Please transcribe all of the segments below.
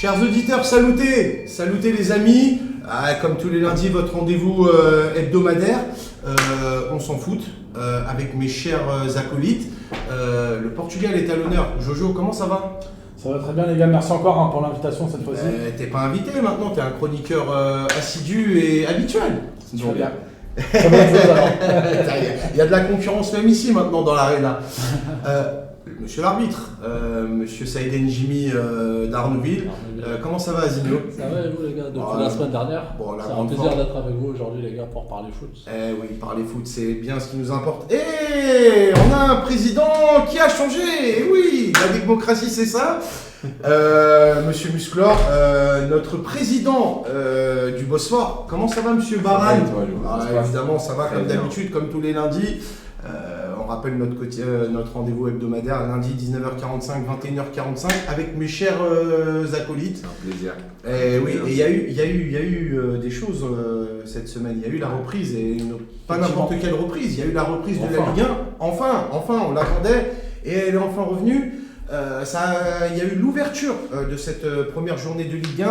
Chers auditeurs, salutez, salutez les amis. Comme tous les lundis, votre rendez-vous hebdomadaire. On s'en fout avec mes chers acolytes. Le Portugal est à l'honneur. Jojo, comment ça va? Ça va très bien les gars, merci encore pour l'invitation cette fois-ci. T'es pas invité maintenant, t'es un chroniqueur assidu et habituel. Donc, bien. Très bonne chose alors. Il y a de la concurrence même ici maintenant dans l'arena. Monsieur l'arbitre, monsieur Saïd Njimi d'Arnouville, comment ça va Asigno? Ça va et vous les gars, depuis la semaine dernière. C'est un plaisir d'être avec vous aujourd'hui les gars pour parler foot. Eh oui, parler foot c'est bien ce qui nous importe. Et on a un président qui a changé, et oui, la démocratie c'est ça. Monsieur Musclor, notre président du Bosphore, comment ça va monsieur Baran? Évidemment ça va comme d'habitude, comme tous les lundis. On rappelle notre rendez-vous hebdomadaire lundi 19h45, 21h45 avec mes chers acolytes. C'est un plaisir. Et oui, et il y a eu des choses cette semaine. Il y a eu la reprise et pas n'importe quelle reprise. Il y a eu la reprise de la Ligue 1. Enfin, on l'attendait et elle est enfin revenue. Il y a eu l'ouverture de cette première journée de Ligue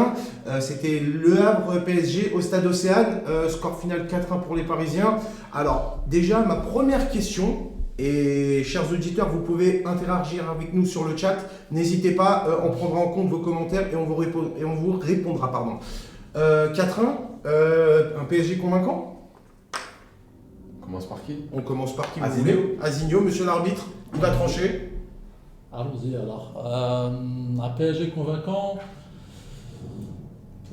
1. C'était Le Havre PSG au stade Océane. Score final 4-1 pour les Parisiens. Alors, déjà, ma première question, et chers auditeurs, vous pouvez interagir avec nous sur le chat. N'hésitez pas, on prendra en compte vos commentaires et on vous répondra. 4-1, un PSG convaincant? On commence par qui? On commence par qui vous Asigno. voulez. Asigno, monsieur l'arbitre, il va trancher. Allons-y alors. Un PSG convaincant.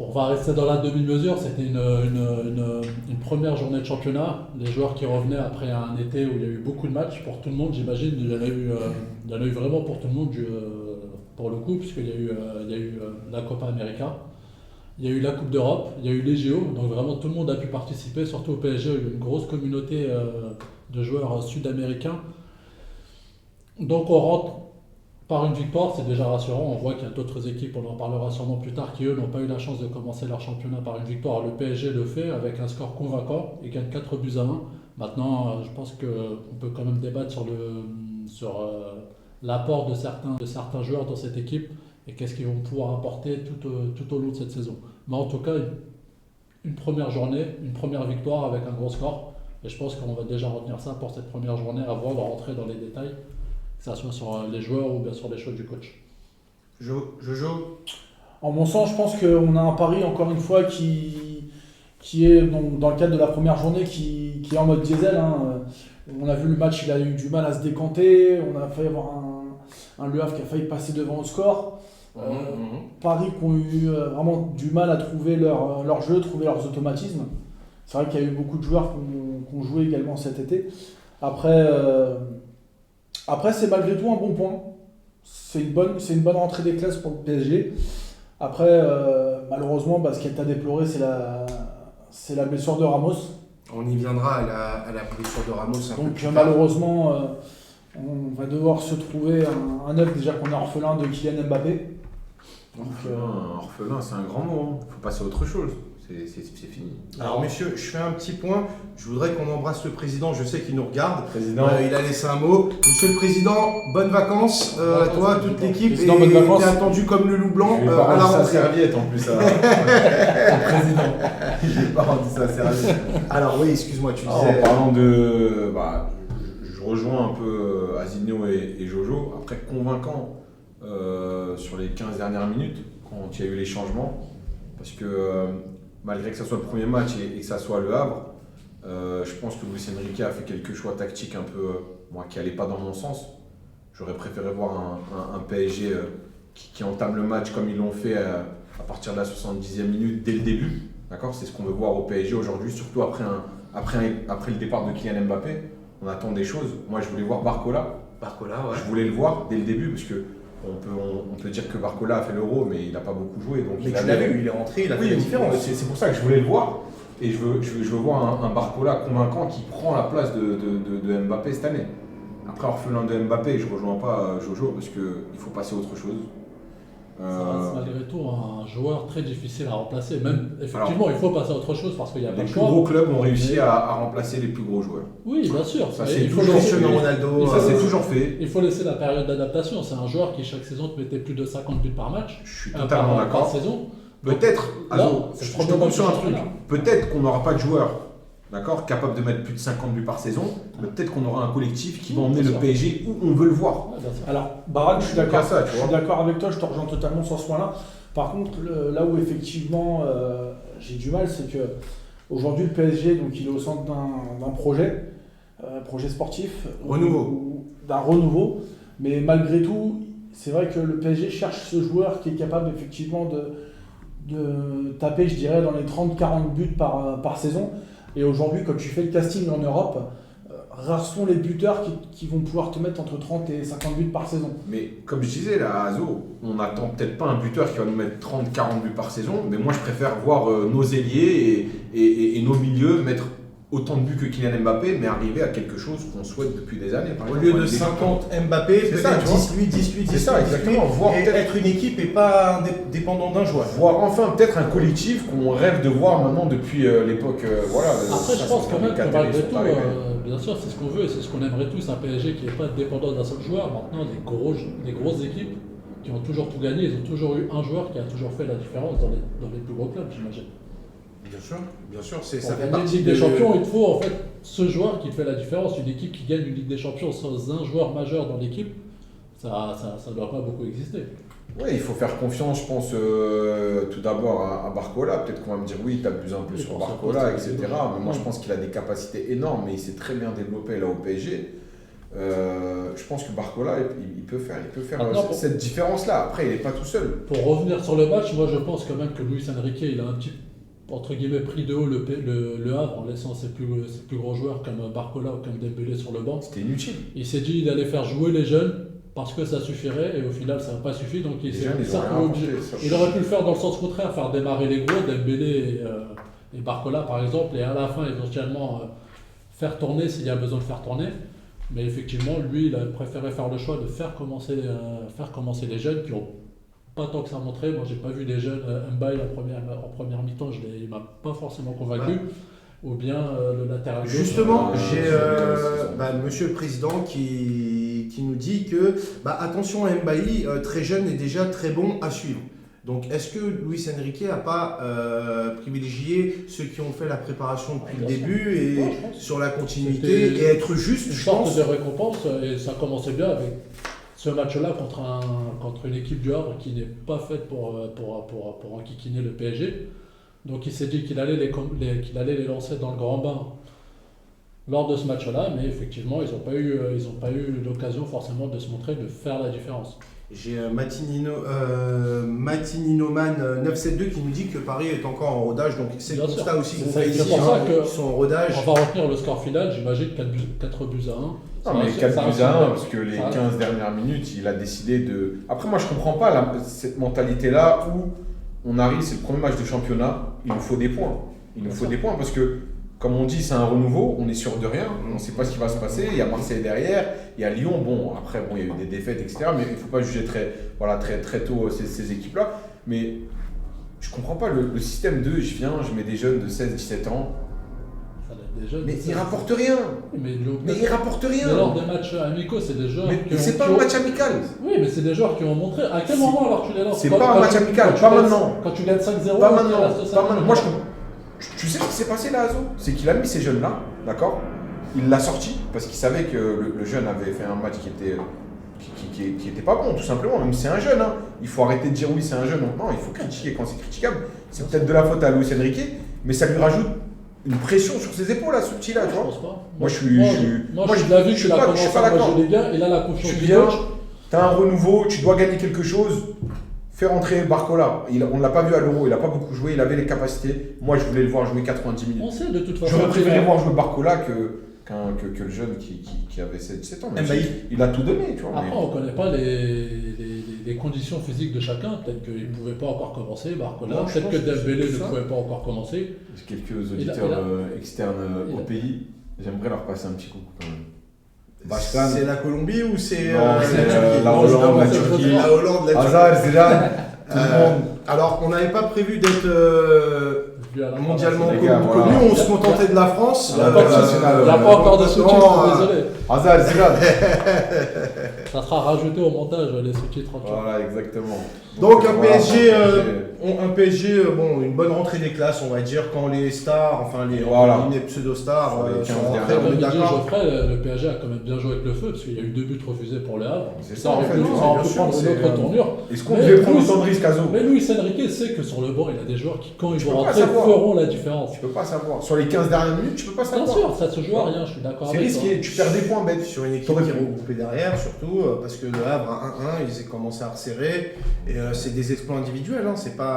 On va rester dans la demi-mesure. C'était une première journée de championnat. Les joueurs qui revenaient après un été où il y a eu beaucoup de matchs pour tout le monde, j'imagine. Il y en a eu vraiment pour tout le monde pour le coup, puisqu'il y a eu la Copa América. Il y a eu la Coupe d'Europe, il y a eu les JO, donc vraiment tout le monde a pu participer, surtout au PSG, il y a eu une grosse communauté de joueurs sud-américains. Donc on rentre par une victoire, c'est déjà rassurant. On voit qu'il y a d'autres équipes, on en parlera sûrement plus tard, qui eux n'ont pas eu la chance de commencer leur championnat par une victoire. Le PSG le fait avec un score convaincant, il gagne 4-1. Maintenant, je pense qu'on peut quand même débattre sur l'apport de certains joueurs dans cette équipe et qu'est-ce qu'ils vont pouvoir apporter tout au long de cette saison. Mais en tout cas, une première journée, une première victoire avec un gros score. Et je pense qu'on va déjà retenir ça pour cette première journée avant de rentrer dans les détails, que ce soit sur les joueurs ou bien sur les choix du coach. Jojo. En mon sens, je pense qu'on a un pari encore une fois qui est dans le cadre de la première journée qui est en mode diesel. On a vu le match, il a eu du mal à se décanter. On a failli avoir un Le Havre qui a failli passer devant au score. Paris qui ont eu vraiment du mal à trouver leur jeu, trouver leurs automatismes. C'est vrai qu'il y a eu beaucoup de joueurs qui ont joué également cet été. Après, c'est malgré tout un bon point. C'est une bonne rentrée des classes pour le PSG. Après, malheureusement, ce qui est à déplorer, c'est la blessure de Ramos. On y viendra à la blessure de Ramos. Donc malheureusement, on va devoir se trouver un œuf déjà qu'on est orphelin de Kylian Mbappé. Orphelin, c'est un grand mot. Il faut passer à autre chose. C'est fini. Alors messieurs, je fais un petit point. Je voudrais qu'on embrasse le président. Je sais qu'il nous regarde. Président. Il a laissé un mot. Monsieur le président, bonnes vacances à toi, toute l'équipe. Et bonnes vacances. t'es attendu comme le loup blanc Je vais à pas la rendre sa rentrée. serviette en plus. Le président. Je vais pas rendre sa serviette. Alors oui, excuse-moi, tu En disais. parlant de. Je rejoins un peu Asigno et Jojo. Après, convaincant sur les 15 dernières minutes, quand il y a eu les changements. Parce que malgré que ce soit le premier match et que ça soit Le Havre, je pense que Luis Enrique a fait quelques choix tactiques un peu qui n'allaient pas dans mon sens. J'aurais préféré voir un PSG qui entame le match comme ils l'ont fait à partir de la 70e minute dès le début. D'accord, c'est ce qu'on veut voir au PSG aujourd'hui, surtout après le départ de Kylian Mbappé. On attend des choses. Moi, je voulais voir Barcola. Ouais. Je voulais le voir dès le début parce que on peut dire que Barcola a fait l'Euro, mais il n'a pas beaucoup joué. Donc Mais tu l'as vu, il est rentré, il a fait la différence. C'est pour ça que je voulais le voir. Et je veux voir un Barcola convaincant qui prend la place de Mbappé cette année. Après, orphelin de Mbappé, je ne rejoins pas Jojo parce qu'il faut passer à autre chose. Ça reste malgré tout un joueur très difficile à remplacer. Même, effectivement, il faut passer à autre chose parce qu'il y a pas Les le plus choix. gros clubs ont réussi à remplacer les plus gros joueurs. Oui, bien sûr. Ça, Mais c'est il faut toujours laisser- fait. Ronaldo. Ça, c'est toujours fait. il faut laisser la période d'adaptation. C'est un joueur qui, chaque saison, te mettait plus de 50 buts par match. Je suis par totalement d'accord. saison. Peut-être, Là, Azo, c'est je le te premier coupe sur un match truc. championnat. Peut-être qu'on n'aura pas de joueurs, d'accord, capable de mettre plus de 50 buts par saison, mais peut-être qu'on aura un collectif qui va emmener bien le sûr. PSG où on veut le voir. Ouais, bien sûr. Alors, Barak, je suis d'accord. Pas ça, tu Je suis vois. d'accord avec toi, je te rejoins totalement sur ce point-là. Par contre, là où effectivement j'ai du mal, c'est que aujourd'hui le PSG, donc il est au centre d'un projet sportif, d'un renouveau. Mais malgré tout, c'est vrai que le PSG cherche ce joueur qui est capable effectivement de taper, je dirais, dans les 30-40 buts par saison. Et aujourd'hui, quand tu fais le casting en Europe, rares sont les buteurs qui vont pouvoir te mettre entre 30 et 50 buts par saison. Mais comme je disais là, Azo, on n'attend peut-être pas un buteur qui va nous mettre 30-40 buts par saison, mais moi je préfère voir nos ailiers et nos milieux mettre autant de buts que Kylian Mbappé, mais arriver à quelque chose qu'on souhaite depuis des années. Par Au exemple, lieu de avec des 50 Mbappé, C'est ça, peut-être tu vois. 10 lui, 10 lui, 10 C'est ça, lui, 10 exactement. lui, Voir et peut-être- être une équipe et pas dépendant d'un joueur. Voir enfin peut-être un collectif qu'on rêve de voir maintenant depuis l'époque. Voilà. Après, je ça, pense c'est quand même que 2004, malgré ils sont tout, arrivés. bien sûr, c'est ce qu'on veut et c'est ce qu'on aimerait tous, un PSG qui n'est pas dépendant d'un seul joueur. Maintenant, les grosses équipes qui ont toujours tout gagné, ils ont toujours eu un joueur qui a toujours fait la différence dans les plus gros clubs, j'imagine. Bien sûr, ça Pour fait gagner une partie Ligue des Champions, il te faut en fait ce joueur qui te fait la différence. Une équipe qui gagne une Ligue des Champions sans un joueur majeur dans l'équipe, ça doit pas beaucoup exister. Oui, il faut faire confiance, je pense, tout d'abord à Barcola. Peut-être qu'on va me dire, oui, tu abuses un peu Oui, sur pour Barcola, ça, etc. c'est Mais moi, je pense qu'il a des capacités énormes, mais il s'est très bien développé là au PSG. Je pense que Barcola, il peut faire Maintenant, pour- cette différence-là. Après, il n'est pas tout seul. Pour revenir sur le match, moi je pense quand même que Luis Enrique, il a un petit entre guillemets pris de haut le Havre en laissant ses plus gros joueurs comme Barcola ou comme Dembélé sur le banc. C'était inutile. Il s'est dit qu'il allait faire jouer les jeunes parce que ça suffirait et au final ça n'a pas suffi, donc il Les s'est jeunes, ils ont certainement rien obligé. apporté, ça. Il aurait pu le faire dans le sens contraire, faire démarrer les gros, Dembélé et Barcola par exemple, et à la fin éventuellement faire tourner s'il y a besoin de faire tourner. Mais effectivement, lui, il a préféré faire le choix de faire commencer les jeunes qui ont pas tant que ça montré. Moi, j'ai pas vu des jeunes. Mbaye en première mi-temps, il m'a pas forcément convaincu. Ouais. Ou bien le latéral gauche. Justement, j'ai c'est Monsieur le Président qui nous dit que attention à Mbaye, très jeune et déjà très bon à suivre. Donc est-ce que Luis Enrique n'a pas privilégié ceux qui ont fait la préparation depuis le Bien sûr. début et Ouais, je pense. sur la continuité C'était et être juste, Une je sorte pense. de récompense et ça commençait bien avec ce match-là contre une équipe du Havre qui n'est pas faite pour enquiquiner le PSG. Donc il s'est dit qu'il allait les lancer dans le grand bain lors de ce match-là, mais effectivement ils n'ont pas eu l'occasion forcément de se montrer, de faire la différence. J'ai Matininoman 972 qui nous dit que Paris est encore en rodage, donc c'est le Bien sûr. constat aussi C'est qu'on ça, fait c'est ici, pour ça que- ils sont en rodage. On va retenir le score final, j'imagine 4 buts à 1. Non, mais 4 buts à 1, parce que les 15 dernières minutes, il a décidé de. Après, moi, je comprends pas cette mentalité-là où on arrive, c'est le premier match de championnat, il nous faut des points. Il nous faut des points parce que, comme on dit, c'est un renouveau, on est sûr de rien, on ne sait pas ce qui va se passer. Il y a Marseille derrière, il y a Lyon. Bon, après, il y a eu des défaites, etc. Mais il ne faut pas juger très tôt ces équipes-là. Mais je comprends pas le système de je mets des jeunes de 16-17 ans. Mais ils rapportent rien. Mais ils rapportent rien. Mais lors des matchs amicaux, c'est des joueurs Mais c'est pas un match amical. Oui, mais c'est des joueurs qui ont montré. À quel moment alors tu les lances? C'est pas un match amical, pas maintenant. Quand tu gagnes 5-0, Pas il maintenant. reste 5 Pas maintenant. minutes. Moi, tu sais ce qui s'est passé là, Azo? C'est qu'il a mis ces jeunes-là, d'accord? Il l'a sorti parce qu'il savait que le jeune avait fait un match qui était pas bon, tout simplement. Même si c'est un jeune, hein. Il faut arrêter de dire oui, c'est un jeune. Non, il faut critiquer quand c'est critiquable. C'est peut-être de la faute à Luis Enrique, mais ça lui rajoute une pression sur ses épaules, là, ce petit-là, tu Je vois. pense pas. Moi, je suis de l'avis que tu l'as je suis commencé pas à d'accord. manger les gars, il a la confiance Tu du viens, coach. tu as un renouveau, tu dois gagner quelque chose. Fais rentrer Barcola. On ne l'a pas vu à l'Euro, il n'a pas beaucoup joué, il avait les capacités. Moi, je voulais le voir jouer 90 minutes. On sait de toute façon. J'aurais préféré voir jouer Barcola que le jeune qui avait 7 ans. Même Mbaye. si il a tout donné, tu vois. Après, on ne connaît pas les conditions physiques de chacun. Peut-être qu'il ne pouvait pas encore commencer, Barcola. Non, je Peut-être pense que que c'est Dembélé tout ne ça. pouvait pas encore commencer. J'ai quelques Il a- auditeurs externes il au a- pays. J'aimerais leur passer un petit coucou quand même. C'est la Colombie ou c'est Non, c'est la Turquie? la Non, Hollande, non, la c'est Turquie. la Hollande, la Turquie. Hazard, Zidane. Alors, on n'avait pas prévu d'être Vu à la mondialement les connu. gars, voilà. On se contentait de la France. Il n'y a pas encore de sous-titres, désolé. Hazard, Zidane. Ça sera rajouté au montage, les sous-titres. Voilà, exactement. Donc un voilà, PSG, bon, une bonne rentrée des classes, on va dire, quand les stars, enfin les pseudo-stars Sur les 15 sont rentrés, dernières on est Comme dit d'accord. Geoffrey, le PSG a quand même bien joué avec le feu, parce qu'il y a eu 2 buts refusés pour le Havre. C'est ça, en fait, Ça non, aurait bien pu sûr, prendre c'est- une autre tournure. Est-ce qu'on Mais devait prendre Luis- autant de risques, Azo? Mais Luis Enrique sait que sur le banc, il a des joueurs qui, quand ils Tu vont peux pas rentrer, savoir. feront la différence. Tu peux pas savoir. Sur les 15 dernières minutes, tu peux pas Bien savoir. sûr, ça se joue à rien, je suis d'accord C'est avec toi. risqué, tu perds des points bêtes. Sur une équipe T'aurais qui est pu. regroupée derrière, surtout parce que le Havre à 1-1, ils ont commencé à resserrer. Et c'est des exploits individuels, hein, c'est pas.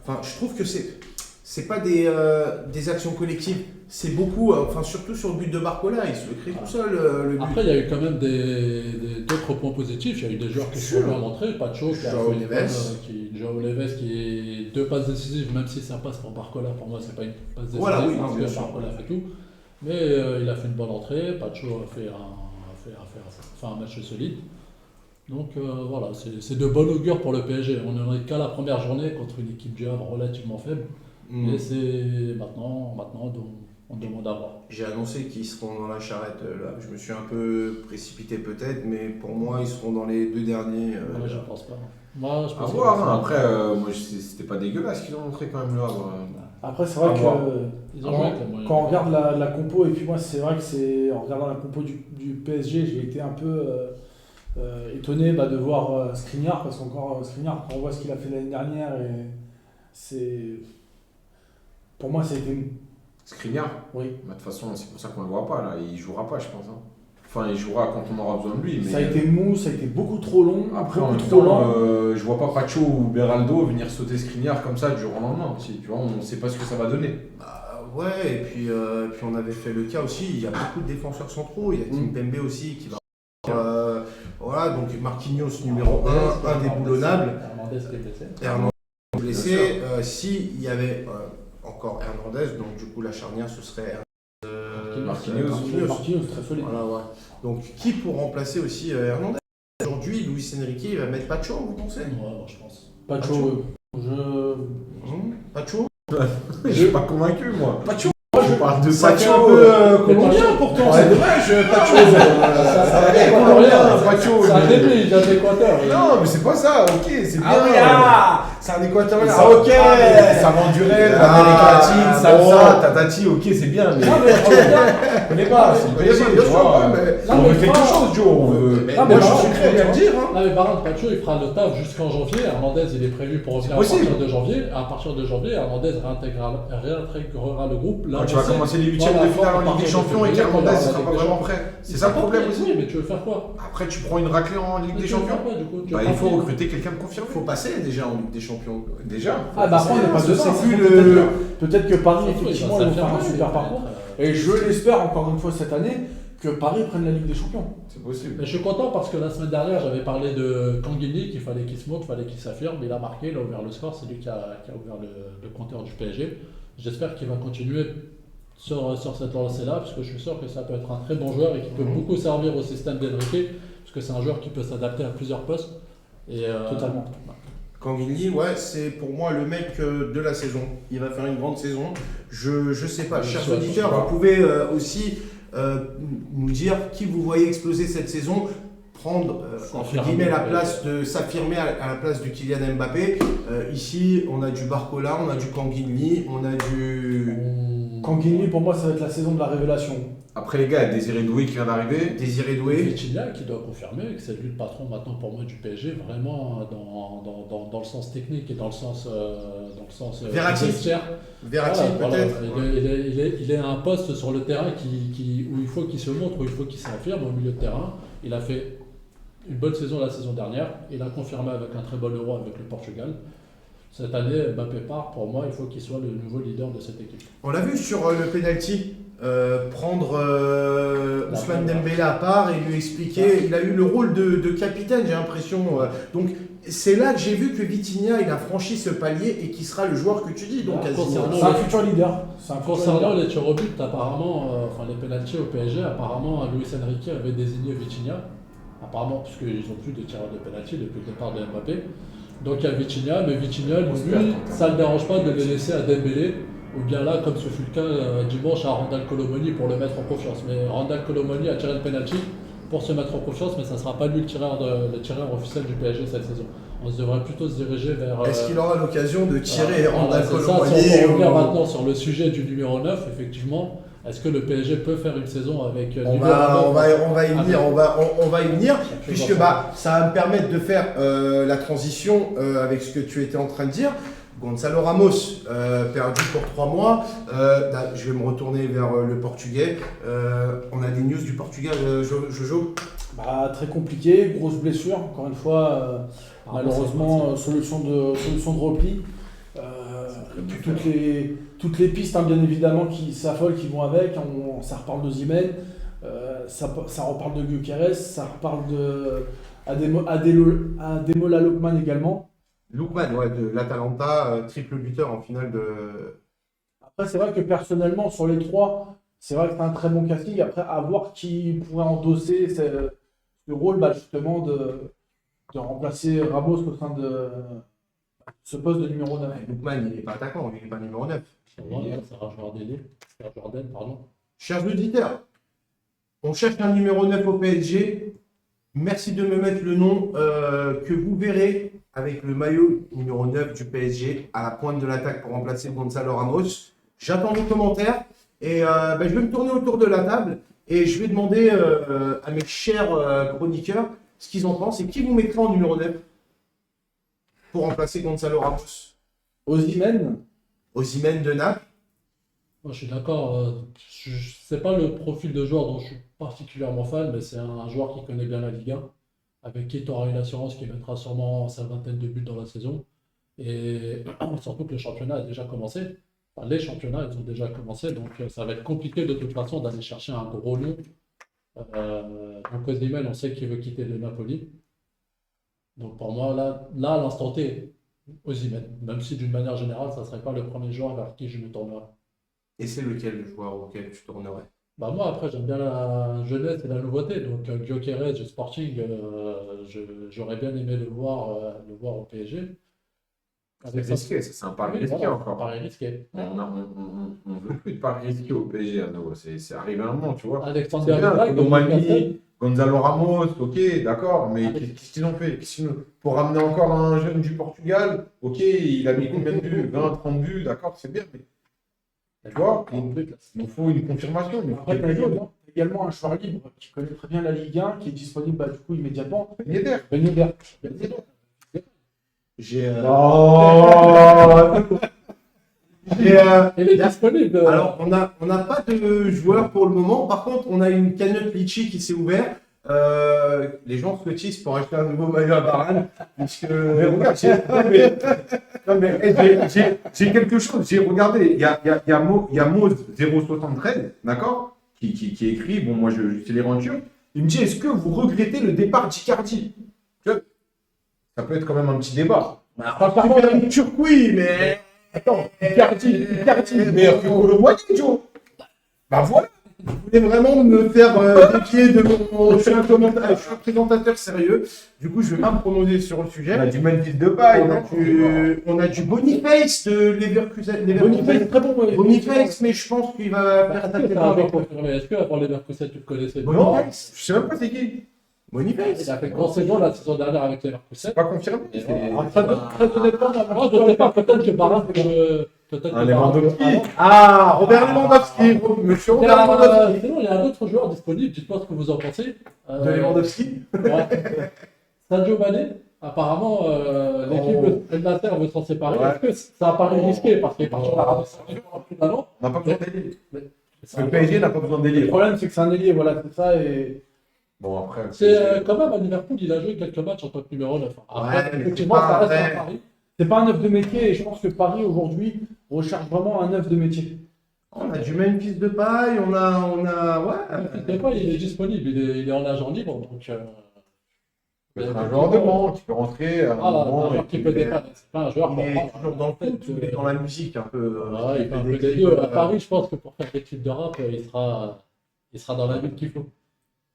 Enfin, je trouve que c'est pas des actions collectives. C'est beaucoup, enfin surtout sur le but de Barcola, il se le crée tout seul le but. Après, il y a eu quand même d'autres points positifs. Il y a eu des joueurs qui Sûr. sont bien rentrés. Pacho, qui a Joao fait une Neves. Joao Neves, qui est 2 passes décisives, même si ça passe pour Barcola. Pour moi, c'est pas une passe décisive. Voilà, oui, parce non, que bien sûr. Barcola fait tout. Mais il a fait une bonne entrée. Pacho a fait un match solide. Donc voilà, c'est de bon augure pour le PSG. On n'en est qu'à la première journée contre une équipe du Havre relativement faible. Mm. Et c'est maintenant on demande à voir. J'ai annoncé qu'ils seront dans la charrette là. Je me suis un peu précipité peut-être, mais pour moi ils seront dans les 2 derniers. Moi, je là. pense pas. Moi, je À pense voir, que hein. Après, moi, c'était pas dégueulasse qu'ils ont montré quand même le Havre. Après, c'est vrai À que voir. Ils ont joué avec les moyens. quand on regarde la compo, et puis moi, c'est vrai que c'est en regardant la compo du PSG, j'ai été un peu étonné de voir Skriniar, parce qu'encore Skriniar, quand on voit ce qu'il a fait l'année dernière, et c'est. Pour moi, ça a été. Skriniar, Oui. bah, de toute façon, c'est pour ça qu'on le voit pas là. Il jouera pas, je pense. Hein. Enfin, il jouera quand on aura besoin de lui. Mais Ça a été mou, ça a été beaucoup trop long, après, en beaucoup même trop temps, lent. je vois pas Pacho ou Beraldo venir sauter Skriniar comme ça du jour au lendemain. Si, tu vois, on sait pas ce que ça va donner. Bah, ouais, et puis on avait fait le cas aussi. Il y a beaucoup de défenseurs centraux. Il y a Kim Pembe aussi qui va. Voilà, donc Marquinhos numéro 1, indéboulonnable. Hernandez qui est blessé. Hernandez blessé. Bien S'il y avait encore Hernandez, donc du coup la charnière ce serait Marquinhos. Marquinhos, très solide. Voilà, ouais. Donc qui pour remplacer aussi Hernandez? Aujourd'hui, Luis Enrique il va mettre Pacho, vous pensez? Ouais, moi, je pense. Pacho, Pacho? Je suis pas convaincu, moi. Pacho? Je parle de Ça fait un Pacho. peu colombien pourtant, c'est dommage, Pacho. Ça va être colombien, Pacho. C'est un mais- début, il vient d'Équateur. Non, mais c'est pas ça, ok, c'est bien. Ah oui, ah, c'est un équatorien. Ça- Ah, ok. Ça vend du rêve, Ah, l'Amérique latine, salsa, bon. tatati, ok, c'est bien, mais. Non, mais Je connais pas, c'est le Bien PSG, sûr, tu bien sûr, vois. ouais, mais- On Non, veut mais quelque pas- chose, Joe, on veut. Mais Non, moi mais je non, suis prêt à le dire. Hein. Non mais par contre, Pacho il fera le taf jusqu'en janvier. Hernandez il est prévu pour revenir à possible. partir de janvier. À partir de janvier, Hernandez réintégrera le groupe. Là, Quand tu vas commencer les huitièmes de finale en Ligue des Champions et qu'Hernandez ne sera pas vraiment prêt. C'est ça le problème aussi. Oui, mais tu veux faire quoi? Après, tu prends une raclée en Ligue Mais des tu veux Champions. faire quoi, du coup? Tu Bah, veux il faut pas- recruter quelqu'un de confirmé. Il faut passer déjà en Ligue des Champions. Déjà. Ah bah après on n'est pas C'est de ça, ça, vu peut-être que Paris Surtout, il va effectivement ils vont faire un s'affirmer, super il va parcours. être, Et je l'espère encore une fois cette année que Paris prenne la Ligue des Champions. C'est possible. Mais je suis content parce que la semaine dernière j'avais parlé de Kanguini qu'il fallait qu'il se montre, qu'il fallait qu'il s'affirme. Il a marqué, il a ouvert le score, c'est lui qui a ouvert le compteur du PSG. J'espère qu'il va continuer sur cette lancée-là parce que je suis sûr que ça peut être un très bon joueur et qui peut beaucoup servir au système d'Enrique parce que c'est un joueur qui peut s'adapter à plusieurs postes. Et, Totalement. Kanguini, ouais, c'est pour moi le mec de la saison. Il va faire une grande saison. Je sais pas, Je chers souhaite, auditeurs, je sais pas. vous pouvez aussi nous dire qui vous voyez exploser cette saison, prendre entre S'affirmer. guillemets la place de s'affirmer à la place de Kylian Mbappé. Ici, on a du Barcola, on a du Kanguini, on a du Kanguini pour moi ça va être la saison de la révélation. Après, les gars, il y a Désiré Doué qui vient d'arriver. Désiré Doué. Vitinha qui doit confirmer que c'est lui le patron maintenant pour moi du PSG, vraiment dans le sens technique et dans le sens Verratti. vestiaire. Verratti Voilà, peut-être. il est à un poste sur le terrain où il faut qu'il se montre, où il faut qu'il s'affirme au milieu de terrain. Il a fait une bonne saison la saison dernière, il a confirmé avec un très bon Euro avec le Portugal. Cette année, Mbappé part, pour moi, il faut qu'il soit le nouveau leader de cette équipe. On l'a vu sur le penalty, prendre Ousmane part. Dembélé à part et lui expliquer. Il a eu le rôle de capitaine, j'ai l'impression. Donc c'est là que j'ai vu que Vitinha il a franchi ce palier et qui sera le joueur que tu dis. Donc Concernant- quasiment. C'est un futur leader. C'est un futur Concernant leader. les tirs au but, apparemment, les pénaltys au PSG, apparemment, Luis Enrique avait désigné Vitinha. Apparemment, puisqu'ils n'ont plus de tireurs de pénalty depuis le départ de Mbappé. Donc il y a Vitinha, mais Vitinha, On se lui, perd. ça ne le dérange pas de le laisser à Dembélé, ou bien là, comme ce fut le cas dimanche à Randal Colomoni pour le mettre en confiance. Mais Randal Colomoni a tiré le penalty pour se mettre en confiance, mais ça ne sera pas lui le tireur officiel du PSG cette saison. On se devrait plutôt se diriger vers. Est-ce qu'il aura l'occasion de tirer voilà, Randal c'est ça, si on Colomani peut revenir maintenant sur le sujet du numéro 9, effectivement, est-ce que le PSG peut faire une saison avec On numéro va 9? y venir, on va y venir, Je puisque vois ça. ça va me permettre de faire la transition avec ce que tu étais en train de dire. Gonzalo Ramos, perdu pour 3 mois. Là, je vais me retourner vers le Portugais. On a des news du Portugal, Jojo. Bah, très compliqué, grosse blessure, encore une fois, malheureusement, solution de repli. Toutes les pistes, hein, bien évidemment, qui s'affolent, qui vont avec. Ça reparle de Zimene, ça reparle de Gyökeres, ça reparle de Ademola Lookman également. Lookman, ouais, de l'Atalanta, triple buteur en finale de. Après, c'est vrai que personnellement, sur les trois, c'est vrai que c'est un très bon casting. Après, à voir qui pourrait endosser ce rôle, bah, justement, de remplacer Ramos au sein de ce poste de numéro 9. Lookman, il n'est pas attaquant, il n'est pas numéro 9. Voilà, ça va joueur d'ailier. C'est un joueur d'aile, pardon. Chers auditeurs, on cherche un numéro 9 au PSG. Merci de me mettre le nom que vous verrez avec le maillot numéro 9 du PSG à la pointe de l'attaque pour remplacer Gonzalo Ramos. J'attends vos commentaires et je vais me tourner autour de la table et je vais demander à mes chers chroniqueurs ce qu'ils en pensent et qui vous mettra en numéro 9 pour remplacer Gonzalo Ramos. Osimhen, Osimhen de Naples. Moi, je suis d'accord. C'est pas le profil de joueur dont je suis particulièrement fan, mais c'est un joueur qui connaît bien la Ligue 1, avec qui tu auras une assurance qui mettra sûrement sa vingtaine de buts dans la saison. Et surtout que le championnat a déjà commencé. Enfin, les championnats, ils ont déjà commencé, donc ça va être compliqué de toute façon d'aller chercher un gros nom. Donc Osimhen, on sait qu'il veut quitter le Napoli. Donc pour moi, là à l'instant T, Osimhen. Même si d'une manière générale, ça ne serait pas le premier joueur vers qui je me tournerais. Et c'est lequel le joueur auquel tu tournerais? Bah moi après j'aime bien la jeunesse et la nouveauté, donc Gyökeres du Sporting, j'aurais bien aimé le voir au PSG. C'est risqué, c'est un pari risqué Voilà, encore. un pari risqué. On ne veut plus de paris risqués au PSG à nouveau. C'est arrivé un moment, tu vois. Alexander C'est bien, Isak, Colomani, Gonzalo Ramos, ok, d'accord, mais Ah, qu'est-ce qu'ils ont fait? Pour ramener encore un jeune du Portugal, ok, il a mis combien de buts? 20, 30 buts, d'accord, c'est bien, mais tu vois, il nous faut une confirmation. Il nous faut après, quelque chose. également un joueur libre qui connaît très bien la Ligue 1, qui est disponible du coup immédiatement. Ben Yedder. Ben Yedder. J'ai. Non. Il est disponible. Alors, on n'a pas de joueur pour le moment. Par contre, on a une cagnotte Litchi qui s'est ouverte. Les gens se cotisent pour acheter un nouveau maillot à Varane. Puisque... Mais regarde, j'ai quelque chose. J'ai regardé, il y a Moz 073, d'accord, qui écrit, bon, moi, c'est les rentures. Il me dit, est-ce que vous regrettez le départ d'Icardi? Tu vois, ça peut être quand même un petit débat. Apparemment, il y a une turquie, mais. Attends, Icardi, meilleur que Colomani, Joe. Bah voilà. Vous voulez vraiment me faire défier de mon. Je suis un présentateur sérieux. Du coup, je vais pas me prononcer sur le On sujet. a du Memphis Depay. On a du Boniface de Leverkusen. Boniface, très bon. Boniface, mais je pense qu'il va faire Est-ce que attaquer c'est le un joueur avec. confirmé? Est-ce que avant Leverkusen tu le connaissais? Boniface. Je sais même pas c'est qui. Boniface. Il a fait une grande saison la saison dernière avec Leverkusen. Pas confirmé. Et c'est- voilà. Très honnêtement, Moi, je ne sais pas, peut-être que Barin peut-être Un que Barin- Lewandowski. Ah, Robert Lewandowski. Monsieur Robert Lewandowski. Sinon, il y a un autre joueur disponible, dites-moi ce que vous en pensez. De Lewandowski. Ouais. Sadio Mané, apparemment, l'équipe de Nasser veut s'en séparer. Ouais. Est-ce que c'est un pari risqué parce qu'il est parti en Arabie Saoudite pendant plus d'un an? On n'a pas besoin d'élire. C'est Le PSG n'a pas besoin le d'élire. problème, c'est que c'est un ailier, voilà, c'est ça. Et Bon, après. quand même à Liverpool, il a joué quelques matchs en tant que numéro 9. Après, Ouais, mais effectivement, c'est pas ça reste vrai. un pari. c'est pas un œuf de métier, et je pense que Paris aujourd'hui recherche vraiment un œuf de métier. On a du Memphis de paille, on a, ouais. Je sais pas, il est disponible, il est en agent libre. Donc, C'est un joueur de banc qui peut rentrer à un voilà, moment. un joueur qui peut dépanner. C'est pas un joueur Il pour est prendre. toujours dans le foot, il est dans la musique un peu. Ouais, il fait un peu des des clips, deux. À Paris, je pense que pour faire des clips de rap, il sera dans la ville qu'il faut.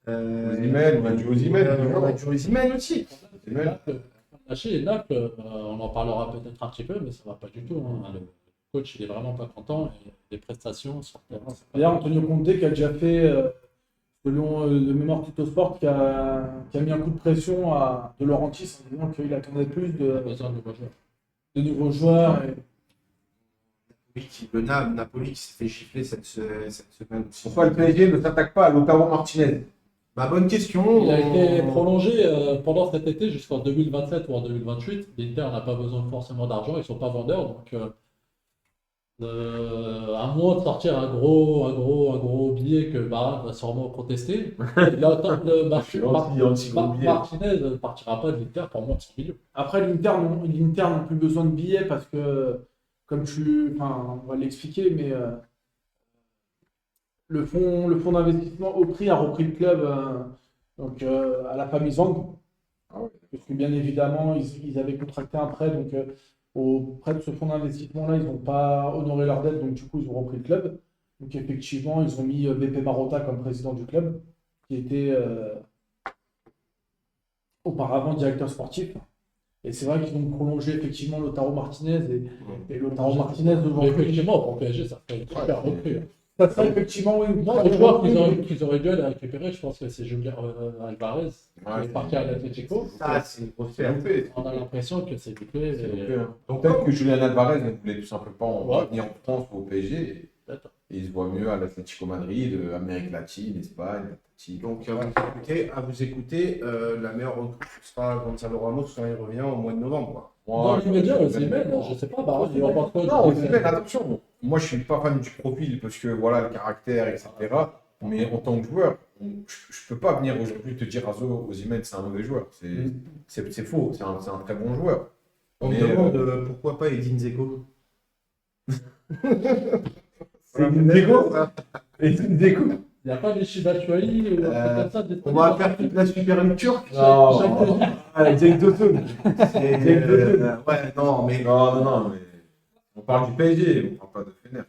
Osimhen, on a du Osimhen. On a du Osimhen aussi. Osimhen. lâché. Et Naples, on en parlera peut-être un petit peu, mais ça va pas du tout. Hein. Le coach, il est vraiment pas content. Et les prestations sur le terrain, c'est pas D'ailleurs, Antonio Conte qui a déjà fait, selon de mémoire Tito Sport, qui a mis un coup de pression à De Laurentiis en disant qu'il attendait plus besoin de nouveaux joueurs. de nouveaux joueurs. Et... Napoli qui s'est fait gifler cette semaine aussi. Pourquoi le PSG ne s'attaque pas à Lautaro Martinez? Bah, bonne question. Il a été prolongé pendant cet été jusqu'en 2027 ou en 2028. L'Inter n'a pas besoin forcément d'argent, ils ne sont pas vendeurs. Donc, à moins de sortir un gros billet que Varane va sûrement contester, Martinez ne partira pas de l'Inter pour moins de 100 millions. Après, l'Inter n'a plus besoin de billets parce que, on va l'expliquer, mais le fonds d'investissement au prix a repris le club à la famille Zhang. Parce que bien évidemment, ils avaient contracté un prêt, donc auprès de ce fonds d'investissement-là, ils n'ont pas honoré leur dette, donc du coup, ils ont repris le club. Donc effectivement, ils ont mis BP Marotta comme président du club, qui était auparavant directeur sportif. Et c'est vrai qu'ils ont prolongé effectivement Lautaro Martinez et Lautaro Martinez Mais effectivement, pour PSG, ça fait une super recrue. Ça serait effectivement, oui. Moi, le joueur qu'ils auraient dû aller récupérer, je pense que c'est Julián Alvarez, qui est parti à l'Atlético. Ça, c'est une grosse On a l'impression que c'est loupé. Donc peut-être que Julián Alvarez ne voulait tout simplement pas venir en France ou au PSG. Et il se voit mieux à l'Atlético Madrid, Amérique latine, Espagne. Donc à vous écouter, la meilleure recrue sera Gonzalo Ramos quand il revient au mois de novembre. Dans l'immédiat, Osimhen, je sais pas, il va pas Non, Osimhen, attention. Moi, je suis pas fan du profil parce que voilà le caractère, etc. Mais en tant que joueur, je peux pas venir aujourd'hui te dire Osimhen c'est un mauvais joueur. C'est faux. C'est un très bon joueur. On me demande pourquoi pas Edin Dzeko. C'est Edin Dzeko. Edin Dzeko. Il n'y a pas Michy Batshuayi ou un truc comme ça. On va faire toute la Super League turque. Non, Cenk Tosun. Ouais, non, mais on parle du PSG, on parle pas de Fener.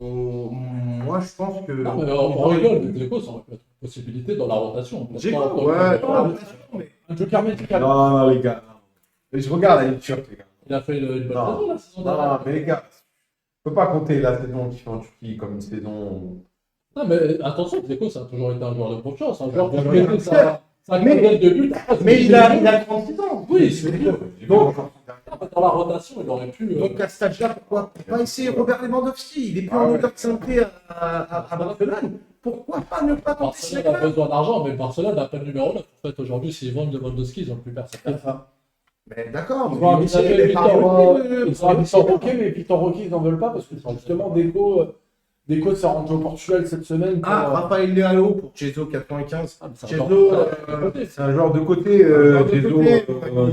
moi, je pense que. Non, mais on rigole, mais Dzeko, ça aurait pu être une possibilité dans la rotation. Dzeko, ouais, dans la rotation, mais. Un joker médical. Non, les gars. Je regarde la Ligue turque, les gars. Il a fait une bonne saison la saison dernière. Non, mais les gars, on peut pas compter la saison qui fait en Turquie comme une saison. Non, mais attention, Dzeko, ça a toujours été un joueur de confiance. Un joueur qui a fait sa quinzaine de buts. Mais il a 36 ans. Oui, c'est bien. Donc, dans la rotation, il aurait pu. donc à cet âge-là, pourquoi pas essayer Robert Lewandowski? Il est plus en odeur de santé à Barcelone. Pourquoi pas ne pas tenter ce Barcelone a mec-là? besoin d'argent, mais Barcelone n'a pas le numéro 9. En fait, aujourd'hui, s'ils vendent Lewandowski, ils n'ont plus personne. Mais d'accord, Ils vont mais inviter Victor Victor Roque, mais Victor Roque, ils n'en veulent pas parce que justement, Deco s'est rendu au Portugal cette semaine. Ah, Raphaël Leao pour Chezo 95. Chezo, C'est un joueur de côté,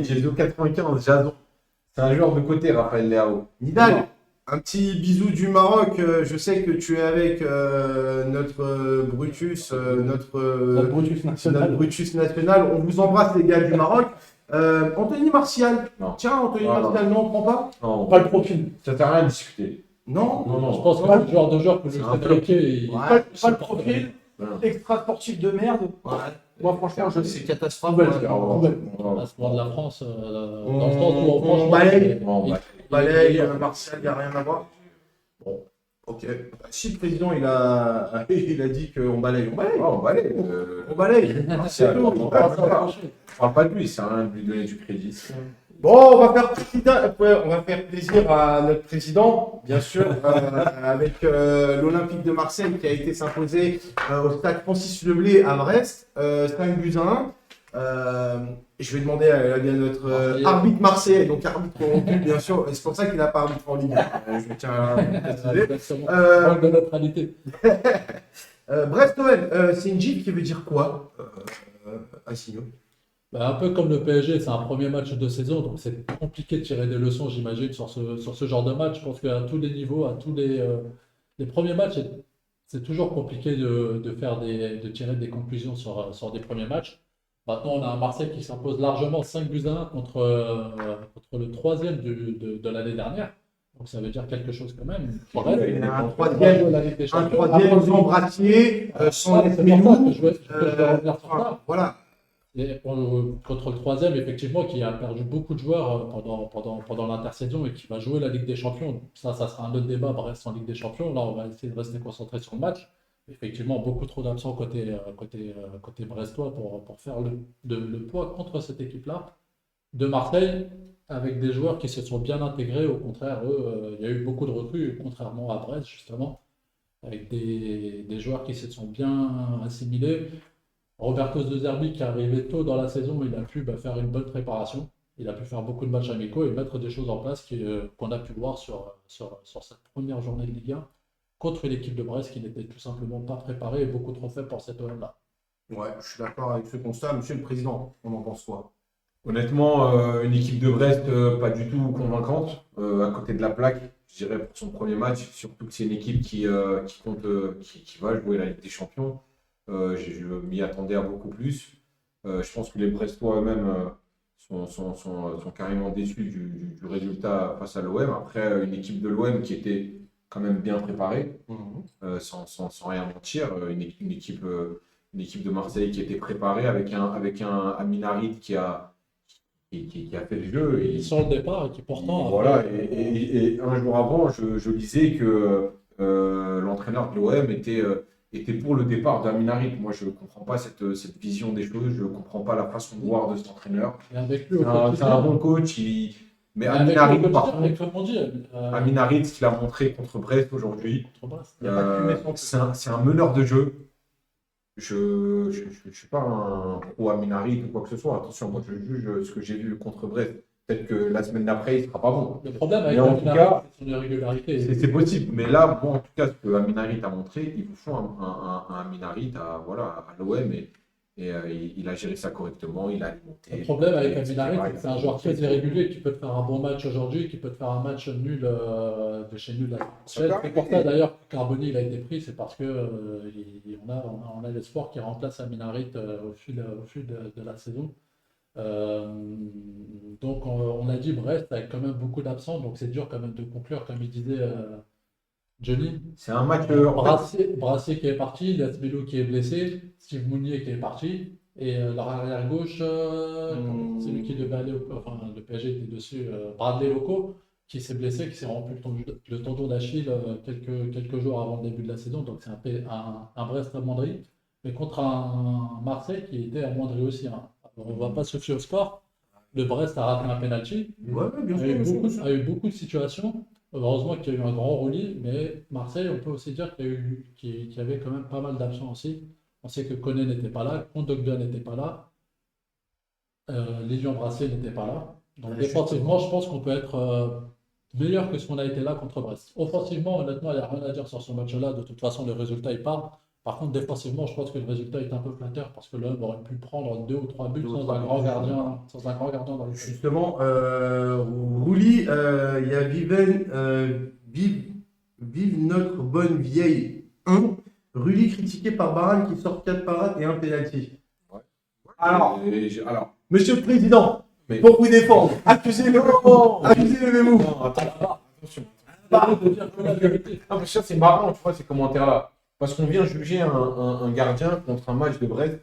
Chezo 95, Jason. C'est un joueur de côté, Raphaël Leao. Nidal, un petit bisou du Maroc. Je sais que tu es avec notre Brutus, Notre Brutus national. notre Brutus national. On vous embrasse, les gars du Maroc. Anthony Martial. Non. Tiens, Anthony Non, Martial, non, on prend pas? Non, Pas le profil. ça sert à rien de discuter. Non. Je pense que c'est le genre de joueur que C'est le un Enrique, il Pas le profil. Extra sportif de merde. Ouais. Moi, franchement, C'est catastrophe. Nouvelle. à ce moment de la France, dans le sens où franchement, balaye. Bon, Balaye, Martial, il n'y a rien à voir. Bon, ok. Si le président il a dit qu'on balaye, on balaye. on va aller. On balaye. C'est tout. On parle pas de lui, c'est rien de lui donner du crédit. Bon, on va faire plaisir à notre président, bien sûr, avec l'Olympique de Marseille qui a été s'imposer au stade Francis Leblé à Brest, 5-1. Je vais demander à notre arbitre marseillais, donc arbitre corrompu, bien sûr, et c'est pour ça qu'il n'a pas arbitre en Ligue 1. Je tiens à le préciser. Manque de neutralité. Brest-OM, c'est une gifle qui veut dire quoi, Assigno? Un peu comme le PSG, c'est un premier match de saison, donc c'est compliqué de tirer des leçons, j'imagine, sur ce genre de match. Je pense qu'à tous les niveaux, à tous les premiers matchs, c'est toujours compliqué de tirer des conclusions sur des premiers matchs. Maintenant, on a un Marseille qui s'impose largement 5-1 contre le troisième de l'année dernière. Donc ça veut dire quelque chose quand même. Un troisième sans Bratier, sans c'est pour ça que je veux revenir sur ça. Voilà. Et contre le troisième, effectivement, qui a perdu beaucoup de joueurs pendant l'intersaison et qui va jouer la Ligue des Champions. Ça sera un autre débat, Brest en Ligue des Champions. Là, on va essayer de rester concentré sur le match. Effectivement, beaucoup trop d'absents côté brestois pour faire le poids contre cette équipe-là. De Marseille, avec des joueurs qui se sont bien intégrés. Au contraire, eux, il y a eu beaucoup de recrues, contrairement à Brest, justement, avec des joueurs qui se sont bien assimilés. Roberto De Zerbi, qui est arrivé tôt dans la saison, il a pu faire une bonne préparation. Il a pu faire beaucoup de matchs amicaux et mettre des choses en place qu'on a pu voir sur cette première journée de Ligue 1 contre une équipe de Brest qui n'était tout simplement pas préparée et beaucoup trop faible pour cette OM-là. Ouais, je suis d'accord avec ce constat. Monsieur le Président, on en pense quoi? Honnêtement, une équipe de Brest pas du tout convaincante, à côté de la plaque, je dirais, pour son premier match, surtout que c'est une équipe qui compte, qui va jouer la Ligue des Champions. Je m'y attendais à beaucoup plus. Je pense que les Brestois eux-mêmes sont carrément déçus du résultat face à l'OM. Après, une équipe de l'OM qui était quand même bien préparée, sans rien mentir, une équipe de Marseille qui était préparée avec un Amin Harit qui a fait le jeu. Ils sont au départ et qui pourtant. Voilà, et un jour avant, je lisais que l'entraîneur de l'OM était pour le départ d'Amin Harit. Moi, je ne comprends pas cette vision des choses, je ne comprends pas la façon de voir de cet entraîneur. C'est un bon coach, mais Amin Harit, par contre, Amin Harit, ce qu'il a montré contre Brest aujourd'hui, c'est un meneur de jeu. Je ne suis pas un pro Amin Harit ou quoi que ce soit. Attention, moi je juge ce que j'ai vu contre Brest. Peut-être que la semaine d'après, il ne sera pas bon. Le problème avec Amin Harit, c'est son irrégularité. C'est possible. Mais là, bon, en tout cas, ce que Amin Harit a montré, il vous faut un Amin Harit à l'OM et il a géré ça correctement. Il a alimenté. Le problème avec Amin Harit, c'est que c'est un joueur très irrégulier qui peut te faire un bon match aujourd'hui, qui peut te faire un match nul de chez nul. C'est pour ça d'ailleurs que Carboni il a été pris, c'est parce que on a l'espoir qui remplace Amin Harit au fil de la saison. Donc on a dit Brest avec quand même beaucoup d'absents, donc c'est dur quand même de conclure, comme il disait Johnny. C'est un match. Brassé qui est parti, Liasmelo qui est blessé, Steve Mounier qui est parti, et leur arrière gauche, celui qui devait aller, le PSG était dessus, Bradley Loco, qui s'est blessé, qui s'est rompu le tendon d'Achille quelques jours avant le début de la saison, donc c'est un Brest amoindri, mais contre un Marseille qui était amoindri aussi. Hein. Alors, on ne va pas se fier au score. Le Brest a raté un penalty. Ouais, bien sûr. Il y a eu beaucoup de situations. Heureusement qu'il y a eu un grand roulis, mais Marseille, on peut aussi dire qu'il y avait quand même pas mal d'absents aussi. On sait que Koné n'était pas là, Kondogbia n'était pas là, Lilian Brassé n'était pas là. Donc défensivement, je pense qu'on peut être meilleur que ce qu'on a été là contre Brest. Offensivement, honnêtement, il n'y a rien à dire sur ce match-là. De toute façon, le résultat, il part. Par contre, défensivement, je pense que le résultat est un peu flatteur parce que l'homme aurait pu prendre 2 ou 3 buts sans un grand gardien dans le jeu. Justement, Rouli, il y a Vive notre bonne vieille 1. Rulli critiqué par Varane qui sort 4 parades et un penalty. Ouais. Alors, Monsieur le Président, pour vous défendre, accusez-le vous. Non, attention. Ça, c'est marrant, tu vois, ces commentaires-là. Parce qu'on vient juger un gardien contre un match de Brest.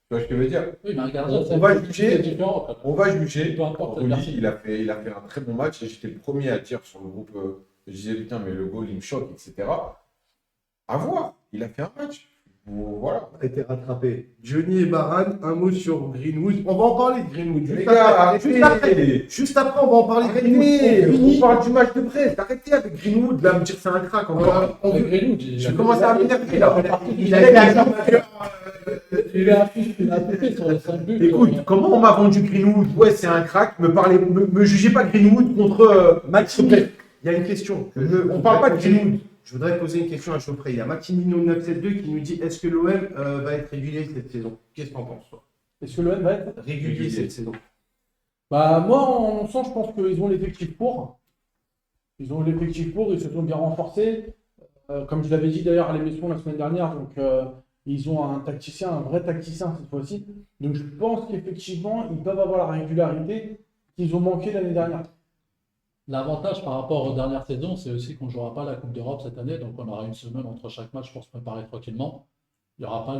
Tu vois ce que je veux dire? Oui, mais un gardien, on va juger. Différent. On va juger. Peu importe, Rulli, il a fait un très bon match et j'étais le premier à dire sur le groupe. Je disais, putain, mais le goal, il me choque, etc. À voir. Il a fait un match. Voilà. A été rattrapé. Johnny et Varane, un mot sur Greenwood. On va en parler de Greenwood. Les gars, arrêtez. Juste après, on va en parler de Greenwood. On parle du match de Brest. Arrêtez avec Greenwood, là, me dire c'est un crack. Je commence à m'énerver là. Il a appliqué sur les 5 buts. Écoute, comment on m'a vendu Greenwood? Ouais, c'est un crack. Me jugez pas Greenwood contre Maxime. Il y a une question. On parle pas de Greenwood. Je voudrais poser une question à Chaupré. Il y a Maximino972 qui nous dit est-ce que l'OM va être régulier cette saison? Qu'est-ce que tu en penses, toi? Est-ce que l'OM va être Régulier cette saison? Bah, moi, en mon sens, je pense qu'ils ont l'effectif pour. Ils se sont bien renforcés. Comme je l'avais dit d'ailleurs à l'émission la semaine dernière, donc ils ont un vrai tacticien cette fois-ci. Donc je pense qu'effectivement, ils peuvent avoir la régularité qu'ils ont manqué l'année dernière. L'avantage par rapport aux dernières saisons, c'est aussi qu'on ne jouera pas la Coupe d'Europe cette année, donc on aura une semaine entre chaque match pour se préparer tranquillement. il n'y aura pas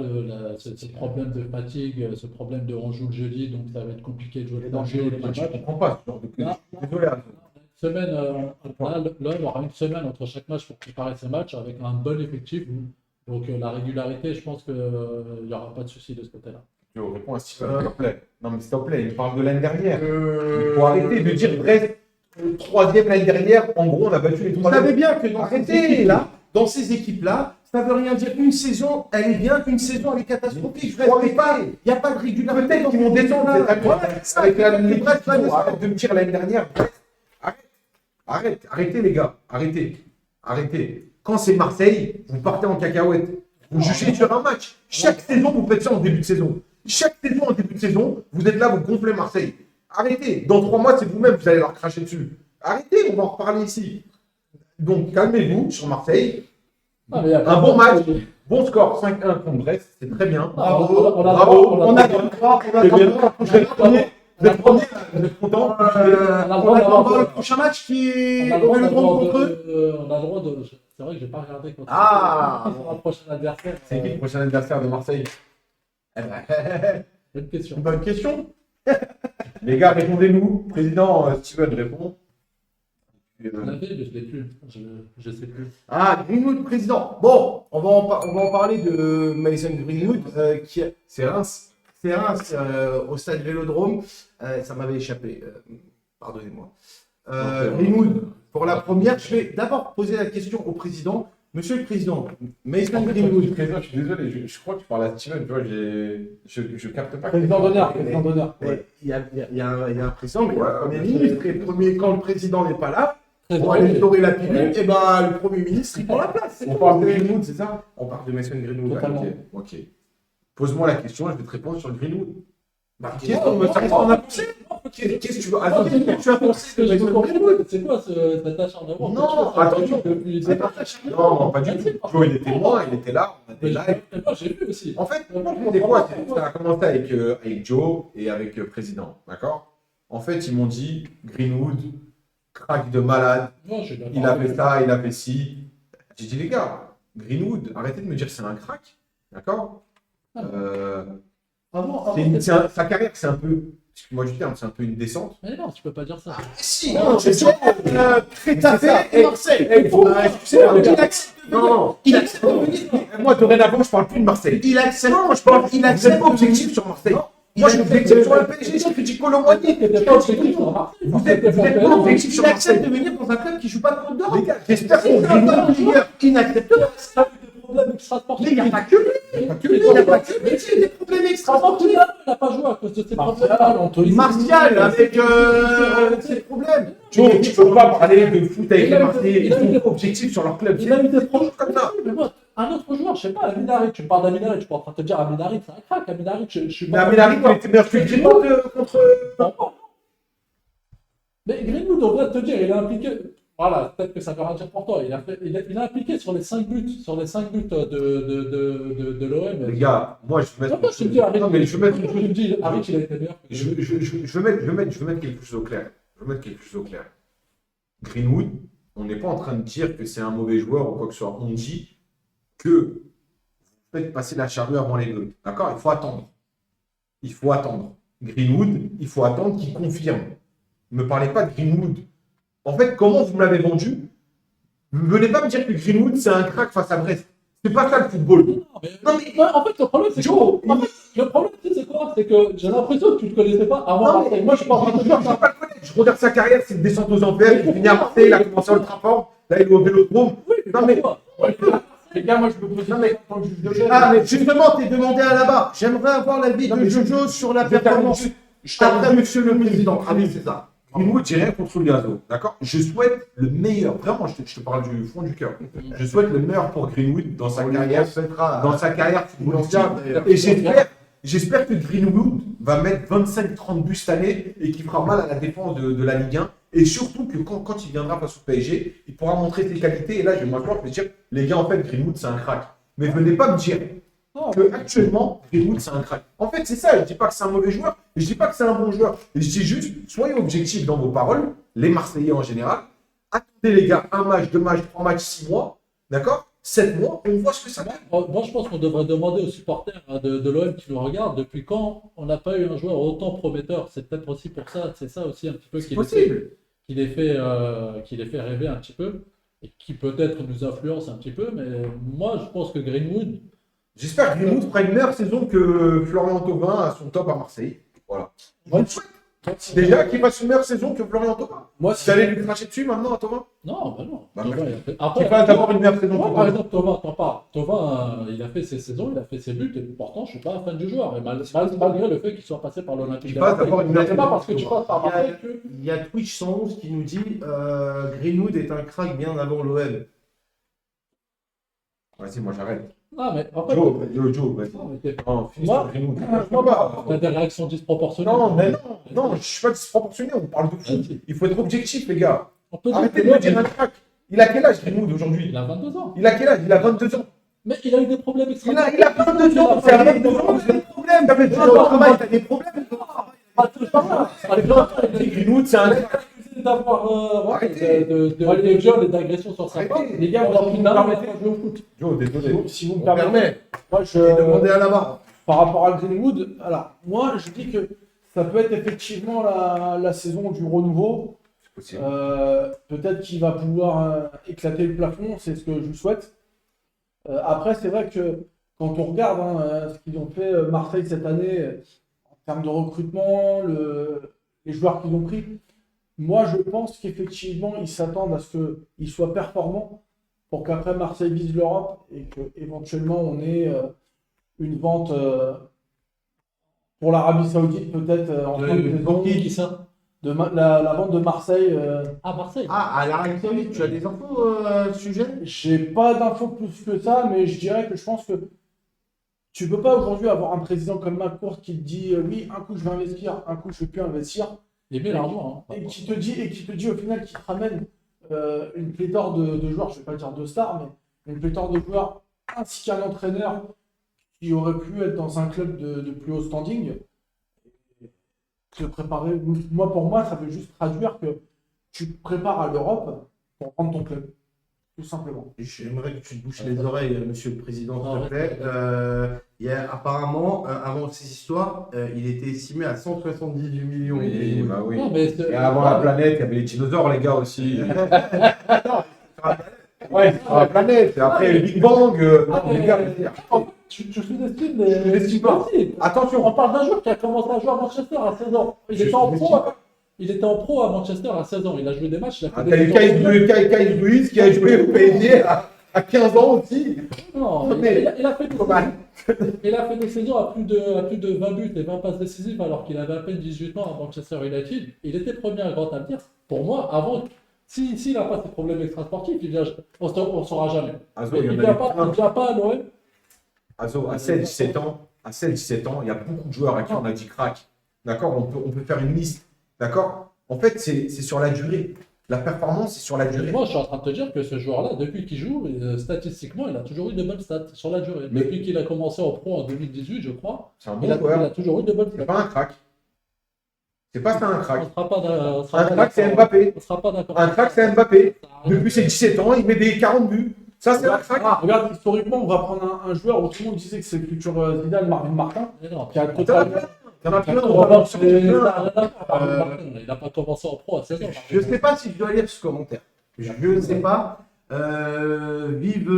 ce problème de fatigue, ce problème de on joue le jeudi, donc ça va être compliqué de jouer le samedi. Je comprends pas ce genre de Non. désolé. Semaine, là, il y aura une semaine entre chaque match pour préparer ces matchs avec un bon effectif. Donc la régularité, je pense qu'il n'y aura pas de souci de ce côté-là. Je réponds à Steven, s'il te plaît. Non, mais s'il te plaît, il parle de l'année dernière. Il faut arrêter de dire Brest, troisième l'année dernière. En gros, on a battu les Vous trois. savez bien que dans Arrêtez, ces équipes-là, ça veut rien dire. Une saison, elle est bien, une saison, elle est catastrophique. Je répète pas. Il n'y a pas de régularité. Peut-être qu'ils vont descendre cette année. Voilà, c'est ça. Avec l'équipe, Brest va descendre. arrête de me dire l'année dernière. Brest. Arrêtez les gars. Arrêtez. Quand c'est Marseille, vous partez en cacahuète. Vous jugez sur un match. Chaque saison, vous faites ça en début de saison. Chaque saison, en début de saison, vous êtes là, vous gonflez Marseille. Arrêtez. Dans 3 mois, c'est vous-même, vous allez leur cracher dessus. Arrêtez, on va en reparler ici. Donc, calmez-vous sur Marseille. Un bon match. Bon score, 5-1 contre Brest, c'est très bien. Bravo. On a le droit. Vous êtes premier, vous êtes content. On attend voir le prochain match qui est On a le droit contre eux. on a le droit de. C'est vrai que je n'ai pas regardé contre Ah. sur le prochain adversaire. C'est qui le prochain adversaire de Marseille? Bonne question. Bonne question. Les gars, répondez-nous. Président Steven répond. On l'avait, mais je ne l'ai plus. Je ne sais plus. Ah, Greenwood, président. Bon, on va en parler de Mason Greenwood, qui est C'est Reims. au stade Vélodrome. Ça m'avait échappé. Pardonnez-moi. Greenwood, pour la première, je vais d'abord poser la question au président. Monsieur le président, Mason Greenwood. Président, je suis désolé, je crois que tu parles à Steven. Tu vois, je capte pas. Président d'honneur. Mais il y a un président, mais il y a un premier ministre. Et quand le président n'est pas là, pour Très aller bien. dorer la pilule, et ben le Premier ministre, il prend la place. On parle de Greenwood, c'est ça? On parle de Mason Greenwood. Totalement. Ok. Pose-moi la question, je vais te répondre sur le Greenwood. Bah, qu'est-ce qu'on a pensé? Qu'est-ce que tu veux? Attends, qu'est-ce que tu as pensé de Mason Greenwood? C'est quoi cet acharnement? Non, attention. C'est pas ta chaîne. Non, pas du tout. Joe, il était loin, il était là, on était là. Moi, j'ai vu aussi. En fait, c'est quoi? Ça a commencé avec Joe et avec le président, d'accord? En fait, ils m'ont dit Greenwood, crack de malade, Moi, je suis d'accord il a avec fait ça, il a fait ci. J'ai dit, les gars, Greenwood, arrêtez de me dire que c'est un crack, d'accord? Sa carrière, c'est un peu, excuse-moi du terme, c'est un peu une descente. Mais non, tu peux pas dire ça. Si, c'est ça. Crétafé et Marseille. Il accepte de venir. Moi, dorénavant, je parle plus de Marseille. Il accepte. Non, je parle, Il vous accepte. n'êtes pas objectif sur Marseille. Moi, je suis objectif sur le PSG, je critique Colomboigny. Vous êtes pas objectif sur Il accepte de Marseille. venir dans un club qui joue pas de Coupe d'Europe. Les gars, j'espère qu'on Qui n'accepte pas. Ça a eu des problèmes extra-sportifs. Mais il n'y a pas que lui. Il n'y a pas que lui. Il y a des problèmes extra-sportifs. Il n'a pas joué à cause de ses problèmes. Martial avec ses problèmes. Tu peux pas parler de foot avec les Marseillais. Ils sont objectifs sur leur club. Il a eu des problèmes comme ça. Mais moi, un autre joueur, je sais pas, Aminarit, tu me parles d'Aminarit, je suis pas en train de te dire Aminarit, c'est un crack, Aminarit, je suis Mais Aminarit, il était meilleur que Greenwood contre. Mais Greenwood, on vient de te dire, il est impliqué. Voilà, peut-être que ça veut rien dire pour toi. Il est impliqué sur les 5 buts, de l'OM. Les gars, moi, je vais Non, mettre. je te dis, Harit, Non, mais je vais mettre. tu me dis, Harit, il a été meilleur. Je vais mettre quelque chose au clair. Greenwood, on n'est pas en train de dire que c'est un mauvais joueur ou quoi que ce soit. On dit que vous faites passer la charrue avant les deux. D'accord? Il faut attendre. Greenwood, il faut attendre qu'il confirme. Ne me parlez pas de Greenwood. En fait, comment vous me l'avez vendu? Ne venez pas me dire que Greenwood, c'est un crack face à Brest. C'est pas ça le football. Non, mais en fait, le problème, c'est Joe, le problème, tu sais, c'est quoi? C'est que j'ai l'impression que tu ne le connaissais pas avant Non, Marseille. Moi, je suis pas en train de te dire je ça. peux pas le connaître. Je regarde sa carrière, c'est une descente aux enfers. Il finit à Marseille, il a commencé à Ultrafort. Là, il est au Vélodrome. Non, mais. Les gars, moi je me pose Non, mais- en tant que juge de guerre. Ah, mais justement, t'es demandé à là-bas. J'aimerais avoir l'avis Non, de mais Jojo sur la Je termine performance. juste. Je termine Après, juste. monsieur le président. Ah oui, c'est ça. Greenwood, j'ai rien contre Gazo, d'accord? Je souhaite le meilleur, vraiment, je te parle du fond du cœur. Je souhaite le meilleur pour Greenwood dans sa carrière, footballistique. Et j'espère que Greenwood va mettre 25-30 buts cette année et qu'il fera mal à la défense de la Ligue 1. Et surtout que quand il viendra face au PSG, il pourra montrer ses qualités. Et là, je vais m'asseoir et dire, les gars, en fait, Greenwood, c'est un crack. Mais venez pas me dire que actuellement Greenwood c'est un crack. En fait, c'est ça, je dis pas que c'est un mauvais joueur, je dis pas que c'est un bon joueur. Je dis juste, soyez objectifs dans vos paroles, les Marseillais en général. Attendez les gars, un match, 2 matchs, 3 matchs, 6 mois, d'accord? 7 mois, on voit ce que ça donne. Moi, je pense qu'on devrait demander aux supporters de l'OM qui nous regardent depuis quand on n'a pas eu un joueur autant prometteur. C'est peut-être aussi pour ça, c'est ça aussi un petit peu C'est possible. qui les fait rêver un petit peu et qui peut-être nous influence un petit peu. Mais moi, je pense que Greenwood, J'espère que Greenwood fera une meilleure saison que Florian Thauvin à son top à Marseille. Voilà. Je vous le souhaite. Déjà qu'il fasse une meilleure saison que Florian Thauvin. Moi, Vous allez lui cracher dessus maintenant à Thauvin? non, bah non. Bah, Thauvin, il a fait- Qu'il Après, fasse d'abord une meilleure saison. moi, que par Thauvin. exemple, Thauvin, t'en parles. Thauvin, il a fait ses saisons, il a fait ses buts, et pourtant, je suis pas un fan du joueur. Et malgré le fait qu'il soit passé par l'Olympique Il de passe Marseille. d'abord une Mais meilleure c'est pas saison parce que que tu Thauvin. passes par Marseille que. Il y a Twitch 111 qui nous dit Greenwood est un crack bien avant l'OM. Vas-y, moi j'arrête. Non, mais en fait. Joe, vas-y. Non, mais t'es- Non, finis Moi- sur Greenwood. Je peux pas. T'as des réactions disproportionnées. Non, mais non, je suis pas disproportionné, on parle de foot. Il faut être objectif, les gars. On peut dire Arrêtez que de me l'OM, dire un crack. Il a quel âge, Greenwood, aujourd'hui? il a 22 ans. Il a quel âge? Il a 22 ans. Mais il a eu des problèmes extra. Il a 22 ans. C'est à 22 ans, vous avez des problèmes. T'as fait au travail, t'as des problèmes. Greenwood, c'est un D'avoir Arrêtez. de viols et d'agressions sur sa Arrêtez. part. Les gars, Pendant si plus vous d'un me an, il a permettez, pas joué au foot. Joe, désolé. si vous me On permettez, permet. moi, Et demander à la barre. par rapport à Greenwood, alors moi je dis que ça peut être effectivement la saison du renouveau. C'est possible. Peut-être qu'il va pouvoir éclater le plafond, c'est ce que je lui souhaite. Après, c'est vrai que quand on regarde ce qu'ils ont fait Marseille cette année en termes de recrutement, les joueurs qu'ils ont pris, moi je pense qu'effectivement ils s'attendent à ce qu'ils soient performants pour qu'après Marseille vise l'Europe et qu'éventuellement on ait une vente pour l'Arabie Saoudite peut-être en fin de saison. Qui ça? La vente de Marseille. À Marseille. Ah, à l'Arabie Saoudite, tu as des infos à ce sujet? J'ai pas d'infos plus que ça, mais je dirais que je pense que tu peux pas aujourd'hui avoir un président comme McCourt qui te dit oui, un coup je vais investir, un coup je vais plus investir, Il est bien l'argent. Hein. et qui te dit au final qui te ramène une pléthore de joueurs, je vais pas dire de stars, mais une pléthore de joueurs ainsi qu'un entraîneur qui aurait pu être dans un club de plus haut standing. Se préparer, pour moi, ça veut juste traduire que tu te prépares à l'Europe pour prendre ton club, tout simplement. J'aimerais que tu te bouches les oreilles, monsieur le président, s'il Ah, te plaît. Apparemment, avant ces histoires, il était estimé à 178 millions. Oui, bah oui. Non, mais Et avant la planète, il y avait les dinosaures, les gars aussi. Ouais, sur la planète. Et après, le Big Bang. Non, les gars, tu sous-estimes les. Je sous-estime pas. Si. Attention. On parle d'un joueur qui a commencé à jouer à Manchester à 16 ans. Il était en pro à Manchester à 16 ans. Il a joué des matchs. Il a fait T'as eu Kyle Ruiz qui a joué au PSG à 15 ans aussi. Non, Mais- il a fait des Pas mal. Il a fait des saisons à plus de 20 buts et 20 passes décisives alors qu'il avait à peine 18 ans à Manchester United. Il était premier à grand avenir. Pour moi, avant, s'il n'a pas ces problèmes extrasportifs, on ne saura jamais. Azo, Il il y ne en vient a pas à l'OM. Azo, à 16-17 ans, il y a beaucoup de joueurs à qui on a dit crack. D'accord, on peut faire une liste. D'accord. En fait, c'est sur la durée. La performance, c'est sur la durée. Moi, je suis en train de te dire que ce joueur-là, depuis qu'il joue, statistiquement, il a toujours eu de bonnes stats sur la durée. Mais- Depuis qu'il a commencé en pro en 2018, je crois, C'est un il bon a joueur. toujours eu de bonnes C'est stats. pas un crack. C'est pas ça un On crack. sera pas Un crack, c'est Mbappé. On sera pas d'accord. Un crack, c'est Mbappé. Depuis ses 17 ans, il met des 40 buts. Ça, c'est un crack. Regarde, historiquement, on va prendre un joueur où tout le monde disait que c'est le futur Zidane, Marvin Martin, Mais non, qui a T'en as totalement. plein. T'en as plein. Il n'a pas commencé en pro à 16 ans. Je ne sais pas si je dois lire ce commentaire. Je ne sais pas. Vive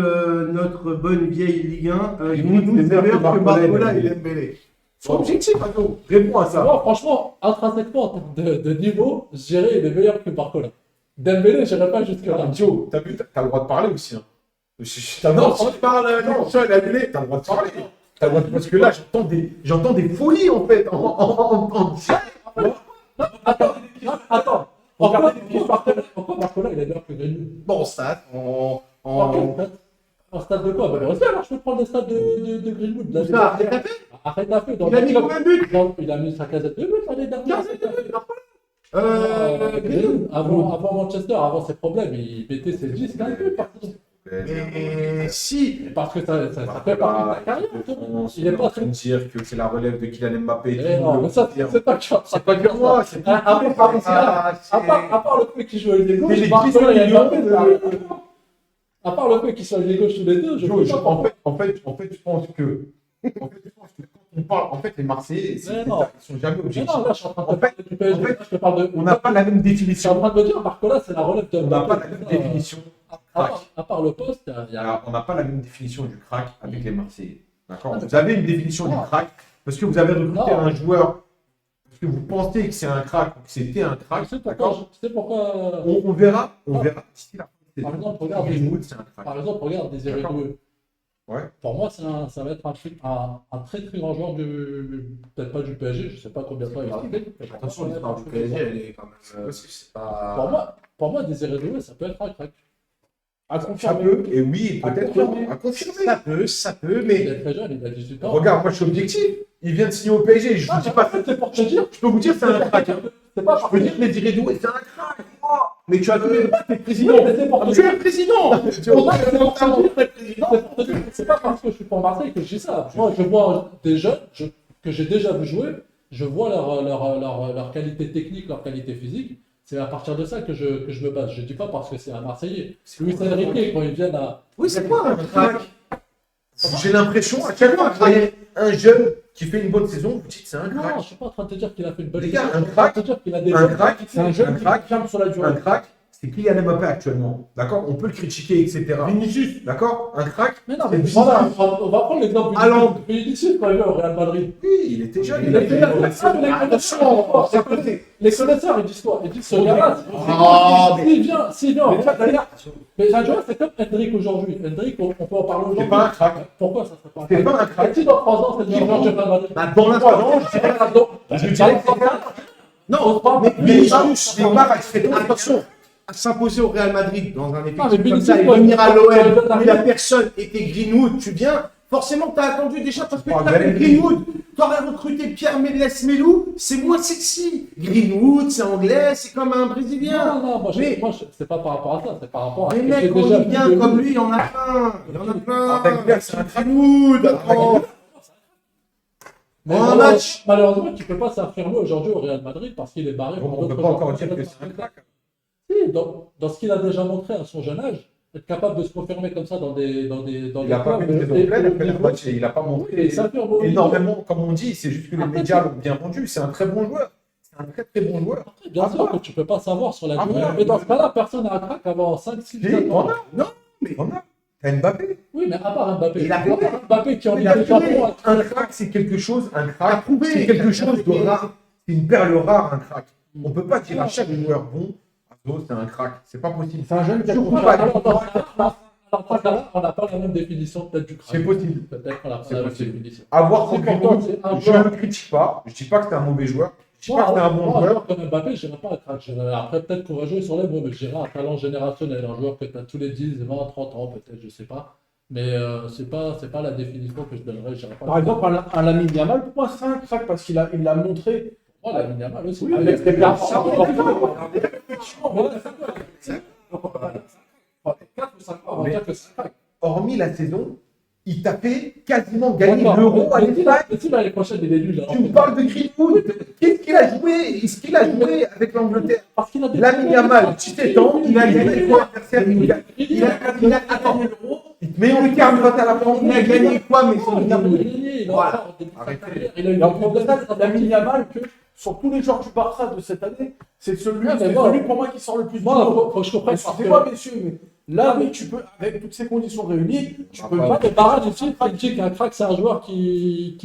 notre bonne vieille Ligue 1. Greenwood, c'est meilleur que Barcola et Dembélé. Sois objectif, Azo. Réponds à ça. Moi, franchement, intrinsèquement, en termes de niveau, je dirais qu'il est meilleur que Barcola. Dembélé, je n'irai pas jusque-là. Joe, t'as vu, t'as le droit de parler aussi. Hein. T'as le Non, droit si je parle, non, ça, il a annulé. t'as le droit de parler. T'as le droit de- Parce que là, j'entends des folies en fait. En direct. Attends, pourquoi Barcola, il est meilleur que Greenwood? Bon, stat, en. En stade de quoi? Bah, vas-y, alors je peux prendre le stade de Greenwood. Là, Ça, t'as fait. Arrête à fait. Il a mis combien de buts? Il a mis sa casette de buts l'année dernière. Greenwood. Avant Manchester, avant ses problèmes, il mettait ses 10, 15 buts par saison. Mais si. Parce que ça fait partie de la carrière. Il est pas en train de dire que c'est la relève de Kylian Mbappé. Eh non, mais ça, c'est pas que C'est pas que moi, c'est À part Ah, le fait qu'il joue avec des gauches, les Barcola, il y a millions Mbappé, de- ça arrive. À part le fait qu'ils soient les gauche tous les deux, je Jo, sais pas pourquoi. en fait, je pense que quand on parle, en fait, les Marseillais, Mais non. ils sont jamais Mais objectifs. non, là, je suis en train de En te parler du PSG. en fait, Là, je te parle de. On n'a pas la même Je suis en définition. train de me dire, Barcola, c'est la relève de. On n'a pas la même Mbappé. définition. À part le poste, il y a. Alors, on n'a pas la même définition du crack avec les Marseillais. D'accord? Ah, mais- Vous avez une définition du Non. crack parce que vous avez recruté Non. un joueur parce que vous pensez que c'est un crack ou que c'était un crack. Tu sais pourquoi, D'accord? tu sais pourquoi On verra. On Non. verra. D'ici la fin de Par saison, exemple, regarde, Greenwood, c'est un crack. par exemple, regarde Désiré D'accord. Doué. Ouais. Pour moi, ça va être un très très grand joueur peut-être pas du PSG, je sais pas combien de temps il va rester. Attention, l'histoire du PSG, elle est quand même. C'est pas. Pour moi, Désiré Doué, ça peut être un crack. À Ça confirmer. peut, et oui, peut-être confirmer. à confirmer. Ça peut, Il mais. est très jeune, il a 18 ans. Regarde, moi je suis objectif. Il vient de signer au PSG. Je vous dis pas ça. C'est pour te dire. Je peux vous dire c'est un crack. Hein. C'est pas Je peux dire Désiré Doué, c'est un crack. Mais tu as vu, t'es président. Oui, mais c'est pour te Tu dire. es président. Pour moi, c'est pour te dire. C'est pas parce que je suis pour Marseille que je dis ça. Moi, je vois des jeunes que j'ai déjà vu jouer, je vois leur qualité technique, leur qualité physique. C'est à partir de ça que je me base. Je dis pas parce que c'est un Marseillais. Luis Enrique, quand ils viennent à. Oui, c'est quoi un crack? J'ai l'impression à chaque fois que vous voyez un jeune qui fait une bonne saison, vous dites c'est un Non, crack. je suis pas en train de te dire qu'il a fait une bonne Les gars, saison. un Je suis en train de crack, te dire qu'il a des Un crack, C'est un jeune un qui crack, confirme sur la durée. un crack, c'est Kylian Mbappé actuellement. D'accord? On peut le critiquer, etc. Vinicius. D'accord? Un crack, Mais non, c'est mais Vinicius. voilà, on va prendre l'exemple Haaland. de Vinicius quand il va au Real Madrid. Oui, il était jeune. Il a fait les connaisseurs, ils disent quoi? Ils disent ce gars-là, s'il vient, mais ça, tu vois, c'est comme Hendrik aujourd'hui. Hendrik, on peut en parler C'est aujourd'hui. pas un crack. Pourquoi ça serait pas un C'est crack? pas un crack. Si dans 3 ans, c'est le meilleur joueur du Real Madrid. Bah, dans la 3 ans, je dirais. Je dirais que c'est un Non, mais Vinicius, Neymar, il fait attention à s'imposer au Real Madrid dans un mais effectif comme Vinicius, ça et quand il venir à quand l'OM il où il arrive- n'y a personne et t'es Greenwood, tu viens. Forcément, t'as attendu déjà parce que parles t'as fait d'Allegri. Greenwood. T'aurais recruté Pierre Melou, c'est moins sexy. Greenwood, c'est anglais, c'est comme un Brésilien. Non, moi, Mais- c'est pas par rapport à ça, c'est par rapport à Les ce que j'ai mecs, on déjà dit vu bien de comme lui. lui, il y en a plein. Il y en a plein. Avec c'est un crack. Greenwood, attends. Mais En un match. malheureusement, tu peux pas s'affirmer aujourd'hui au Real Madrid parce qu'il est barré. Donc par on ne peut d'autres pas joueurs. encore dire que c'est un crack. Si, dans ce qu'il a déjà montré à son jeune âge, être capable de se confirmer comme ça dans des Il n'a pas fait une saison pleine après le match et il n'a pas montré Et ça fait énormément, comme on dit. C'est juste que les Après, médias l'ont bien vendu. C'est un très bon joueur. C'est un très très bon joueur. Bien sûr que tu peux pas savoir sur la Ah, durée. voilà. Mais dans ce cas-là, personne n'a un crack avant 5, 6, Si, 7 on ans. a. Non, mais On a. T'as Mbappé. Oui, mais à part Mbappé. Il a À part prouvé. Mbappé qui en Il Ligue a des prouvé. Champions. Un crack, c'est quelque chose. Un crack, prouvé. c'est quelque chose de Il a rare. C'est une perle rare, un crack. On peut pas dire à chaque joueur bon, Azo, c'est un crack. C'est pas possible. C'est un jeune qui a Surtout confirmé. pas. Alors, dans ce cas-là, on n'a pas la même définition peut-être du crack. C'est possible. Peut-être qu'on n'a pas C'est la même possible. définition. Avoir C'est pour pourtant, Greenwood, c'est un je joueur. ne le critique pas. Je dis pas que c'est un mauvais joueur. Je dis pas que c'est un bon Moi, joueur. comme Mbappé, je dirais pas un crack. Après, peut-être qu'on va jouer sur les mots, mais je dirais un talent générationnel, un joueur que tu as tous les 10, 20, 30 ans, peut-être, je sais pas. Mais c'est pas la définition que je donnerais. Je dirais pas Par exemple, un Lamine Yamal, pour moi, c'est un crack parce qu'il l'a montré. moi, la ligne mal aussi. Oui, Avec mais ses c'est performances. bien. 4 ou 5 ans, on va dire que c'est un crack. Hormis la saison, il t'a fait quasiment gagner D'accord. l'euro à Mais si l'Espagne. mais si l'année prochaine, il est nul. Tu me parles de Greenwood. Qu'est-ce qu'il a joué? Est-ce qu'il a joué avec l'Angleterre? Parce qu'il a des Lamine Yamal, 17 ans, il a gagné quoi? Adversaire, Attends, il te met en lucarne quand à la fin. il a gagné quoi, mais Il c'est a gagné, il a Voilà. encore début de sa Arrêtez. carrière, il a eu Et en des plus de problèmes. ça, Lamine Yamal, que sur tous les joueurs du Barça de cette année, c'est celui, Ah, mais c'est moi- celui pour moi qui sort le plus Moi, du lot. faut que je comprenne. parce que- Excusez-moi, messieurs, mais là, mais tu peux, avec toutes ces conditions réunies, tu peux Ouais, pas. mais Barade aussi, il dit qu'un crack, c'est un joueur qui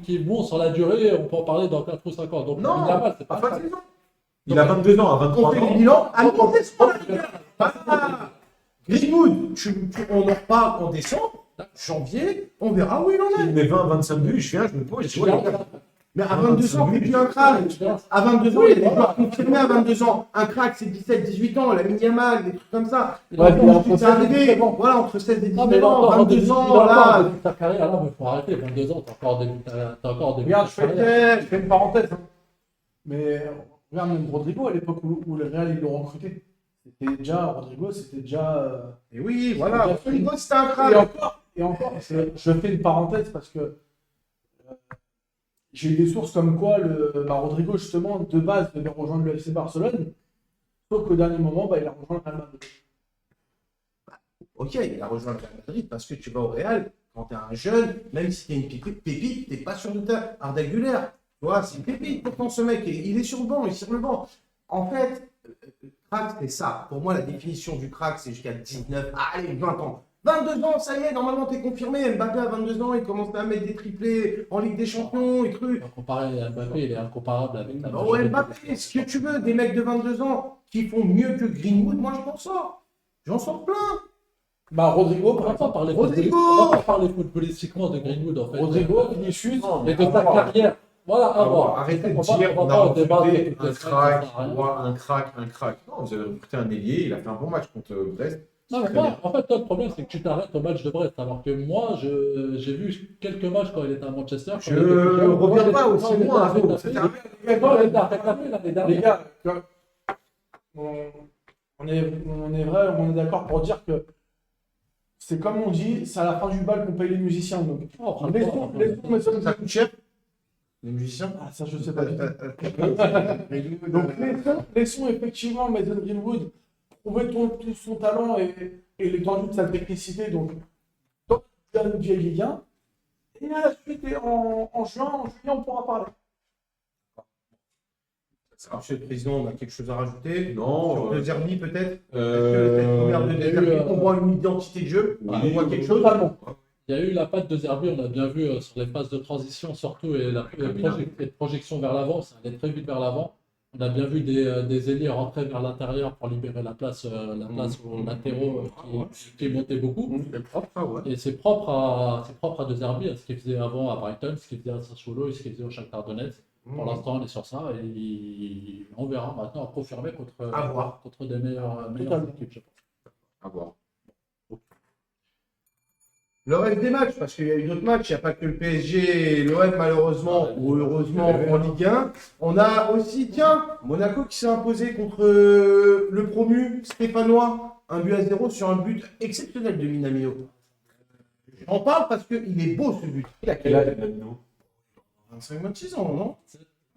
est bon sur la durée, on peut en parler dans 4 ou 5 ans. Donc, Non, Lamine Yamal, c'est pas à un fin de crack. saison. Il a 22 ans, à 23 On fait les ans. bilans à décembre. Greenwood, on en reparle en décembre, janvier, on verra où il en est. Il met 20, 25 buts, je viens, je me pose, je dis, ouais, les gars, Mais à 22 ans, t'es plus un crack. À 22 ans, il y a des joueurs confirmés à 22 ans. Un crack, c'est 17, 18 ans, la Yamal, des trucs comme ça. Ouais, puis entre C'est 16 et arrivé, 19 ans. voilà, entre 16 et Non, mais 19 là, ans, encore en 22 début ans, là. de ta carrière, là, il faut arrêter. 22 ans, t'as encore début de Regarde, ta carrière. je fais une parenthèse. Hein. Mais regarde même Rodrigo à l'époque où le Real ils l'ont recruté. Rodrigo, c'était déjà. Et oui, voilà, Bien fait. Rodrigo, c'était un Et crack. encore, je fais une parenthèse parce que j'ai eu des sources comme quoi Rodrigo, justement, de base, devait rejoindre le FC Barcelone. Sauf qu'au dernier moment, il a rejoint le Real Madrid. Ok, il a rejoint le Real Madrid parce que tu vas au Real, quand tu es un jeune, même si tu es une pépite, tu n'es pas sur le tas. Arda Güler, tu vois, c'est une pépite pourtant ce mec, il est sur le banc, il est sur le banc. En fait, crack, c'est ça. Pour moi, la définition du crack, c'est jusqu'à 19, allez, 20 ans. 22 ans, ça y est, normalement, t'es confirmé. Mbappé à 22 ans, il commence à mettre des triplés en Ligue des Champions et trucs. Comparé à Mbappé, il est incomparable avec la Oh, Mbappé, ce que tu veux, des mecs de 22 ans qui font mieux que Greenwood, moi, je m'en sors. J'en sors plein. Bah, Rodrigo, On par va pas exemple. parler Rodrigo on va pas parler footballistiquement de Greenwood en fait. Rodrigo, Vinicius. Et de sa carrière. Voilà, à voir. Arrêtez de On va- dire on on va a pas débattre recruté toutes un les crack, semaines, ça sert à rien. un crack. Non, vous avez recruté un ailier, il a fait un bon match contre Brest. Non, mais Très moi, bien. en fait, toi, le problème, c'est que tu t'arrêtes au match de Brest. Alors que moi, j'ai vu quelques matchs quand il était à Manchester. Je reviens pas aussi loin. C'était un Les gars, on est vrai, on est d'accord pour dire que c'est comme on dit, c'est à la fin du bal qu'on paye les musiciens. Donc, laissons Ça coûte cher, les musiciens. Ah, ça, je sais pas du tout. Donc, laissons effectivement Mason Greenwood prouver tout son talent et l'étendue de sa technicité. Donc, dans une vieille Ligue 1, et à la suite, en juillet, on pourra parler. Monsieur le Président, on a quelque chose à rajouter Non. sur le Zerbi peut-être. Est-ce que cette première de il y a eu, Zerbi, on voit une identité de jeu, Oui, on voit quelque chose. Totalement. Il y a eu la patte de Zerbi, on a bien vu sur les phases de transition surtout et la projection vers l'avant, ça allait très vite vers l'avant. On a bien vu des ailiers rentrer vers l'intérieur pour libérer la place aux latéraux qui montaient beaucoup. C'est propre, ça, ouais. Et c'est propre à De Zerbi, à ce qu'il faisait avant à Brighton, ce qu'il faisait à Sassuolo et ce qu'il faisait au Shakhtar Donetsk. Pour l'instant, on est sur ça et on verra maintenant à confirmer À voir. contre des meilleures équipes, je pense. À voir. Le reste des matchs, parce qu'il y a eu d'autres matchs, il n'y a pas que le PSG et l'OM malheureusement ou heureusement en Ligue 1. On a aussi, tiens, Monaco qui s'est imposé contre le promu stéphanois, 1-0 sur un but exceptionnel de Minamino. J'en parle parce qu'il est beau ce but. Il a quel âge, Minamino? 25-26 ans, non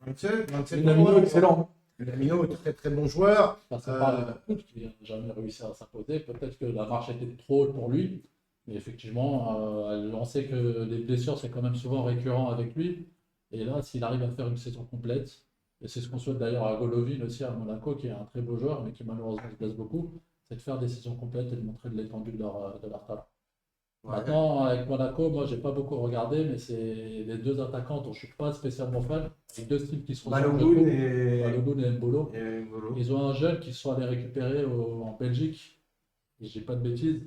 27 Minamino, ans. excellent. Minamino, très très bon joueur. Ça parle de Liverpool qui n'a jamais réussi à s'imposer. Peut-être que la marche était trop haute pour lui. Mais effectivement, on sait que les blessures, c'est quand même souvent récurrent avec lui. Et là, s'il arrive à faire une saison complète, et c'est ce qu'on souhaite d'ailleurs à Golovin aussi à Monaco, qui est un très beau joueur, mais qui malheureusement se blesse beaucoup, c'est de faire des saisons complètes et de montrer de l'étendue de leur talent. Ouais. Maintenant, avec Monaco, moi, j'ai pas beaucoup regardé, mais c'est les deux attaquants dont je suis pas spécialement fan. Les deux styles qui se ressemblent Balogun beaucoup. et Balogun et Mbolo. Mbolo. Ils ont un jeune qui sont allés récupérer en Belgique, et j'ai pas de bêtises,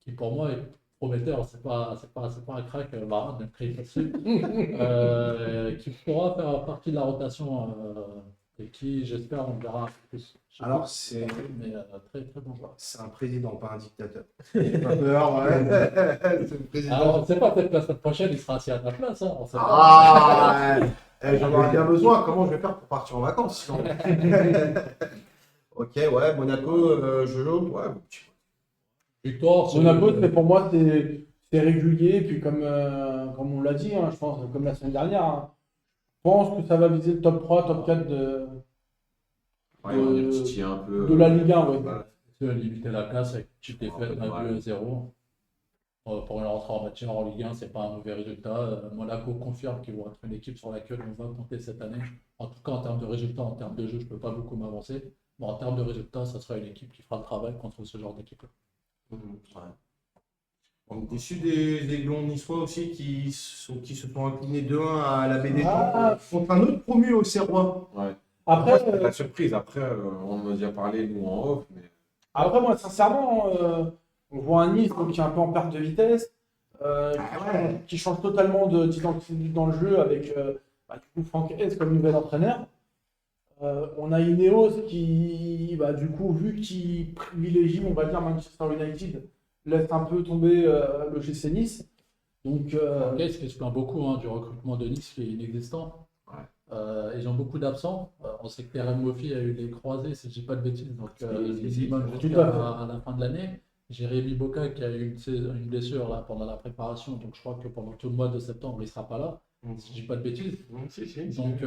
qui pour moi est prometteur, c'est pas un crack, Varane, ne me criez pas dessus, qui pourra faire partie de la rotation et qui, j'espère, on verra un peu plus. Je sais Alors, pas, c'est très très bon joueur. un président, pas un dictateur. Pas peur, ouais. C'est le président. Alors, on ne sait pas, peut-être que la semaine prochaine, il sera assis à ta place, hein, on sait pas. Ah, j'en aurais bien besoin. Comment je vais faire pour partir en vacances sinon? Ok, ouais, Monaco, Jojo, ouais. Victoire, c'est Monaco, mais pour moi, c'est régulier. Puis comme on l'a dit, hein, je pense, comme la semaine dernière, hein, je pense que ça va viser le top 3, top 4 Ouais, on est titillé un peu. de la Ligue 1. Ouais. limiter la place avec une petite défaite, 1-0. Pour une rentrée en matière en Ligue 1, c'est pas un mauvais résultat. Monaco confirme qu'ils vont être une équipe sur laquelle on va compter cette année. En tout cas, en termes de résultats, en termes de jeu, je ne peux pas beaucoup m'avancer. Mais en termes de résultats, ça sera une équipe qui fera le travail contre ce genre d'équipe-là. Ouais. On est déçu des Aiglons niçois aussi qui se sont inclinés 2-1 à la Baie des Champs contre un autre promu au Serrois. Ouais. Après, La surprise, après, on en a déjà parlé, nous, en off. Mais... Après, moi, sincèrement, on voit un Nice qui est un peu en perte de vitesse, qui change totalement d'identité dans le jeu avec du coup, Franck Hez comme nouvel entraîneur. On a Ineos qui, du coup, vu qu'il privilégie, on va dire, Manchester United, laisse un peu tomber le GC Nice. Donc, Hez qui se plaint beaucoup du recrutement de Nice qui est inexistant. Ouais. Ils ont beaucoup d'absents. On sait que Terem Moffi a eu des croisés, si je dis pas de bêtises, donc minimum jusqu'à à la fin de l'année. Jérémy Boca qui a eu une blessure là, pendant la préparation, donc je crois que pendant tout le mois de septembre, il ne sera pas là, si je dis pas de bêtises. Donc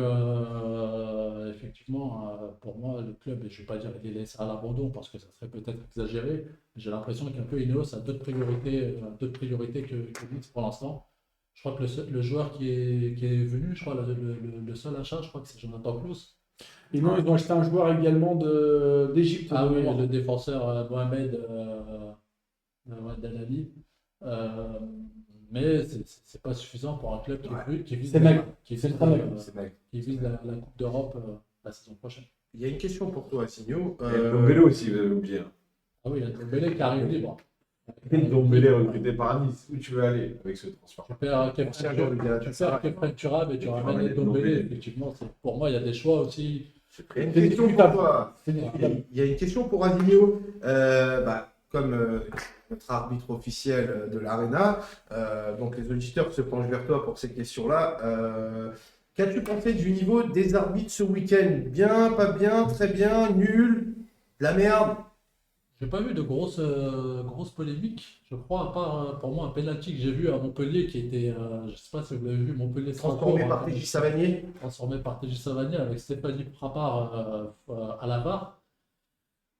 effectivement, pour moi, le club, et je ne vais pas dire qu'il est laissé à l'abandon parce que ça serait peut-être exagéré, mais j'ai l'impression qu'un peu Ineos a d'autres priorités que Leeds pour l'instant. Je crois que le joueur qui est venu, je crois, le seul achat, je crois que c'est Jonathan Klaus. Et non, ils ont acheté un joueur également d'Égypte. Ah de oui, mémoire. le défenseur Mohamed Dalali. Euh, mais c'est pas suffisant pour un club qui vise C'est maigre. qui C'est vise, très maigre. C'est mec. qui vise la Coupe d'Europe la saison prochaine. Il y a une question pour toi, Signo. Et Ndombele aussi, vous avez oublié. Ah oui, il y a Dembélé qui arrive libre. Ndombele recruté par Nice. Où tu veux aller avec ce transfert? Tu perds Ancien joueur du Galatasaray. Kefren Turam et tu tu ramènes ramènes Dembélé. Ndombele. Effectivement, pour moi, il y a des choix aussi. Il y a une question pour toi. C'est Il discutable. y a une question pour Adinho. Comme notre arbitre officiel de l'Arena, donc les auditeurs se penchent vers toi pour ces questions-là. Qu'as-tu pensé du niveau des arbitres ce week-end? Bien, pas bien, très bien, nul, de la merde? J'ai pas vu de grosses polémiques. Je crois, à part pour moi un penalty que j'ai vu à Montpellier qui était, je sais pas si vous l'avez vu, Montpellier Transformé par TJ Savanier. transformé par TJ Savanier avec Stéphanie Frappard à la VAR.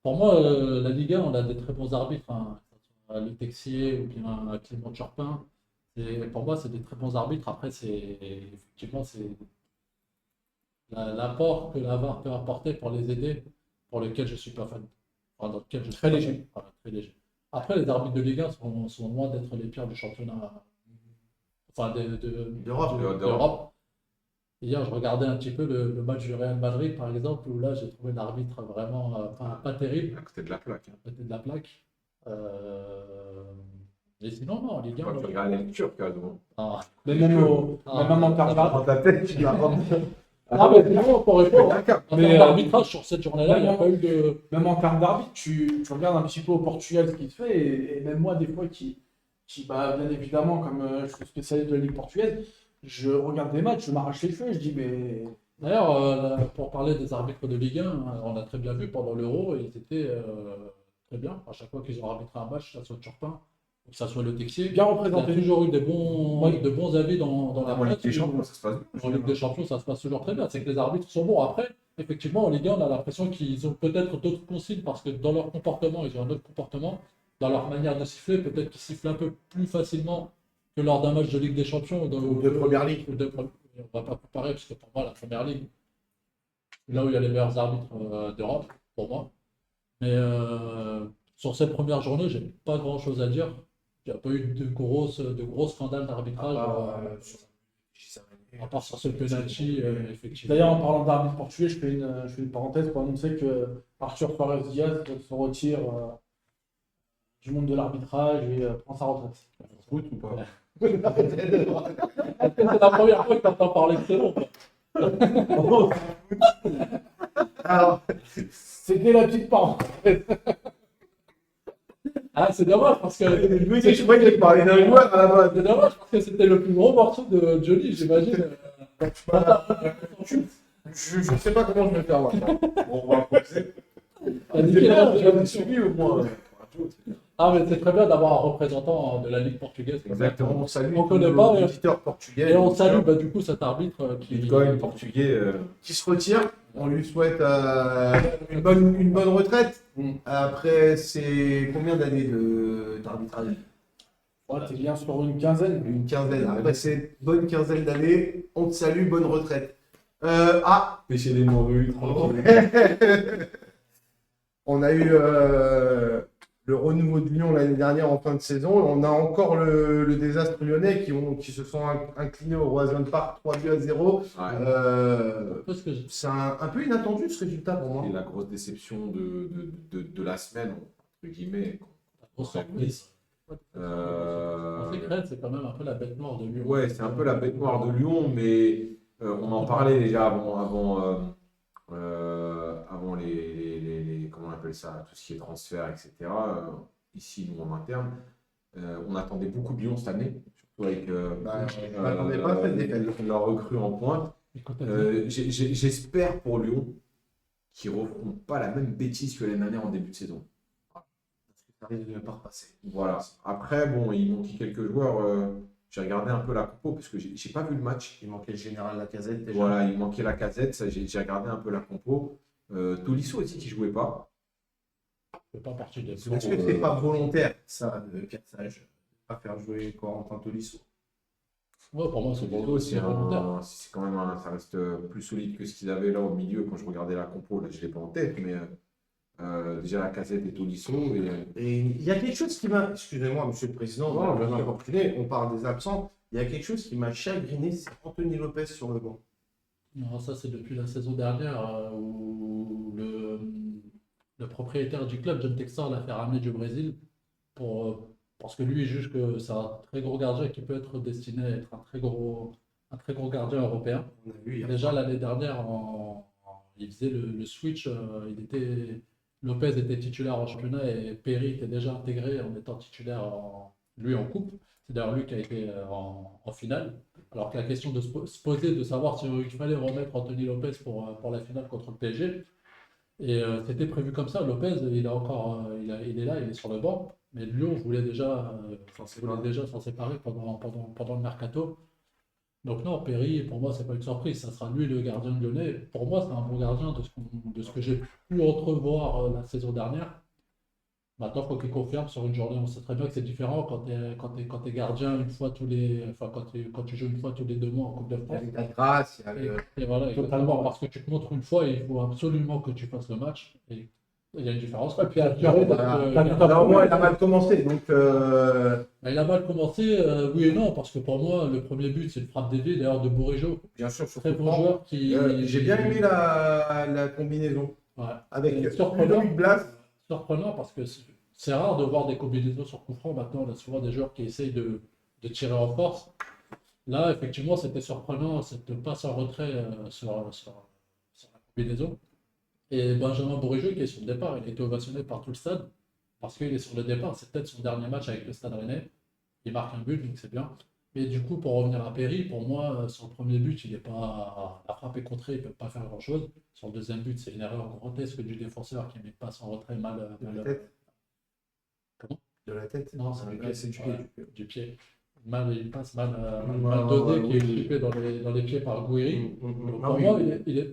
Pour moi, la Ligue 1, on a des très bons arbitres, hein, que ce soit Le Texier ou bien Clément Turpin. Pour moi, c'est des très bons arbitres. Après, effectivement, c'est l'apport que la VAR peut apporter pour les aider, pour lequel je suis pas fan. Enfin, dans lequel je suis Très pas léger. fan. Voilà, très léger. Après, les arbitres de Ligue 1 sont loin d'être les pires du championnat, enfin d'Europe. Hier, je regardais un petit peu le match du Real Madrid, par exemple, où là, j'ai trouvé l'arbitre vraiment pas terrible, À côté de la plaque. à côté de la plaque. Et sinon, non, en Ligue 1, Moi, tu regardes les Turcs, non? non. Mais même en quart d'heure. Prends ta tête, tu la rends. Ah, mais sinon, pour répondre, en termes Mais, d'arbitrage sur cette journée-là, il n'y a non. pas eu de. Même en termes d'arbitre, tu regardes un petit peu au Portugal ce qui se fait, et même moi, des fois, bien évidemment, comme je suis spécialiste de la Ligue portugaise, je regarde des matchs, je m'arrache les cheveux, je dis, mais. D'ailleurs, pour parler des arbitres de Ligue 1, on a très bien vu pendant l'Euro, ils étaient très bien. À chaque fois qu'ils ont arbitré un match, que ce soit Turpin ou que ce soit Le Texier, Bien il y a représenté. toujours eu de Oui. bons avis dans la En Ligue presse. des Champions, ça se passe En Ligue des Champions, ça se passe toujours très bien. C'est que les arbitres sont bons. Après, effectivement, en Ligue 1, on a l'impression qu'ils ont peut-être d'autres consignes parce que dans leur comportement, ils ont un autre comportement. Dans leur manière de siffler, peut-être qu'ils sifflent un peu plus facilement que lors d'un match de Ligue des Champions Ou de Première Ligue. On va pas comparer parce que pour moi, la Première Ligue, c'est là où il y a les meilleurs arbitres d'Europe, pour moi. Mais sur cette première journée, j'ai pas grand-chose à dire. Il n'y a pas eu de gros scandales d'arbitrage. À part sur ce penalty, effectivement. D'ailleurs, en parlant d'arbitre portugais, je fais une parenthèse pour annoncer que Arthur Suarez Diaz se retire du monde de l'arbitrage et prend sa retraite. Foot ou pas? C'est la première fois que tu entends parler de ce nom, quoi. Alors, C'était la petite parenthèse. Ah, c'est dommage parce que. je croyais qu'il parlait d'un joueur à la base. C'est dommage parce que c'était le plus gros morceau de Johnny, j'imagine. Je sais pas comment je vais faire maintenant. On va improviser. T'as niqué la J'avais radio. suivi au moins. Ah, mais c'est très bien d'avoir un représentant de la Ligue portugaise. Exactement. On salue On tous connaît nos pas, auditeurs portugais. Et on salue du coup cet arbitre qui. Bitcoin portugais. Qui se retire. On lui souhaite une bonne retraite. Après, c'est combien d'années d'arbitrage? Ouais, t'es bien sur une quinzaine. Une quinzaine. Après cette bonne quinzaine d'années, on te salue, bonne retraite. Pêcher des morues, On a eu le renouveau de Lyon l'année dernière en fin de saison. On a encore le désastre lyonnais qui se sont inclinés au Roison Park 3-0. Parce que C'est un peu inattendu ce résultat pour moi. Et la grosse déception de la semaine, entre guillemets. la grosse surprise. On sait que Rennes, c'est quand même un peu la bête noire de Lyon. Ouais, c'est un peu la bête noire de Lyon, mais on en parlait déjà avant les comment on appelle ça, tout ce qui est transfert, etc. Ici, nous, en interne, on attendait beaucoup de Lyon cette année, surtout avec je m'attendais pas à cette défaite. leur recrue en pointe. Et quand t'as dit- J'espère pour Lyon qu'ils ne referont pas la même bêtise que l'année dernière en début de saison. Ça risque de ne pas repasser. Voilà. Après, bon, ils manquent quelques joueurs. j'ai regardé un peu la compo parce que j'ai pas vu le match. Il manquait le général Lacazette déjà. Voilà, il manquait la casette, j'ai regardé un peu la compo. Tolisso aussi qui jouait pas. fait pas partie des Est-ce Est-ce que c'est pas volontaire, ça, Pierre Sage, pas faire jouer Corentin Tolisso? Ouais, pour moi, c'est Tolisso, c'est volontaire. c'est quand même ça reste plus solide que ce qu'ils avaient là au milieu quand je regardais la compo. Là, je l'ai pas en tête, mais déjà la casette et Tolisso. Et il y a quelque chose qui m'a. Excusez-moi, monsieur le président, Non, je vais bien sûr. m'importuner, on parle des absents. Il y a quelque chose qui m'a chagriné, c'est Anthony Lopez sur le banc. Non, ça, c'est depuis la saison dernière où le propriétaire du club, John Textor, l'a fait ramener du Brésil parce que lui, il juge que c'est un très gros gardien qui peut être destiné à être un très gros gardien européen. On a vu hier. Déjà l'année dernière, il faisait le switch. Lopez était titulaire en championnat et Perry était déjà intégré en étant titulaire lui en coupe. C'est d'ailleurs lui qui a été en finale. Alors que la question de se poser de savoir s'il fallait remettre Anthony Lopez pour la finale contre le PSG. Et c'était prévu comme ça. Lopez, il est là, il est sur le banc. Mais Lyon voulait déjà s'en séparer pendant le mercato. Donc non, Perry, pour moi, c'est pas une surprise. Ça sera lui le gardien lyonnais. Pour moi, c'est un bon gardien de ce que j'ai pu entrevoir la saison dernière. Maintenant, il faut qu'il confirme sur une journée. On sait très bien que c'est différent quand t'es gardien une fois quand tu joues une fois tous les 2 mois en Coupe de Il y a France. la grâce, il y a le. Et voilà, Totalement. exactement. Parce que tu te montres une fois et il faut absolument que tu fasses le match. Et il y a une différence. Ouais, puis à Alors, moi, il a mal commencé, donc. Bah, il a mal commencé, oui et non, parce que pour moi, le premier but, c'est une frappe déviée d'ailleurs de Bourigeaud. Bien sûr, sur Très ce bon plan, joueur qui. j'ai bien aimé la combinaison Ouais. avec Et surprenant. Ludovic Blas. Surprenant parce que c'est rare de voir des combinaisons sur coup franc. Maintenant, on a souvent des joueurs qui essayent de tirer en force. Là, effectivement, c'était surprenant cette passe en retrait sur la combinaison. Et Benjamin Bourigeaud qui est sur le départ, il a été ovationné par tout le stade parce qu'il est sur le départ. C'est peut-être son dernier match avec le Stade Rennais. Il marque un but, donc c'est bien. Mais du coup, pour revenir à Perry, pour moi, sur le premier but, il est pas. La frappe est contrée, il ne peut pas faire grand-chose. Sur le deuxième but, c'est une erreur grotesque du défenseur qui met une passe en retrait mal. De la tête. Comment? De la tête. Non, c'est du pied. c'est du Ouais, pied. du pied. Une passe mal Ouais, dosée ouais, qui est oui. chipée dans les pieds par Gouiri. Donc, Ah pour oui. moi,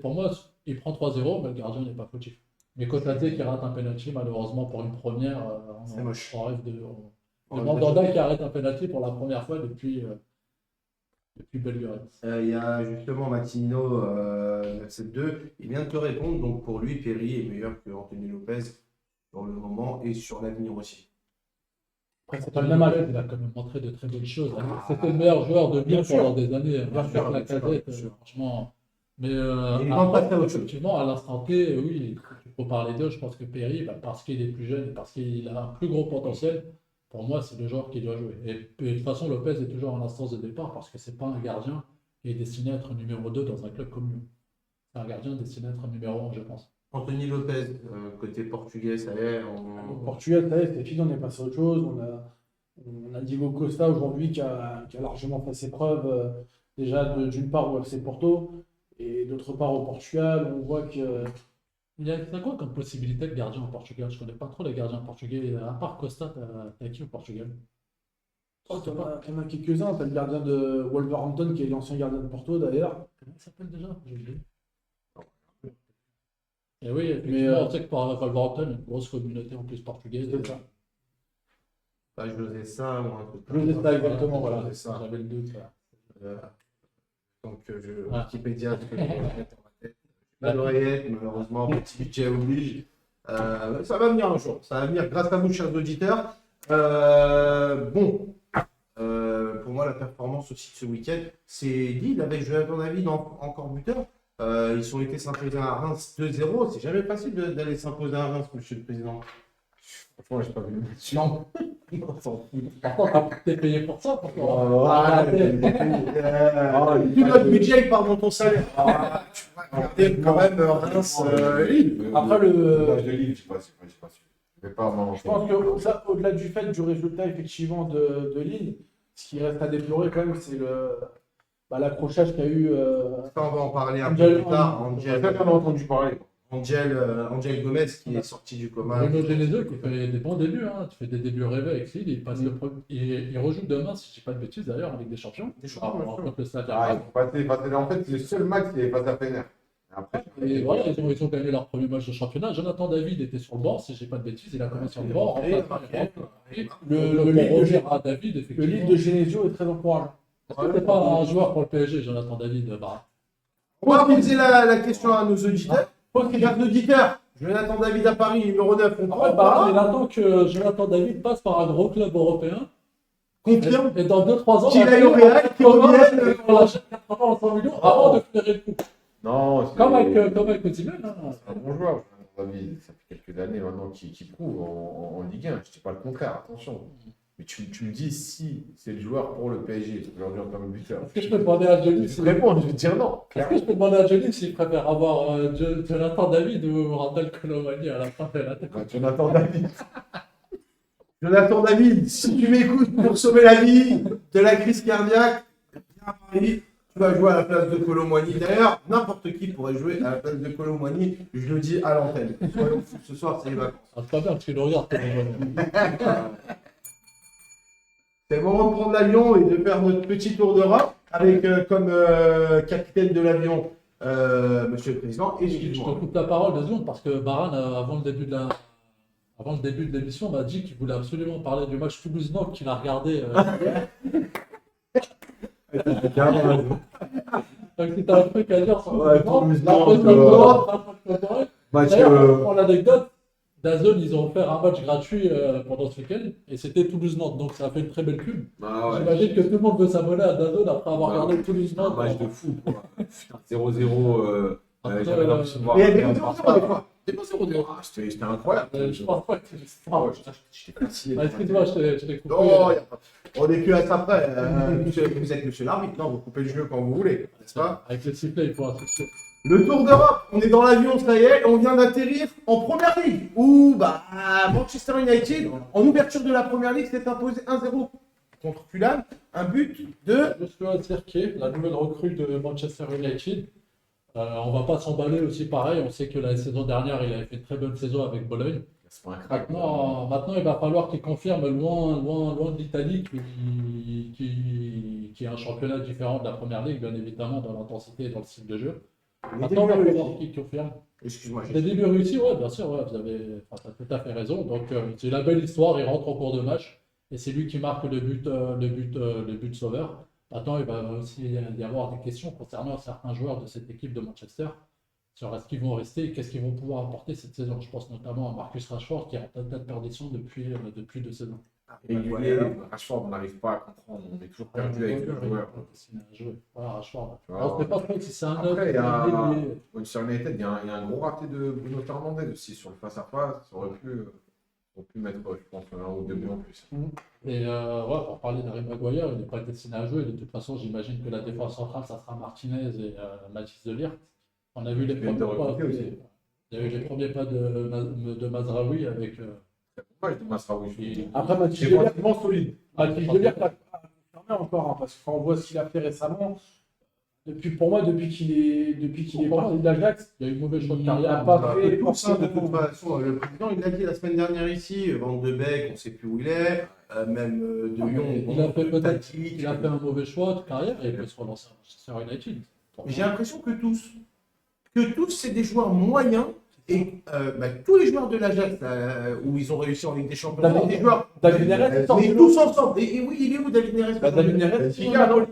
pour moi, il prend 3-0, mais le gardien n'est pas fautif. Mais Kotaté qui rate un penalty, malheureusement, pour une première, C'est moche. on rêve de. On Le rêve de- Mandanda qui arrête un penalty pour la première fois depuis Belgrade. Il y a justement Matinho 972. Il vient de te répondre. Donc pour lui, Perry est meilleur que Anthony Lopez sur le moment et sur l'avenir aussi. Après, c'est pas le même âge. Il a quand même montré de très bonnes choses. C'était le meilleur joueur de Lyon Bien sûr. pendant des années. Bien Avec sûr, la bien sûr, Casette, bien sûr. franchement. Mais Il est après, pas passé à autre chose. effectivement, à l'instant T, oui, il faut parler d'eux. Je pense que Perry, parce qu'il est plus jeune et parce qu'il a un plus gros potentiel, pour moi, c'est le joueur qui doit jouer. Et de toute façon, Lopez est toujours en instance de départ parce que c'est pas un gardien qui est destiné à être numéro 2 dans un club comme Lyon. C'est un gardien destiné à être numéro 1, je pense. Anthony Lopez, côté portugais, ça y est. Au Portugal, ça y est, c'est fini, on est passé à autre chose. On a Diego Costa aujourd'hui qui a largement fait ses preuves, déjà d'une part au FC Porto et d'autre part au Portugal. On voit que. T'as quoi comme possibilité de gardien au Portugal? Je connais pas trop les gardiens portugais. À part Costa, t'as qui au Portugal? Il y en a quelques-uns. T'as le gardien de Wolverhampton qui est l'ancien gardien de Porto d'ailleurs. Comment il s'appelle déjà? J'ai oublié. Et oui, Mais, effectivement, on sait que par Wolverhampton, une grosse communauté en plus portugaise. C'est ça. Pas José Sa ou un truc José comme Sa, ça. exactement, voilà. José Sa. J'avais le doute. Là. Donc, Ah. Wikipédia, je vais le mettre dans ma tête. Pas l'oreillette, malheureusement, petit budget oblige. Ça va venir un jour, ça va venir grâce à vous, chers auditeurs. Pour moi, la performance aussi de ce week-end, c'est Lille avec Jonathan David encore buteur. Ils ont été s'imposer à Reims 2-0. C'est jamais facile d'aller s'imposer à Reims, monsieur le président. Franchement, j'ai pas vu le match. Non. On s'en fout. Par contre, t'es payé pour ça. Tu notre budget, il part dans ton salaire. Tu vas regarder quand même Reims, Lille. Après, Le match de Lille, je sais pas su. Je vais pas m'en Je pense qu'au-delà du fait du résultat effectivement de Lille, ce qui reste à déplorer quand même, c'est l'accrochage qu'a eu Ça, on va en parler un peu Angel- plus tard. J'ai Angel, jamais entendu parler. Angel Gomez qui est sorti du coma. Bruno Genesio qui fait des bons débuts, hein. Tu fais des débuts rêvés avec Lille, il passe il rejoue demain, si je dis pas de bêtises d'ailleurs, avec des champions. Des champions, bien sûr. Contre le Stade. Ah, en fait, c'est le seul match qui est face à Fener. Après, Et voilà, ils ont gagné leur premier match de championnat. Jonathan David était sur le banc, si je dis pas de bêtises, il a commencé sur le banc. Le lead de Roger à David, Le effectivement. lead de Genesio est très encourageant. C'était pas un joueur pour le PSG, Jonathan David. Bah, On va poser la question à nos auditeurs. Chers auditeurs, Jonathan David à Paris, numéro 9, on prend bah, il pas. attend que Jonathan David passe par un gros club européen. Confirme Et dans 2-3 ans, qu'il aille au Real, qu'il revienne. on l'achète 80 100 millions avant de flairer le coup. non, c'est Comme avec Osimhen. un bon joueur. David, ça fait quelques années maintenant qu'il prouve en Ligue 1. Je ne dis pas le contraire, attention. Mais tu me dis si c'est le joueur pour le PSG aujourd'hui en tant que buteur. Est-ce que je peux demander à Johnny Je réponds, je vais te dire non. Est-ce que je peux demander à Johnny s'il préfère avoir Jonathan David ou Randall Colomani à la fin de la tête? Jonathan David. Jonathan David, si tu m'écoutes pour sauver la vie de la crise cardiaque, viens à Paris, tu vas jouer à la place de Colomboigny. D'ailleurs, n'importe qui pourrait jouer à la place de Colomboigny, je le dis à l'antenne. Soyons fous, ce soir, c'est les vacances. Ah, c'est pas bien parce qu'il le regarde Colomani. C'est le moment de prendre l'avion et de faire notre petit tour d'Europe avec comme capitaine de l'avion Monsieur le Président et Je Gilles te Morin. coupe la parole 2 secondes parce que Baran, avant le début de l'émission, m'a dit qu'il voulait absolument parler du match Toulouse-Nantes qu'il a regardé. Donc si t'as un truc à dire sur Toulouse-Nantes, match, D'ailleurs, pour l'anecdote, DAZN, ils ont offert un match gratuit pendant ce week-end et c'était Toulouse-Nantes, donc ça a fait une très belle pub. Ah ouais. J'imagine que tout le monde veut s'abonner à DAZN après avoir regardé Un Toulouse-Nantes. match de fou, quoi. Putain, 0-0. Après, J'avais l'impression de voir. Et il y a des 0-0 des fois. Des fois 0-0. Ah, c'était incroyable. Je pense pas que tu Ah ouais, j'étais fatigué. Excuse-moi, je t'ai coupé. Oh, y a pas- on n'est plus à ça près. Vous êtes monsieur l'arbitre, non, vous coupez le jeu quand vous voulez, n'est-ce pas? Avec le sifflet, il faut un succès. Le Tour d'Europe, on est dans l'avion, ça y est, on vient d'atterrir en Première Ligue. Où bah, Manchester United, en ouverture de la Première Ligue, s'est imposé 1-0 contre Fulham. Un but de... Joshua Zirkzee, la nouvelle recrue de Manchester United. On va pas s'emballer aussi pareil. On sait que la saison dernière, il avait fait une très bonne saison avec Bologne. C'est pas un crack. Maintenant, il va falloir qu'il confirme loin de l'Italie qui est un championnat différent de la Première Ligue, bien évidemment, dans l'intensité et dans le style de jeu. Maintenant, il va falloir qu'il confirme. Excuse-moi, Des débuts réussis, ouais, bien sûr, ouais, t'as tout à fait raison. Donc, c'est la belle histoire. Il rentre en cours de match et c'est lui qui marque le but sauveur. Maintenant, il va aussi y avoir des questions concernant certains joueurs de cette équipe de Manchester sur est-ce qu'ils vont rester et qu'est-ce qu'ils vont pouvoir apporter cette saison. Je pense notamment à Marcus Rashford qui est en tête de perdition depuis 2 saisons. Régulier, Rashford, on n'arrive pas à comprendre. On est toujours perdu avec le joueur. Voilà, Rashford. Tu vois, On ne sait pas trop si c'est un autre. Après, il y a Manchester United, il y a un gros raté de Bruno Fernandes aussi sur le face-à-face. Ça aurait pu mettre, je pense, 1 ou 2 buts en plus. Et ouais, pour parler d'Harry Maguire, il n'est pas destiné à jouer. De toute façon, j'imagine que la défense centrale, ça sera Martinez et Mathis de Ligt. On a vu les premiers pas. Il y a eu les premiers pas de Mazraoui avec. Ouais, de Masraoui. Après, Mathis C'est de Ligt, relativement solide. Mathis de Ligt a confirmé encore, hein, parce que quand on voit ce qu'il a fait récemment, pour moi, depuis qu'il est parti de l'Ajax, Il y a eu mauvais choix de il n'a carrière. pas fait Pour ça, de forcément. toute façon, le président, il l'a dit la semaine dernière ici, Van de Beek, on ne sait plus où il est, même de Lyon, Il a fait peut-être tactique. il a fait un mauvais choix de carrière et il peut se relancer à Manchester United. Mais j'ai l'impression que tous, c'est des joueurs moyens. Et tous les joueurs de l'Ajax, où ils ont réussi en Ligue des Champions, David- c'est des joueurs. David Neres, Mais tous ensemble. Et oui, il est où David Neres? David Neres, Il est à Napoli.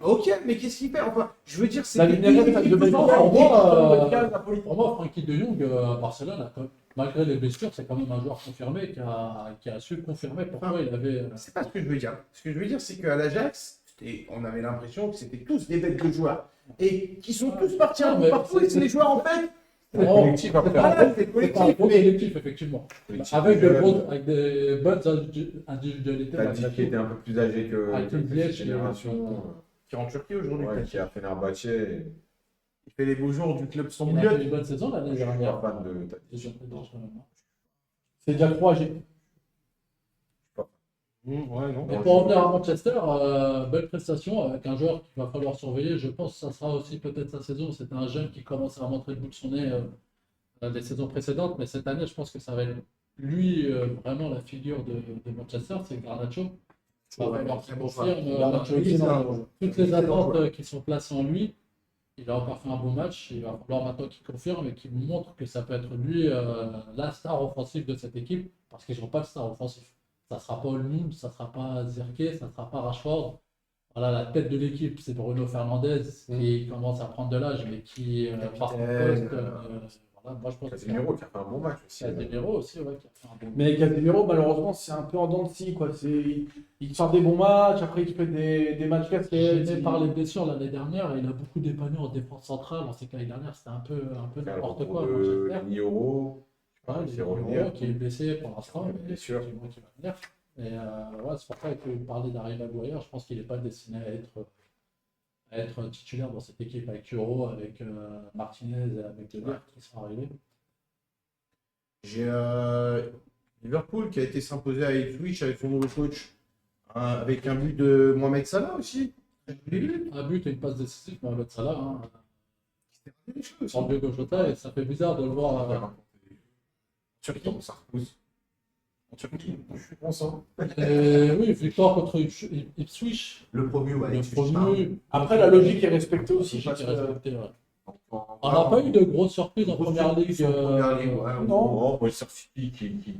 Ok, mais qu'est-ce qu'il fait? Enfin, je veux dire, c'est. David Neres, il- de il- Pour moi, Frankie de Jong à Barcelone, malgré les blessures, c'est quand même un joueur confirmé qui a su confirmer pourquoi il avait. C'est pas ce que je veux dire. Ce que je veux dire, c'est qu'à l'Ajax, on avait l'impression que c'était tous des bêtes de joueurs. Et qui sont tous partis un peu partout. Et c'est les joueurs, en fait. Le collectif après. Voilà, c'est C'est un collectif. gros Mais collectif, effectivement. Avec des bonnes individualités. Tadic qui était un peu plus âgé que Hakim cette Ziyech, génération. qui est en Turquie aujourd'hui. Ouais, qui a fait Fenerbahçe. Et Il fait les beaux jours du club Il a stamboulien. fait une bonne saison l'année je suis dernière. pas fan de Tadic. c'est déjà 3 G. Ouais, non. Et pour revenir à Manchester, belle prestation avec un joueur qu'il va falloir surveiller. Je pense que ça sera aussi peut-être sa saison. C'est un jeune qui commence à montrer le bout de son nez des saisons précédentes, mais cette année, je pense que ça va être lui vraiment la figure de Manchester, c'est Garnacho. Il va falloir qu'il confirme toutes les attentes qui sont placées en lui. Il a encore fait un bon match. Il va falloir maintenant qu'il confirme et qu'il montre que ça peut être lui la star offensive de cette équipe, parce qu'ils n'ont pas de star offensif. Ça ne sera pas Olmoum, ça ne sera pas Zirkzee, ça ne sera pas Rashford. Voilà, la tête de l'équipe, c'est Bruno Fernandes, qui commence à prendre de l'âge, mais qui par son poste. Voilà, moi, je pense Casemiro qui a fait un bon match aussi. Casemiro aussi, ouais, qui a fait un bon match. Mais Casemiro, malheureusement, c'est un peu en dents de scie, quoi. Il sort des bons matchs, après il fait des matchs Gêné casse. par les blessures l'année dernière, il a beaucoup dépanné en défense centrale. On sait que l'année dernière, c'était un peu n'importe quoi à Manchester. Nioro, Ouais, c'est revenir. qui est blessé pour l'instant, mais Bien sûr. effectivement qui va venir. Et ouais, c'est pour ça que parler d'Harry Maguire, je pense qu'il n'est pas destiné à être titulaire dans cette équipe avec Euro, avec Martinez et avec De Ligt qui sont arrivés. J'ai Liverpool qui a été s'imposer à Ipswich avec son nouveau coach, avec un but de Mohamed Salah aussi. Vous l'avez vu? Un but et une passe décisive, Mohamed Salah, hein, C'était des choses. en Diogo Jota, et ça fait bizarre de le voir. Turquie, ça repousse. En Turquie, je pense. Oui, victoire contre Ipswich. Le promu, ouais. Le Ipswich premier. Après, la logique est respectée aussi. Logique Parce est que... respectée, ouais. On n'a pas eu de grosses surprises en première ligue. Ouais, Non. Manchester City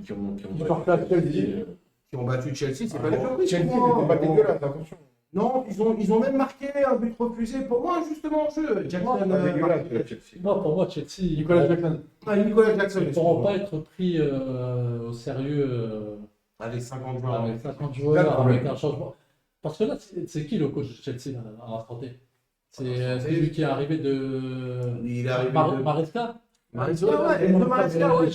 qui ont Qui sortent la Chelsea. qui ont battu Chelsea, c'est pas des Chelsea surprises. n'était pour moi. pas dégueulasse, attention. Non, ils ont même marqué un but refusé pour moi, justement, en jeu. Jackson, Pas dégueulasse, Chelsea. Non, pour moi, Chelsea, Nicolas Jackson. Nicolas Jackson. ils ne pourront pas être pris au sérieux Avec 50 joueurs. avec 50 Là, le joueurs, problème. avec un changement. Parce que là, c'est qui le coach de Chelsea là, à l'instant T? C'est lui qui est arrivé de Il est arrivé de... Maresca. Maresca, ouais, Enzo Maresca, ouais.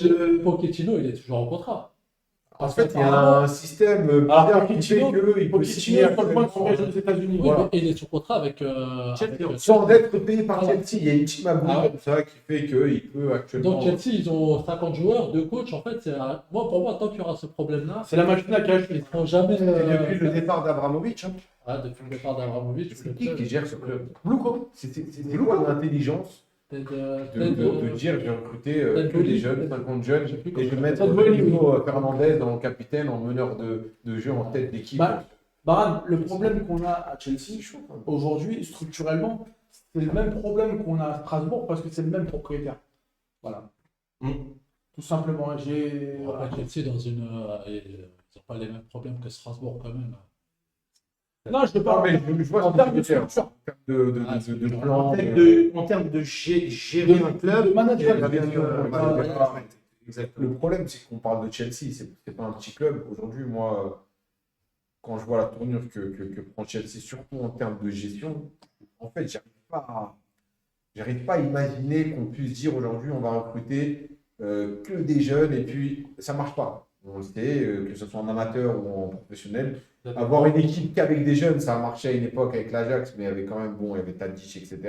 Pochettino, il est toujours en contrat. En fait, il y a un système bizarre qui fait qu'il peut Pochettino, signer il faut le point de s'engager aux États-Unis. Oui, Voilà. mais il est sous contrat avec. sans être payé par Ah. Chelsea. Il y a une team à bout Ah ouais. comme ça qui fait qu'il peut actuellement. Donc Chelsea, ils ont 50 joueurs, 2 coachs. En fait, pour moi, tant qu'il y aura ce problème-là, C'est la machine à cash. ils ne seront jamais. Et depuis le départ d'Abramovich, hein. Depuis le départ d'Abramovich, C'est qui gère ce club? Blouko. C'est quoi l'intelligence de dire j'ai recruté que des jeunes, 50 jeunes, et de mettre Bruno Fernandes en capitaine, en meneur de jeu en tête d'équipe? Baran, le problème qu'on a à Chelsea aujourd'hui, structurellement, c'est le même problème qu'on a à Strasbourg parce que c'est le même propriétaire. Voilà. Tout simplement. Après, Chelsea, ils n'ont pas les mêmes problèmes que Strasbourg quand même. Non, je ne veux Non, pas. mais je vois En ce que termes tu de veux dire. structure. De plan. En termes de gérer un club, de management. Le problème, c'est qu'on parle de Chelsea, c'est pas un petit club. Aujourd'hui, moi, quand je vois la tournure que prend Chelsea, surtout en termes de gestion, en fait, j'arrive pas à imaginer qu'on puisse dire aujourd'hui, on va recruter que des jeunes et puis ça marche pas. On le sait, que ce soit en amateur ou en professionnel. Avoir une équipe qu'avec des jeunes, ça a marché à une époque avec l'Ajax, mais il y avait quand même, bon, il y avait Tadic, etc.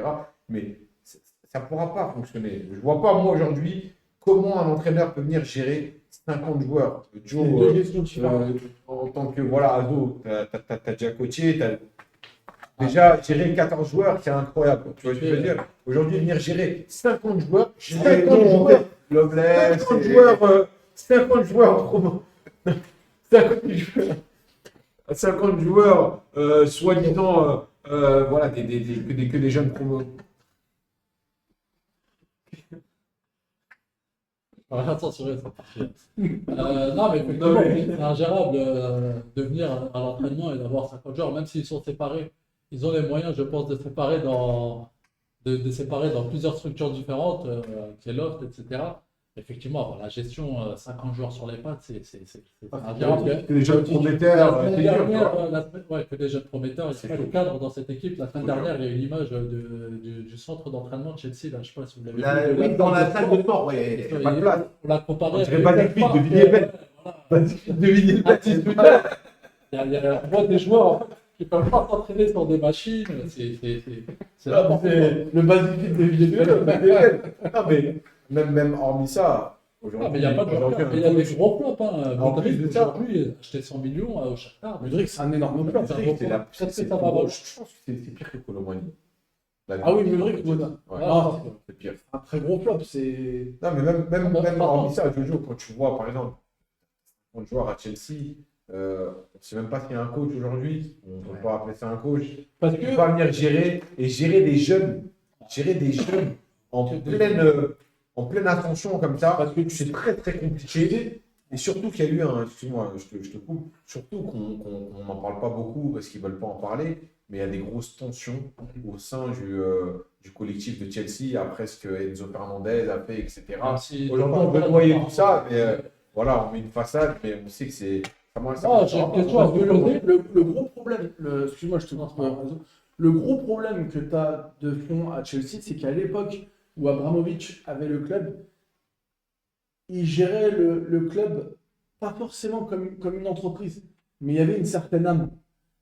Mais ça ne pourra pas fonctionner. Je ne vois pas, moi, aujourd'hui, comment un entraîneur peut venir gérer 50 joueurs. Joe, en tant que, voilà, ado, tu as déjà coaché, déjà, gérer 14 joueurs, c'est incroyable. Tu vois ce que je veux dire? Aujourd'hui, venir gérer 50 joueurs, 50 joueurs, 50 joueurs, 50 joueurs, 50 joueurs, soi-disant, voilà, que des jeunes promos. Attention, ça partit. Non, mais effectivement, c'est ingérable de venir à l'entraînement et d'avoir 50 joueurs, même s'ils sont séparés. Ils ont les moyens, je pense, de séparer dans plusieurs structures différentes, qui est Loft, etc. Effectivement, avoir la gestion 50 joueurs sur les pattes, c'est ingérable. Que des jeunes prometteurs, La c'est semaine dur. dernière, que des jeunes prometteurs, il n'y a pas de cadre dans cette équipe. La semaine dernière, il y a une image du centre d'entraînement de Chelsea, là, je ne sais pas si vous l'avez vu. Oui, dans la salle de sport, ouais, il n'y a pas de place. On l'a comparé On dirait Basic de Villiers-Bel. De Villiers-Bel. Il y a des joueurs en fait, qui ne peuvent pas s'entraîner sur des machines. C'est Le basique de Villiers. Non, mais même hormis ça, Ah, mais il n'y a pas de aujourd'hui, joueur, il y a des gros flops. Hein. En plus Modric, de ça- aujourd'hui, acheté 100 millions au Shakhtar. Mudryk, c'est un énorme club. Mudryk, c'est la- Peut-être que c'est ça va pour- avoir- Je pense que c'est pire que Colomani. Ah oui, Mudryk, ouais. ouais. Ah, Non, C'est pire. un très gros flop. C'est. Non, mais même Ah, bah, hormis ça, Jojo, quand tu vois, par exemple, un joueur à Chelsea, on ne sait même pas s'il y a un coach aujourd'hui, on ne peut pas appeler ça un coach. Parce Tu que. peux pas venir gérer des jeunes en pleine ascension comme ça, Parce que c'est très très compliqué. Et surtout qu'il y a eu un, excuse-moi, je te coupe, surtout qu'on n'en parle pas beaucoup parce qu'ils ne veulent pas en parler, mais il y a des grosses tensions au sein du collectif de Chelsea après ce que Enzo Fernandez a fait, etc. Si- Aujourd'hui, on veut noyer tout ça, mais voilà, on met une façade, mais on sait que c'est. J'ai une question à Parce vous que poser. le gros problème, excuse-moi, je te coupe, le gros problème que tu as de fond à Chelsea, c'est qu'à l'époque où Abramovich avait le club, il gérait le club pas forcément comme une entreprise, mais il y avait une certaine âme.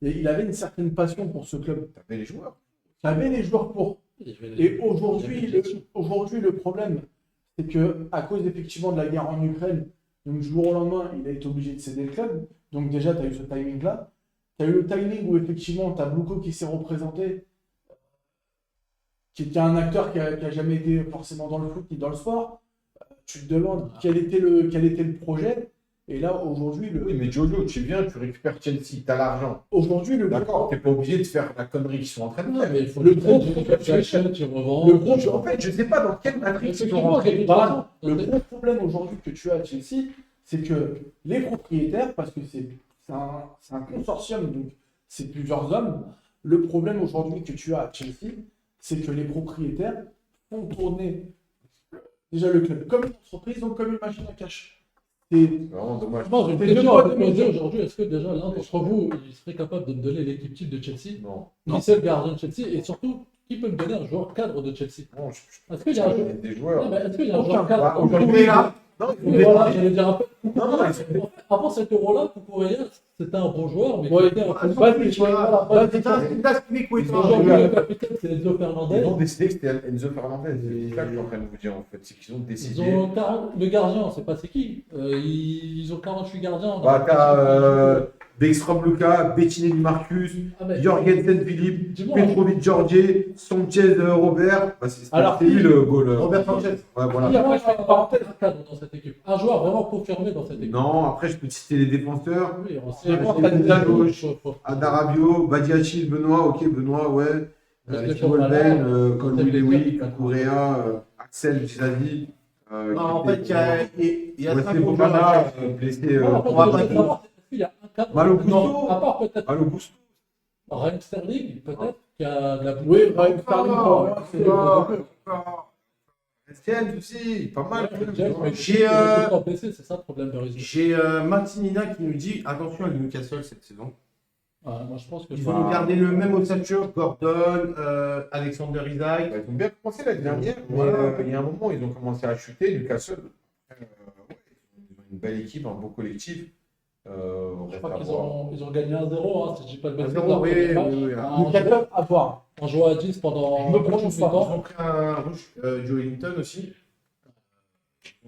Et il avait une certaine passion pour ce club. T'avais les joueurs. Il avait les joueurs pour. Et aujourd'hui, le problème, c'est que à cause effectivement de la guerre en Ukraine, donc du jour au lendemain, il a été obligé de céder le club. Donc déjà, tu as eu ce timing-là. Tu as eu le timing où effectivement, tu as Bluko qui s'est représenté, qui était un acteur qui a jamais été forcément dans le foot ni dans le sport. Tu te demandes quel était le projet. Et là, aujourd'hui, Oui, mais Jojo, tu viens, tu récupères Chelsea, t'as l'argent. aujourd'hui, D'accord, t'es pas obligé de faire la connerie qu'ils sont en train de Non, faire. mais il faut Le que gros tu problème, achètes, tu revends. le gros- En fait, je sais pas dans quelle matrice ils sont Effectivement, rentrés. Voilà. Le gros problème aujourd'hui que tu as à Chelsea, c'est que les propriétaires, parce que c'est un consortium, donc c'est plusieurs hommes, le problème aujourd'hui que tu as à Chelsea, c'est que les propriétaires font tourner déjà le club comme une entreprise, donc comme une machine à cash. Et C'est vraiment dommage. Moi, j'ai une C'est question deux à fois vous deux poser mesures. aujourd'hui. Est-ce que déjà l'un d'entre vous, il serait capable de me donner l'équipe type de Chelsea? Non. Qui c'est le gardien de Chelsea? Et surtout, qui peut me donner un joueur cadre de Chelsea? Non, Est-ce qu'il y a un joueur? des joueurs. Non, mais est-ce qu'il y a un Aucun. joueur cadre? Bah, aujourd'hui, là. Non, il faut Oui, des- voilà, j'allais dire un peu. Non, non, En fait, avant cet euro-là, Cucurella, c'était un bon joueur, mais Ouais, qui était un peu basique, voilà, voilà. basique. Aujourd'hui, Aujourd'hui, le capitaine, c'est Enzo Fernandez. Ils ont décidé que c'était Enzo Fernandez. C'est ça que je suis en train de vous dire, en fait. C'est qu'ils ont Ils décidé. ont 40... Le gardien, on ne sait pas c'est qui. Ils ont 48 gardiens. Bah, t'as Beckstrom Luca, Bettini Di Marcus, Ah, mais- Jorgensen Philippe, Dis-moi, Petrovic Georgié, Sanchez Robert. Bah, Alors, c'est lui le goal. Robert Sanchez. Ouais, il y voilà. a un cadre dans cette équipe. Un joueur vraiment confirmé dans cette équipe. Non, après, je peux te citer les défenseurs. Oui, on Les sait. défenses, on t'as sait- déjà gauche. faut- Adarabio, Badiachil, Benoît, ok, Benoît, ouais. Parce que Ricky comme Wolven, voilà, Colby c'est Lewy, plaisir. Kukurea, Axel Gizazi. Non, en fait, il y a Ouais, 5 c'est Bobana, blessé. Non, en fait, on va je pas voulais tout. savoir, est-ce qu'il y a un cadre Malo Gusto. Non, à part peut-être Malo Gusto. Raheem Sterling, peut-être, qui a de la oui, Raheem Sterling, pour moi, c'est Etienne aussi, pas mal. J'ai, blessé, c'est ça le problème de Rizzo. J'ai Martinina qui nous dit attention à Newcastle cette saison. Moi, je pense que Ils vont nous garder le même ossature, Gordon, Alexander Isaac. Ils ont bien commencé l'année dernière, mais Voilà. il y a un moment, ils ont commencé à chuter. Newcastle, ouais, ils ont une belle équipe, un beau collectif. On Je reste crois à qu'ils voir. ont gagné 1-0, hein, si je dis pas de bêtises. 1-0, leur oui, premier oui, match. oui. En Newcastle à voir. jouant à 10 pendant Je me prononce pas. Ils ont pris un rouge, Joe Ellington aussi.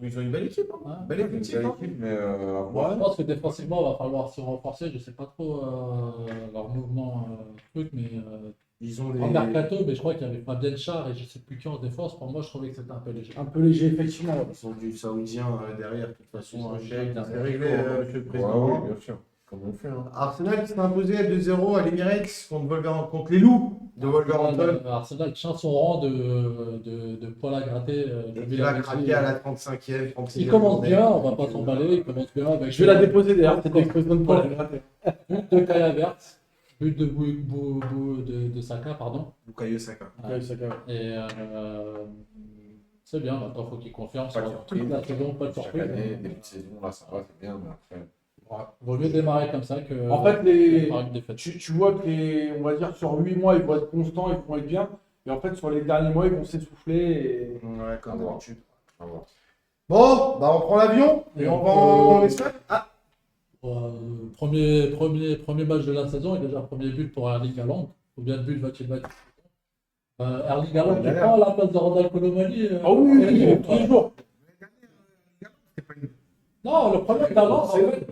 Ils ont une belle équipe. Hein. Ouais. Belle équipe. Belle Hein. équipe, mais à voir. Je pense que défensivement, il va falloir se renforcer. Je sais pas trop leur mouvement, truc, mais Ils ont en des. mercato, mais je crois qu'il y avait Fabien Char et je sais plus qui en défense. Pour moi, je trouvais que c'était un peu léger. Un peu léger, effectivement. ouais. Ils ont du Saoudien derrière, de toute façon, un chèque. Ils ont C'est réglé, monsieur le Ouais, président. oui, bien sûr. Comme on fait. Hein. Arsenal qui s'est imposé 2-0 à l'Emirates contre les loups de Wolverhampton. Arsenal tient son rang de poil à gratter. Et qui va craquer à la 35e, 36e. Il commence journée. bien, on va pas s'emballer. Il commence bien avec. Je vais la déposer d'ailleurs, cette expression de Paul. But de Kai Havertz, but de Saka, pardon. Bukayo Saka. Et c'est bien, maintenant il faut qu'il confirme Pas de sur surprise. toute la saison, pas de Chaque surprise. année, début de saison, là, ça va, c'est bien, mais après. Vaut mieux démarrer comme ça que. En fait, par une défaite. tu vois que on va dire sur 8 mois, ils vont être constants, ils vont être bien. Et en fait, sur les derniers mois, ils vont s'essouffler. Ouais, comme À voir. d'habitude. À voir. Bon, bah on prend l'avion et on va en Espagne. Ah, Premier match de la saison et déjà premier but pour Erling Haaland. Combien de buts va-t-il mettre Erling Haaland qui Ouais, prend la place de Ronald Colomani. Ah oui, tous les jours. c'était pas une. Non, le problème d'Alonso, en fait,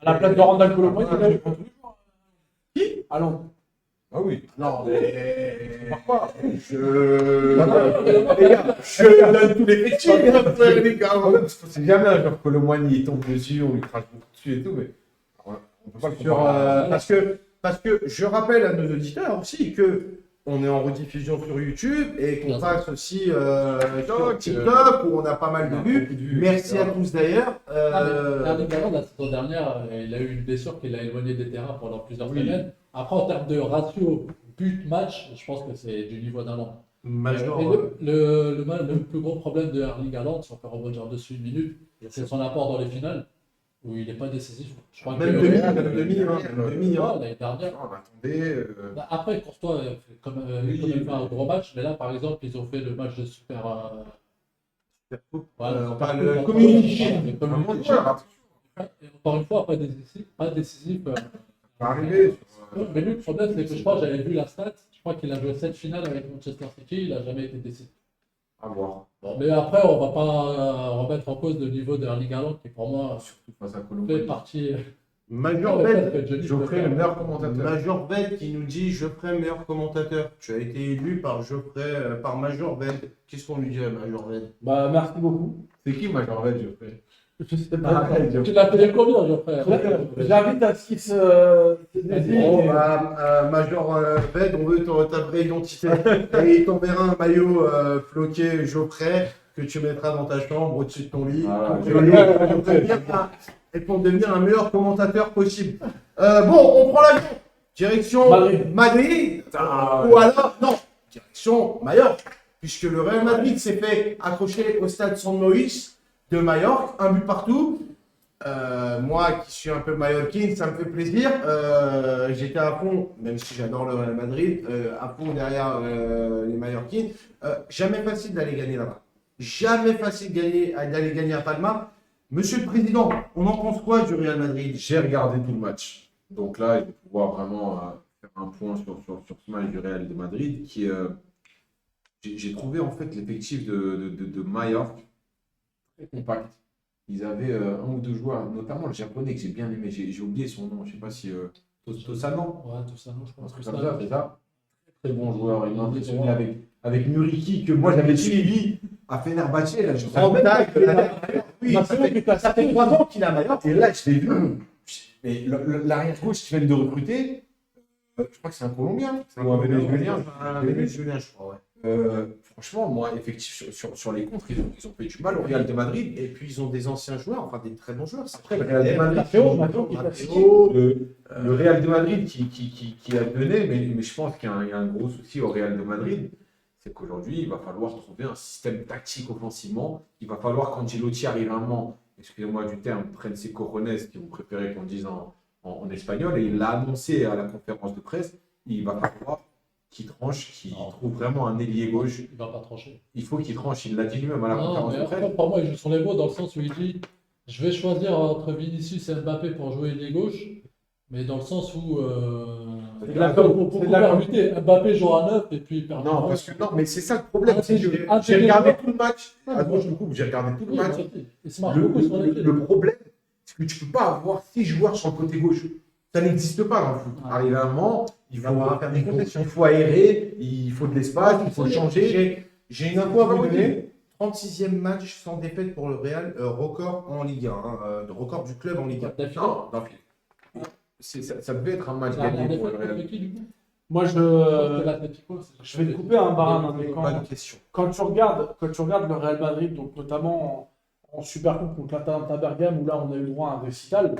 À la place de Randall Colomani, il a joué contre lui. Qui Allons. Ah oui. Non, mais. Pourquoi Les gars, je donne tous les péchés, les gars. C'est jamais un joueur Colomani, il tombe dessus, on lui crache beaucoup dessus et tout, mais on peut pas le Sur, comparer. parce que je rappelle à nos auditeurs aussi que on est en rediffusion sur YouTube et qu'on Bien sûr. passe aussi sur TikTok où on a pas mal de vues. Merci à tous d'ailleurs. Erling Haaland, la saison dernière, il a eu une blessure qui l'a éloigné des terrains pendant plusieurs semaines. Après, en termes de ratio but-match, je pense que c'est du niveau d'Haaland. Major. Et le plus gros problème de Erling Haaland, si on peut rebondir dessus une minute, c'est son apport dans les finales, où il n'est pas décisif. Je crois Même que- demi, Ouais, même demi, hein, même demi, hein. l'année dernière. Non, mais attendez. Bah, après, Courtois, comme il fait un gros match, mais là, par exemple, ils ont fait le match de super. Enfin, le Community Shield. Le Un Community bon Shield. joueur, Et encore une fois, pas décisif. Pas décisif ça va arriver. Mais lui, le problème, c'est que je crois que j'avais vu la stat. Je crois qu'il a joué 7 finales avec Manchester City, il n'a jamais été décisif. À voir. Bon, mais après, on ne va pas remettre en cause le niveau de Erling Haaland, qui pour moi Surtout face à fait Colomani. partie. Major Ouais, Bet. parce que Johnny Geoffrey, peut le faire. meilleur commentateur. Major Bet qui nous dit Geoffrey meilleur commentateur. Tu as été élu par Geoffrey, par Major Bet. Qu'est-ce qu'on lui dirait Major Bet? Bah, merci beaucoup. C'est qui Major Bet, Geoffrey? Je sais pas. Arrête, Geoffrey. Tu l'as payé combien, Geoffrey? J'invite à ce qu'il se désigne. Bon, Major Bet, on veut ta vraie identité. Et il t'enverra un maillot floqué Geoffrey que tu mettras dans ta chambre au-dessus de ton lit. Ah, Et pour devenir un meilleur commentateur possible. Bon, on prend l'avion. Direction Madrid. Madrid. Ou alors, non, direction Majorque. Puisque le Real Madrid s'est fait accrocher au stade San Moïse de Majorque, un but partout. Moi qui suis un peu mallorquin, ça me fait plaisir. J'étais à fond, même si j'adore le Real Madrid, à fond derrière les Mallorquins. Jamais facile d'aller gagner là-bas. Jamais facile d'aller gagner à Palma. Monsieur le Président, on en pense quoi du Real Madrid? J'ai regardé tout le match. Donc là, il faut pouvoir vraiment faire un point sur ce match du Real de Madrid qui j'ai trouvé en fait l'effectif de Mallorca très compact. Ils avaient un ou deux joueurs, notamment le japonais que j'ai bien aimé. J'ai oublié son nom, je ne sais pas si Tosano. Ouais, tout ça, non, je Un pense truc que comme ça. ça, c'est ça. Très bon joueur. Il m'a impressionné avec Muriki que moi j'avais suivi à Fenerbahçe. Là, je savais même pas que- Oui, Bah, c'est vrai que ça fait 3 ans qu'il est à Majorque. Et là, je l'ai vu. Mais l'arrière gauche qui vient de recruter, je crois que c'est un Colombien ou un Vénézuélien. Un Vénézuélien, je crois, ouais. Franchement, moi, effectivement, sur les contres, ils ont fait du mal au Real de Madrid. Et puis ils ont des anciens joueurs, enfin des très bons joueurs. Après, le Real de Madrid, Mathéo, qui est Mathéo, le Real de Madrid qui a donné, mais je pense qu'il y a un gros souci au Real de Madrid, c'est qu'aujourd'hui, il va falloir trouver un système tactique offensivement. Il va falloir qu'Ancelotti arrive à un moment, excusez-moi du terme, prenne ses cojones, si vous préférez qu'on dise en espagnol, et il l'a annoncé à la conférence de presse, il va falloir qu'il tranche, qu'il trouve vraiment un ailier gauche. Il va pas trancher. Il faut qu'il tranche, il l'a dit lui-même à la Non, conférence mais de presse. après, pour moi, il joue sur les mots dans le sens où il dit je vais choisir entre Vinicius et Mbappé pour jouer les gauches, mais dans le sens où. C'est de la pour com. C'est de la com. permuter. Mbappé jouera à 9 et puis perd. Non, parce que non, mais c'est ça le problème. Ah, c'est que ah, j'ai c'est regardé des tout le match. Ah, Ah, mais moi, je me coupe, j'ai regardé tout le match. Il se marche beaucoup sur les pieds. Le problème, c'est que tu ne peux pas avoir 6 joueurs sur le côté gauche. Ça n'existe pas dans le foot. Ouais. Arrivé à un moment, il faut, faire des concessions. il faut aérer, il faut de l'espace, il faut changer. J'ai une info à vous donner. 36e match sans défaite pour le Real, record en Ligue 1, record du club en Ligue 1. Non, non, ça devait être un match gagné pour le Real. Moi, je vais te couper un baran, mais Pas de question. quand tu regardes le Real Madrid, donc notamment en Super Coupe contre l'Atalanta Bergame, où là on a eu droit à un récital,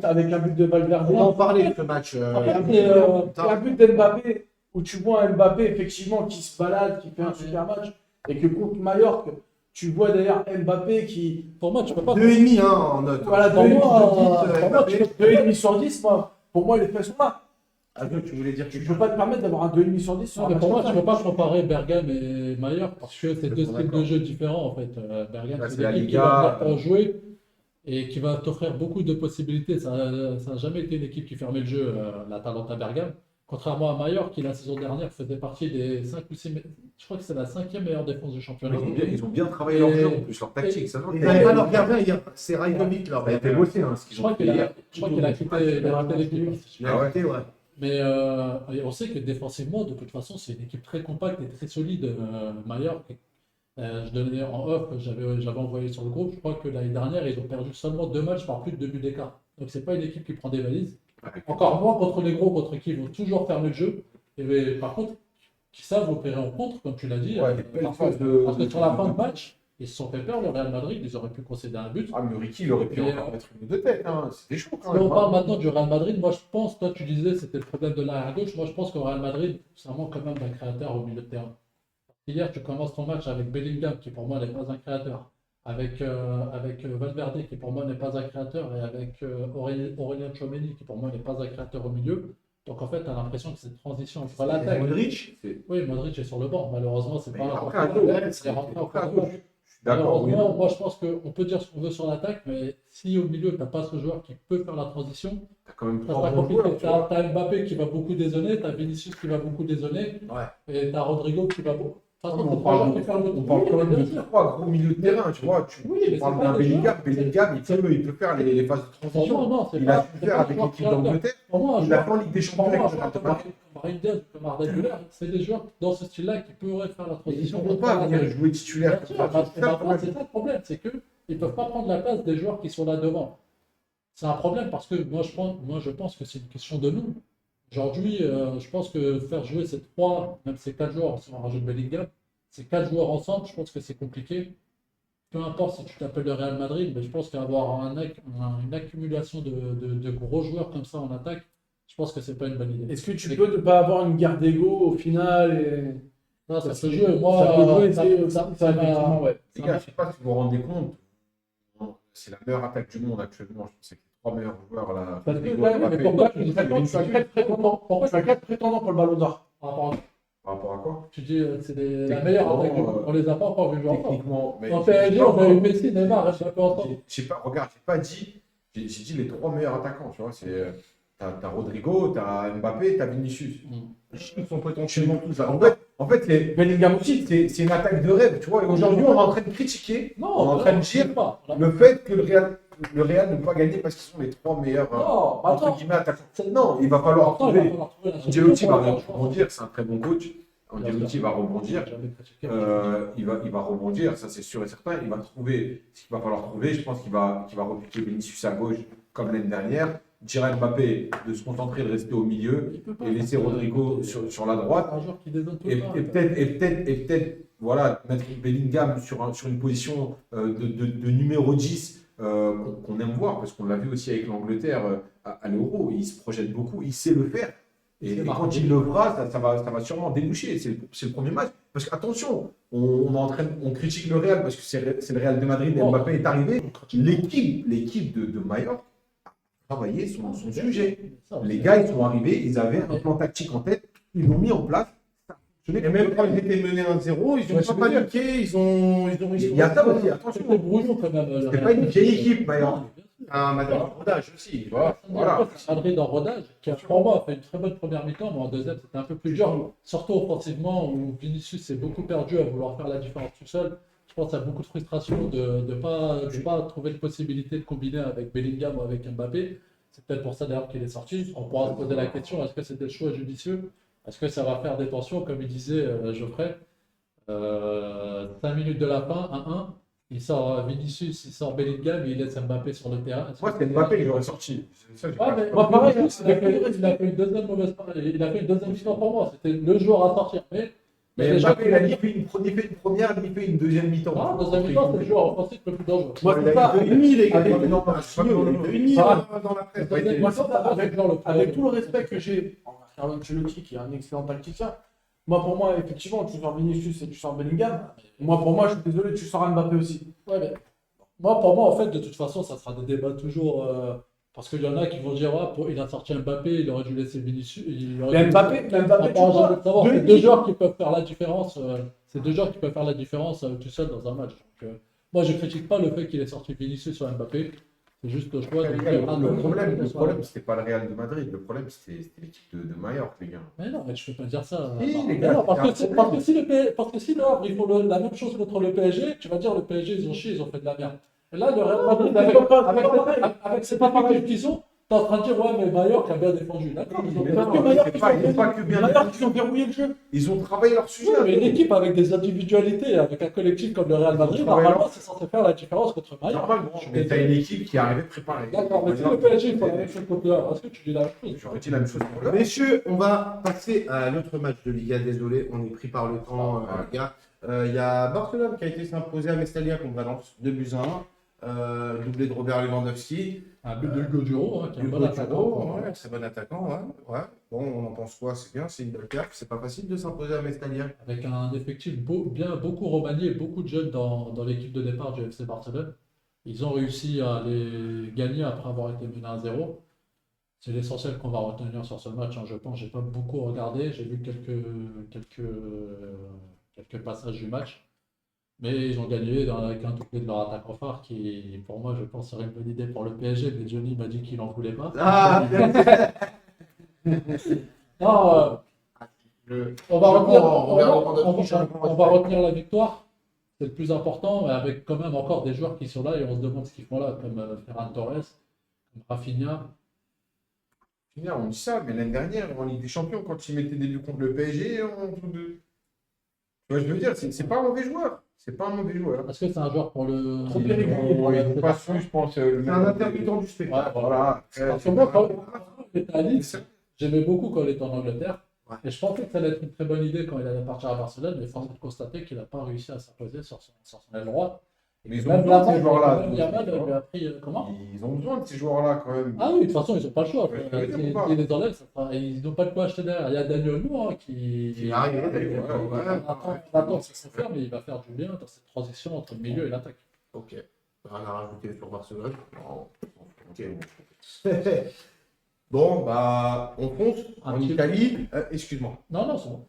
avec un but de Valverde, On va en parler de ce match. et un but d'Mbappé, où tu vois un Mbappé effectivement qui se balade, qui fait un super match, et que contre Majorque, tu vois d'ailleurs Mbappé qui. Pour moi, tu peux pas. 2,5 en note. Voilà, Pour 2,5 moi, sur 10, Mbappé. 2,5 sur 10, moi, pour moi les faits sont là. Ah, toi, tu voulais dire Tu quelque ne chose? peux pas te permettre d'avoir un 2,5 sur 10 sur Non, un mais pour moi, match tu comme peux ça. pas comparer Bergame et Mallorca parce que c'est deux styles de jeu différents en fait. Bergame, Là, c'est c'est une la équipe qui Liga. va venir pour jouer et qui va t'offrir beaucoup de possibilités. Ça n'a jamais été une équipe qui fermait le jeu, l'Atalanta Bergame. Contrairement à Mallorca, qui la saison dernière faisait partie des 5 ou 6. Je crois que c'est la 5e meilleure défense du championnat. Ils ont bien travaillé leur jeu, en plus, leur tactique. Ça Ils n'avaient pas leur gardien hier. C'est Rajkovic, leur a été gardien. bossé, hein, ce Je qu'ils ont crois fait qu'il a, hier. je crois qu'il a quitté l'équipe. Il a arrêté, ouais. Mais on sait que défensivement, de toute façon, c'est une équipe très compacte et très solide, Mallorca. Je donnais en off, j'avais envoyé sur le groupe, je crois que l'année dernière, ils ont perdu seulement 2 matchs par plus de 2 buts d'écart. Donc c'est pas une équipe qui prend des valises. Encore moins contre les gros, contre qui ils vont toujours fermer le jeu. Et mais, par contre, qui savent opérer en contre, comme tu l'as dit. Ouais, des belles parce que, phases de- parce que sur la fin de match, ils se sont fait peur, le Real Madrid, ils auraient pu concéder un but. Ah, mais Ricky, il aurait pu Mais, encore mettre une ou deux têtes. Hein. C'était chaud quand Si même. on parle maintenant du Real Madrid, moi je pense, toi tu disais c'était le problème de l'arrière gauche, moi je pense qu'au Real Madrid, ça manque quand même d'un créateur au milieu de terrain. Hier, tu commences ton match avec Bellingham, qui pour moi n'est pas un créateur, avec Valverde, qui pour moi n'est pas un créateur, et avec Aurélien Tchouaméni, qui pour moi n'est pas un créateur au milieu. Donc en fait, tu as l'impression que cette transition entre l'attaque. Modric. Oui, Modric est sur le banc, malheureusement, c'est Mais pas après, un à gauche, c'est rentré en après, à cours de gauche. match. Je suis d'accord, oui. Malheureusement, moi je pense qu'on peut dire ce qu'on veut sur l'attaque, mais si au milieu, tu n'as pas ce joueur qui peut faire la transition, T'as quand même ça trois sera bons compliqué. joueurs, tu vois. T'as Mbappé qui va beaucoup dézonner, t'as Vinicius qui va beaucoup dézonner, Ouais. et t'as Rodrigo qui va beaucoup. De toute façon, On c'est pas parle, genre qui fait le on parle oui, quand même bien de sûr. trois gros milieux de terrain, tu vois. Tu Oui, mais parles c'est pas d'un des Bellingham. joueurs. Bellingham, il peut faire les phases de Pour moi, transition. non, c'est Il a pas- su c'est faire pas avec un joueur l'équipe créateur. d'Angleterre. Pour moi, un Il l'a joueur- fait en Ligue des pour Champions moi, un avec le joueur Real comme Madrid. Brahim Diaz ou comme Arda Güler, c'est des joueurs dans ce style-là qui pourraient faire la Mais ils transition. ne vont pas venir jouer titulaire Bien sûr, comme ça. bah, C'est ça le problème. c'est ça le problème, c'est qu'ils ne peuvent pas prendre la place des joueurs qui sont là devant. C'est un problème parce que moi je pense que c'est une question de nous. Aujourd'hui, je pense que faire jouer ces 3, même ces 4 joueurs, si on rajoute Bellingham, ces 4 joueurs ensemble, je pense que c'est compliqué. Peu importe si tu t'appelles le Real Madrid, mais je pense qu'avoir une accumulation de gros joueurs comme ça en attaque, je pense que c'est pas une bonne idée. Est-ce que tu peux ne pas avoir une guerre d'ego au final et... Non, ça Parce peut que jouer. Moi, ça peut jouer, ça- c'est- ça- ça, ça effectivement, m'a- ouais. Les gars, je ne sais pas si vous vous rendez compte. C'est la meilleure attaque du monde actuellement. Je pense que c'est les 3 meilleurs joueurs là. Parce que Rodrigo, là, Mbappé. mais pourquoi tu dis tu ça as 4 prétendants. Pourquoi Tu as 4 prétendants pour le Ballon d'Or. par rapport à- Par rapport à quoi? tu dis c'est la Techniquement, meilleure attaque du monde. On les a pas encore vus jouer ensemble. Techniquement. mais En j'ai PSG, pas- on a eu Messi, Neymar, et Mbappé ensemble. Je sais pas, regarde, j'ai pas dit. J'ai dit les 3 meilleurs attaquants, tu vois. T'as Rodrigo, t'as Mbappé, t'as Vinicius. Ils sont potentiellement tous là. En fait, Bellingham aussi. c'est une attaque de rêve, tu vois. Et aujourd'hui, on est en train de critiquer Non, on est en train de dire c'est pas. le fait que le Real ne peut pas gagner parce qu'ils sont les 3 meilleurs Non, entre attends. guillemets attaquants. Non, il va falloir Attends, il va trouver. falloir trouver la Ancelotti solution va pour rebondir, c'est un très bon coach. Ancelotti va rebondir. Jamais critiqué. Il va rebondir, ça c'est sûr et certain. Il va trouver ce qu'il va falloir trouver. Je pense qu'il va repiquer Vinicius à gauche comme l'année dernière. Dire à Mbappé de se concentrer, de rester au milieu Il peut pas et laisser faire ça. Rodrigo sur la droite. Un joueur qui dézone tout Et, le temps. peut-être, voilà, mettre Bellingham sur une position de numéro 10 qu'on aime voir, parce qu'on l'a vu aussi avec l'Angleterre à l'Euro. Il se projette beaucoup, il sait le faire. Et C'est marrant. quand il le fera, ça va sûrement déboucher. C'est le premier match. Parce qu'attention, on critique le Real parce que c'est le Real de Madrid et Oh. Mbappé est arrivé. L'équipe de Mallorca a travaillé son sujet. Les gars, ils sont arrivés, ils avaient un plan tactique en tête, ils l'ont mis en place. Et même quand ils étaient menés 1-0, ils Ouais, n'ont c'est pas bien. paniqué, ils ont Il y a ça aussi, attention. C'était brouillon quand même. C'est pas une vieille équipe, Mallorca. un Madrid en rodage aussi. Voilà. Madrid en rodage, qui a pour moi fait une très bonne première mi-temps, mais en deuxième c'était un peu plus dur, surtout offensivement où Vinicius s'est beaucoup perdu à vouloir faire la différence tout seul. Je pense qu'il y a beaucoup de frustration de ne pas trouver de possibilité de combiner avec Bellingham ou avec Mbappé. C'est peut-être pour ça d'ailleurs qu'il est sorti. On pourra se poser la question, est-ce que c'était le choix judicieux? Est-ce que ça va faire des tensions, comme il disait Geoffrey 5 minutes de la fin, 1-1. Il sort Vinicius, il sort Bellingham et il laisse Mbappé sur le terrain. Moi, c'était Mbappé que j'aurais sorti. C'est ça que j'ai Ouais, pas- mais Moi, pareil, il a fait une deuxième mauvaise il a fait une deuxième mi-temps pour moi. C'était le joueur à sortir. Mais déjà Mbappé, il a ni fait une première, ni fait une deuxième mi-temps. Non, deuxième mi-temps, c'est le joueur offensif le plus dangereux. Moi, Il c'est a ça. eu 2,5 les gars. Avec- Il a eu 2,5 dans la presse. Deuxième Moi, mi-temps, c'est ça, avec, le plus avec tout le respect que j'ai envers Carlo Ancelotti, qui est un excellent tacticien, pour moi, effectivement, tu sors Vinicius et tu sors Bellingham. Pour moi, je suis désolé, tu sors Mbappé aussi. Ouais, mais pour moi, en fait, de toute façon, ça sera des débats toujours. Parce qu'il y en a qui vont dire, il a sorti Mbappé, il aurait dû laisser Vinicius. Mais Mbappé, tu vois, C'est deux deux joueurs qui peuvent faire la différence. C'est deux joueurs qui peuvent faire la différence tout seul dans un match. Donc, moi, je critique pas le fait qu'il ait sorti Vinicius sur Mbappé. C'est juste le choix de Le dire, ah, non, problème, c'était pas le Real de Madrid. Le problème, c'était l'équipe de Mallorca, les gars. Mais non, mais je peux pas dire ça. Si, Non, les mais gars, non, parce c'est que, un parce que si le Havre, ils font la même chose contre le PSG, tu vas dire le PSG, ils ont chié, ils ont fait de la merde. Et là, le Real Madrid, avec cette effectif qu'ils ont, t'es en train de dire, ouais, mais Mallorca a bien défendu. D'accord, ils ont Mais bien non, défendu. c'est pas que bien. D'ailleurs, ils ont verrouillé le jeu. Ils ont travaillé leur sujet. Oui, mais une équipe avec des individualités, avec un collectif comme le Real Madrid, normalement, c'est censé faire la différence contre Mallorca. Normalement, mais t'as une équipe qui est arrivée préparée. D'accord, mais si le PSG fait la même chose contre le Real, est-ce que tu dis la même chose? J'aurais dit la même chose pour le Messieurs, on va passer à l'autre match de Liga. Désolé, on est pris par le temps, les gars. Il y a Barcelone qui a été s'imposer à Mestalla contre Valence, 2-1. Doublé de Robert Lewandowski. Un but de Hugo Duro, qui est un bon Hugo attaquant. Duro, ouais, très bon attaquant. Ouais. Bon, on en pense quoi? C'est bien, c'est une belle perf. C'est pas facile de s'imposer à Mestalla. Avec un effectif beaucoup remanié, beaucoup de jeunes dans l'équipe de départ du FC Barcelone. Ils ont réussi à les gagner après avoir été menés à 0. C'est l'essentiel qu'on va retenir sur ce match, hein, je pense. J'ai pas beaucoup regardé, j'ai vu quelques passages du match. Mais ils ont gagné avec un doublé de leur attaquant phare qui, pour moi, je pense, serait une bonne idée pour le PSG. Mais Johnny m'a dit qu'il n'en voulait pas. Ah, Non, on va retenir la victoire. C'est le plus important, mais avec quand même encore des joueurs qui sont là et on se demande ce qu'ils font là, comme Ferran Torres, comme Rafinha. On dit ça, mais l'année dernière, en Ligue des Champions, quand ils mettaient des buts contre le PSG, tu vois, je veux dire, c'est pas un mauvais joueur. C'est pas un mauvais joueur. Est-ce que c'est un joueur pour le. Trop Ils périlleux. n'ont pas su, je pense. c'est un intermittent du Ouais, spectacle. voilà. Voilà. Parce que moi, quand il était à Leeds, j'aimais beaucoup quand il était en Angleterre. Ouais. Et je pensais que ça allait être une très bonne idée quand il allait partir à Barcelone, mais force est de constater qu'il n'a pas réussi à s'imposer sur son aile droite. Mais ils ont Même besoin de Yamal, ces joueurs-là. Yamal lui a pris comment? Ils ont besoin de ces joueurs-là quand même. Ah oui, de toute façon, ils n'ont pas le choix. Ouais, je veux dire, S'ils pourquoi les enlèvent, ils n'ont pas de quoi acheter derrière. Il y a Daniel Nou qui. Il arrive, d'ailleurs. On attend ce qu'il faut faire, mais il va faire du bien dans cette transition entre le milieu et l'attaque. Ok. Rien à rajouter sur Barcelone. Ok. Bon, bah, on fonce Un en petit- Italie. Excuse-moi. Non, c'est bon.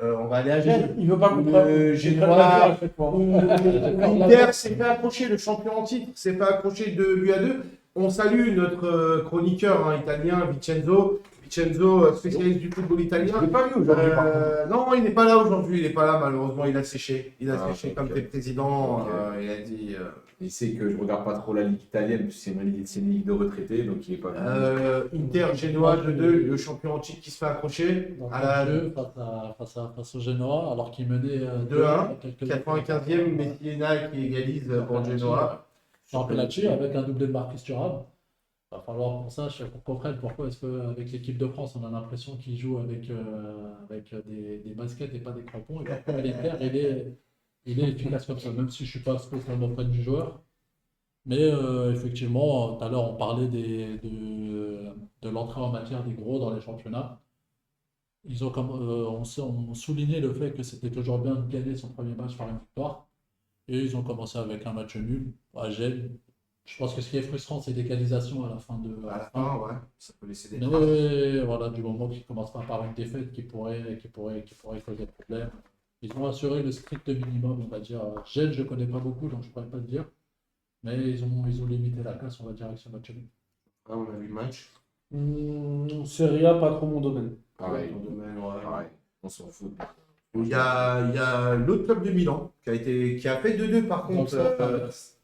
On va aller à Gênes. Il veut pas qu'on prenne. Genoa. D'accord, L'Inter s'est fait accrocher, le champion en titre s'est fait accrocher de but à 2. On salue notre chroniqueur italien, Vincenzo, spécialiste du football italien. Je l'ai pas vu aujourd'hui, par contre. Non, il n'est pas là aujourd'hui, il n'est pas là malheureusement, il a séché. Il a Ah, séché ok. comme tes présidents. Ok. Il a dit. Il sait que je regarde pas trop la Ligue italienne, parce que c'est une ligue de retraités, donc il est pas venu. Inter, Genoa 2-2, le champion en titre qui se fait accrocher Dans à la le jeu face au Genoa, alors qu'il menait 2-1, quelques 95e, Messina qui égalise pour Genoa. Sur un penalty avec un doublé de Marcus Thuram. Il va falloir qu'on comprenne pourquoi est-ce qu'avec l'équipe de France, on a l'impression qu'ils jouent avec des baskets et pas des crampons. Et pourquoi l'Inter, il est efficace comme ça, même si je ne suis pas spécialement fan du joueur. Mais effectivement, tout à l'heure, on parlait de l'entrée en matière des gros dans les championnats. On soulignait le fait que c'était toujours bien de gagner son premier match par une victoire. Et ils ont commencé avec un match nul à Gênes. Je pense que ce qui est frustrant, c'est l'égalisation à la fin de. À la fin, ouais, ça peut laisser des traces. Mais voilà, du moment qu'ils ne commencent pas par une défaite qui pourrait causer problème. Ils ont assuré le strict minimum, on va dire. Gênes, je ne connais pas beaucoup, donc je ne pourrais pas le dire. Mais ils ont limité la casse, on va dire, avec ce match nul. Ah, on a vu le match. Serie A, pas trop mon domaine. Pareil. Ton domaine, ouais. Pareil. On s'en fout. Il y a l'autre club de Milan qui a fait 2-2 par contre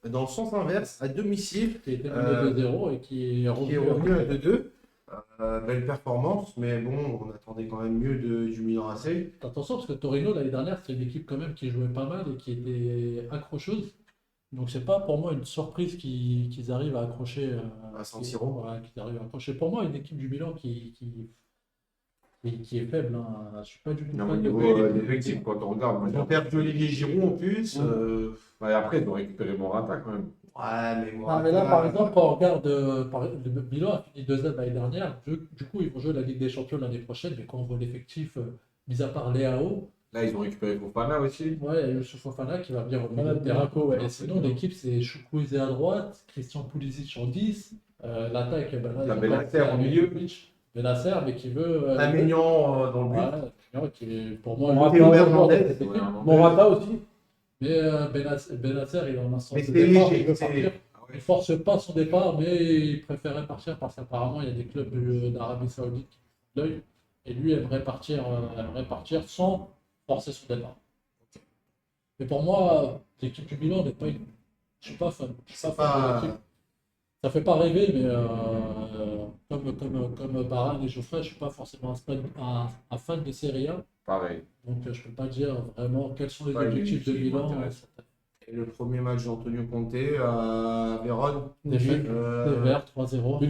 dans le sens inverse à domicile, Qui était mené 2-0 et qui est qui est revenu. revenu à 2-2. Belle performance, mais bon, on attendait quand même mieux du Milan AC. Attention, parce que Torino, l'année dernière, c'était une équipe quand même qui jouait pas mal et qui était accrocheuse. Donc c'est pas pour moi une surprise qu'ils arrivent à accrocher À San Siro. qu'ils arrivent à accrocher. Pour moi, une équipe du Milan qui est faible. Hein. Je suis pas du tout Non, fan mais de niveau effectif, quand on regarde, moi, Ils ont perdu Olivier Giroud en plus. Ouais, après, ils ont récupéré Morata quand même. Ouais, mais moi. Ah, mais là, par exemple, quand on regarde, le Milan a fini deuxième l'année dernière. Du coup, ils vont jouer la Ligue des Champions l'année prochaine. Mais quand on voit l'effectif, mis à part Leao, Là, ils ont récupéré Fofana aussi. ouais, il y a Youssouf Fofana qui va venir au milieu de terrain. Ouais. Et sinon, l'équipe, c'est Chukwueze à droite, Christian Pulisic en 10. L'attaque, ben là, La ils ont Benacer pas- en milieu. Benacer, mais qui veut. Maignan dans le but. Ouais, qui est pour moi Morata, le meilleur Hernandez. joueur de cette équipe. Ouais, Morata aussi. Mais Benasser, il est en instant Mais de c'est départ, léger, il veut c'est- partir. ne force pas son départ, mais il préférait partir parce qu'apparemment il y a des clubs d'Arabie Saoudite qui font de l'œil. Et lui aimerait partir sans forcer son départ. Mais pour moi, l'équipe du Milan n'est pas une. Je suis pas fan. Je suis pas fan de l'équipe. Ça fait pas rêver, mais comme Varane et Geoffrey, je suis pas forcément un fan de Serie A. Pareil. Donc je peux pas dire vraiment quels sont les Ouais, objectifs de qui Milan. m'intéresse. Et le premier match d'Antonio Conte à Vérone. Défaite Vert 3-0.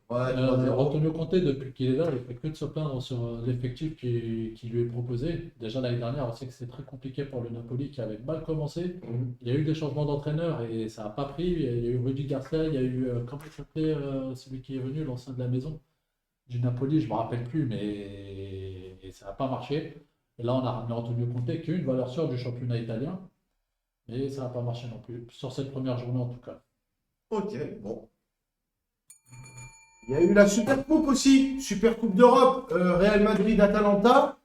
Ouais, 3-0. Antonio Conte, depuis qu'il est là, il fait que de se plaindre sur l'effectif qui lui est proposé. Déjà l'année dernière, on sait que c'est très compliqué pour le Napoli qui avait mal commencé. Il y a eu des changements d'entraîneur et ça n'a pas pris. Il y a eu Rudy Garcia, il y a eu, comment il s'appelait celui qui est venu, l'ancien de la maison du Napoli, je ne me rappelle plus, mais ça n'a pas marché. Et là, on a ramené Antonio Conte, qui est une valeur sûre du championnat italien. Mais ça n'a pas marché non plus, sur cette première journée en tout cas. Ok, bon. Il y a eu la Super Coupe aussi, Super Coupe d'Europe, Real Madrid-Atalanta.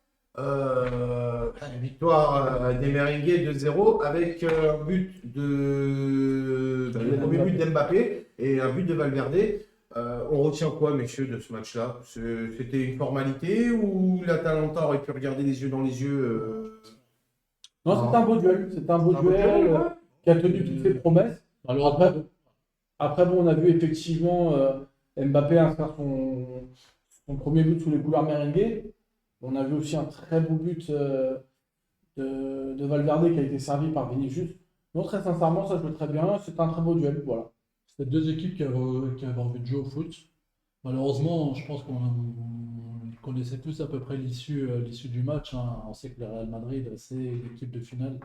Victoire des Merengues 2-0 avec un but le premier but d'Mbappé et un but de Valverde. On retient quoi, messieurs, de ce match-là? C'était une formalité ou l'Atalanta aurait pu regarder les yeux dans les yeux Non, c'était un beau duel. C'était un beau duel qui a tenu toutes ses promesses. Alors, Après, bon, on a vu effectivement Mbappé inscrire son premier but sous les couleurs merengues. On a vu aussi un très beau but de Valverde qui a été servi par Vinicius. Non, très sincèrement, ça joue très bien. C'est un très beau duel. Voilà. c'était deux équipes qui avaient envie de jouer au foot. Malheureusement, je pense qu'on connaissait tous à peu près l'issue du match. Hein. On sait que le Real Madrid, c'est l'équipe de finale.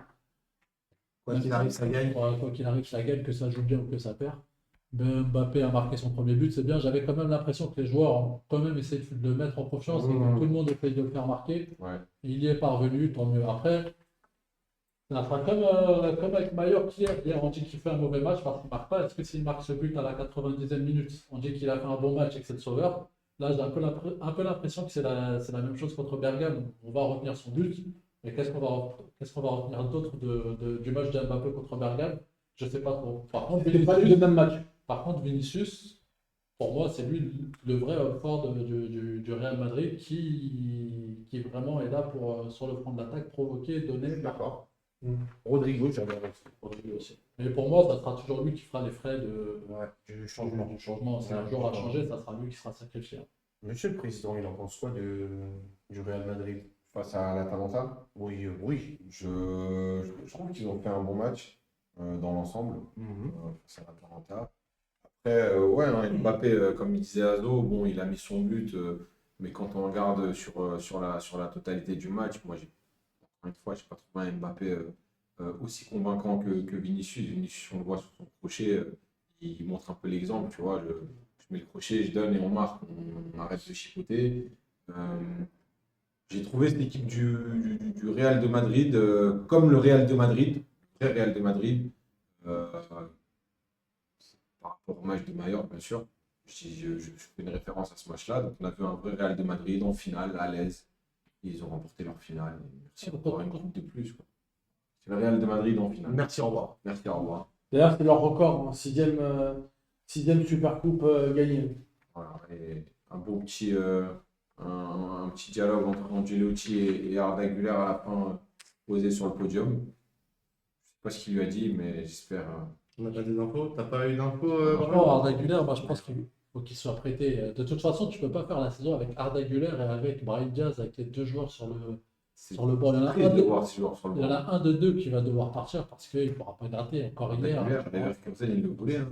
quoi qu'il arrive, ça gagne. Quoi qu'il arrive, ça gagne, que ça joue bien ou que ça perd. Mbappé a marqué son premier but, c'est bien. J'avais quand même l'impression que les joueurs ont quand même essayé de le mettre en confiance et que tout le monde essaye de le faire marquer. Ouais. Il y est parvenu, tant mieux. Après, ça sera comme avec Mallorca hier. Hier, on dit qu'il fait un mauvais match parce qu'il ne marque pas. Est-ce que s'il marque ce but à la 90e minute, on dit qu'il a fait un bon match et que c'est le sauveur? Là, j'ai un peu l'impression que c'est la même chose contre Bergame. On va retenir son but. Mais qu'est-ce qu'on va retenir d'autre du match d'Mbappé contre Bergame? Je ne sais pas trop. C'était pas le même match. Par contre, Vinicius, pour moi, c'est lui le vrai homme fort du Real Madrid qui vraiment est là pour, sur le front de l'attaque, provoquer, donner. D'accord. Rodrigo, j'avais Rodrigo aussi. Mais pour moi, ça sera toujours lui qui fera les frais du changement. du changement. Si un jour à changer, ça sera lui qui sera sacrifié. Monsieur le Président, il en pense quoi du Real Madrid? Face à l'Atalanta, Oui. je trouve qu'ils ont fait un bon match dans l'ensemble face à l'Atalanta. Après, ouais, hein, Mbappé, comme il disait Azo, bon, il a mis son but, mais quand on regarde sur la totalité du match, moi, encore une fois, je n'ai pas trouvé un Mbappé aussi convaincant que Vinicius. Vinicius, on le voit sur son crochet, il montre un peu l'exemple, tu vois. Je mets le crochet, je donne et on marque, on arrête de chipoter. J'ai trouvé cette équipe du Real de Madrid comme le Real de Madrid, le vrai Real de Madrid, par rapport au match de Mallorca, bien sûr. Je fais une référence à ce match-là. Donc, on a vu un vrai Real de Madrid en finale, à l'aise. Ils ont remporté leur finale. Merci encore une coupe de plus, quoi. C'est le Real de Madrid en finale. Merci, au revoir. Merci, au revoir. D'ailleurs, c'est leur record. Hein. Sixième Super Coupe gagnée. Voilà. Et un beau petit, un petit dialogue entre Ancelotti et Arda Güler à la fin, posé sur le podium. Je ne sais pas ce qu'il lui a dit, mais j'espère. On n'a pas des infos? T'as pas eu d'infos? Franchement, Arda Güler, moi je pense qu'il faut qu'il soit prêté. De toute façon, tu ne peux pas faire la saison avec Arda Güler et avec Brahim Diaz, avec les deux joueurs sur le banc. Il y en a triste de voir ces joueurs sur le il y en banc. a un de deux qui va devoir partir parce qu'il ne pourra pas gratter encore hier. Leverkusen, il le voulait. Hein.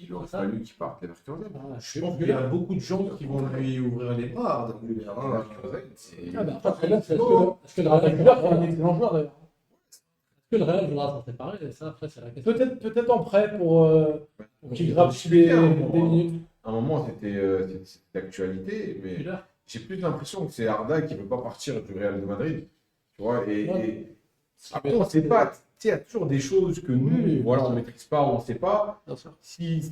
Il aurait Ça. fallu qu'il parte Leverkusen. Ah, Je pense qu'il y a beaucoup de gens qui vont lui ouvrir les bras, Arda Güler. Leverkusen, c'est. Ah, bah, après, est-ce que le Arda Real Güler, c'est un excellent joueur d'ailleurs. voudra s'en séparer? Ça, après, c'est la question. Peut-être en prêt pour qu'il grappe des minutes. À un moment, c'était d'actualité, mais Güler. j'ai plus l'impression que c'est Arda qui ne veut pas partir du Real de Madrid. Tu vois, et après, on ne sait pas. Tu sais, il y a toujours des choses que nous, Oui, voilà, bien on ne sûr. maîtrise pas, on ne sait pas. Bien sûr. S'il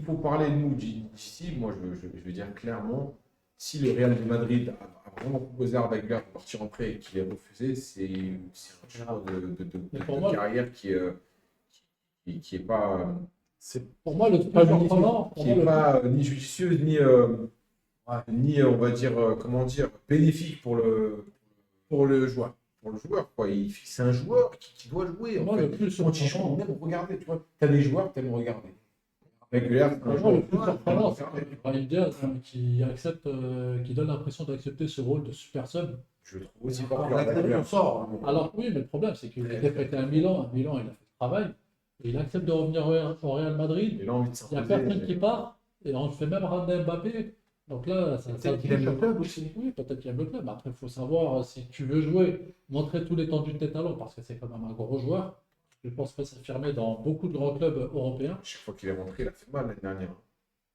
faut parler de nous d'ici, moi, je vais dire clairement, si le Real de Madrid a vraiment proposé à Arda Güler de partir en prêt et qu'il ait refusé, c'est un choix Mais pour de moi, carrière qui est pas Pour moi, le pas surprenant, qui n'est pas ni judicieuse, ni on va dire, comment dire, bénéfique pour le joueur. Pour le joueur, quoi. C'est un joueur qui doit jouer. moi, le plus Quand il joue, on aime regarder, tu vois. Tu as des joueurs que tu aimes regarder. Régulière, c'est un Pour moi, le joueur. plus surprenant, c'est Brahim Diaz qui accepte, qui donne l'impression d'accepter ce rôle de super sub. Je trouve aussi On pas l'accepte, on sort. Alors oui, mais le problème, c'est qu'il était prêté à Milan. À Milan, il a fait le travail. Et il accepte de revenir au Real Madrid. Il a envie de Il n'y a personne qui part. Et on fait même ramener Mbappé. Donc là, ça Peut-être qu'il aime le club aussi. Oui, peut-être qu'il aime le club. Mais après, il faut savoir si tu veux jouer, montrer tout l'étendue de tes talents, parce que c'est quand même un gros joueur. Je pense que s'affirmer dans beaucoup de grands clubs européens. Chaque fois qu'il est rentré, il a fait mal l'année dernière.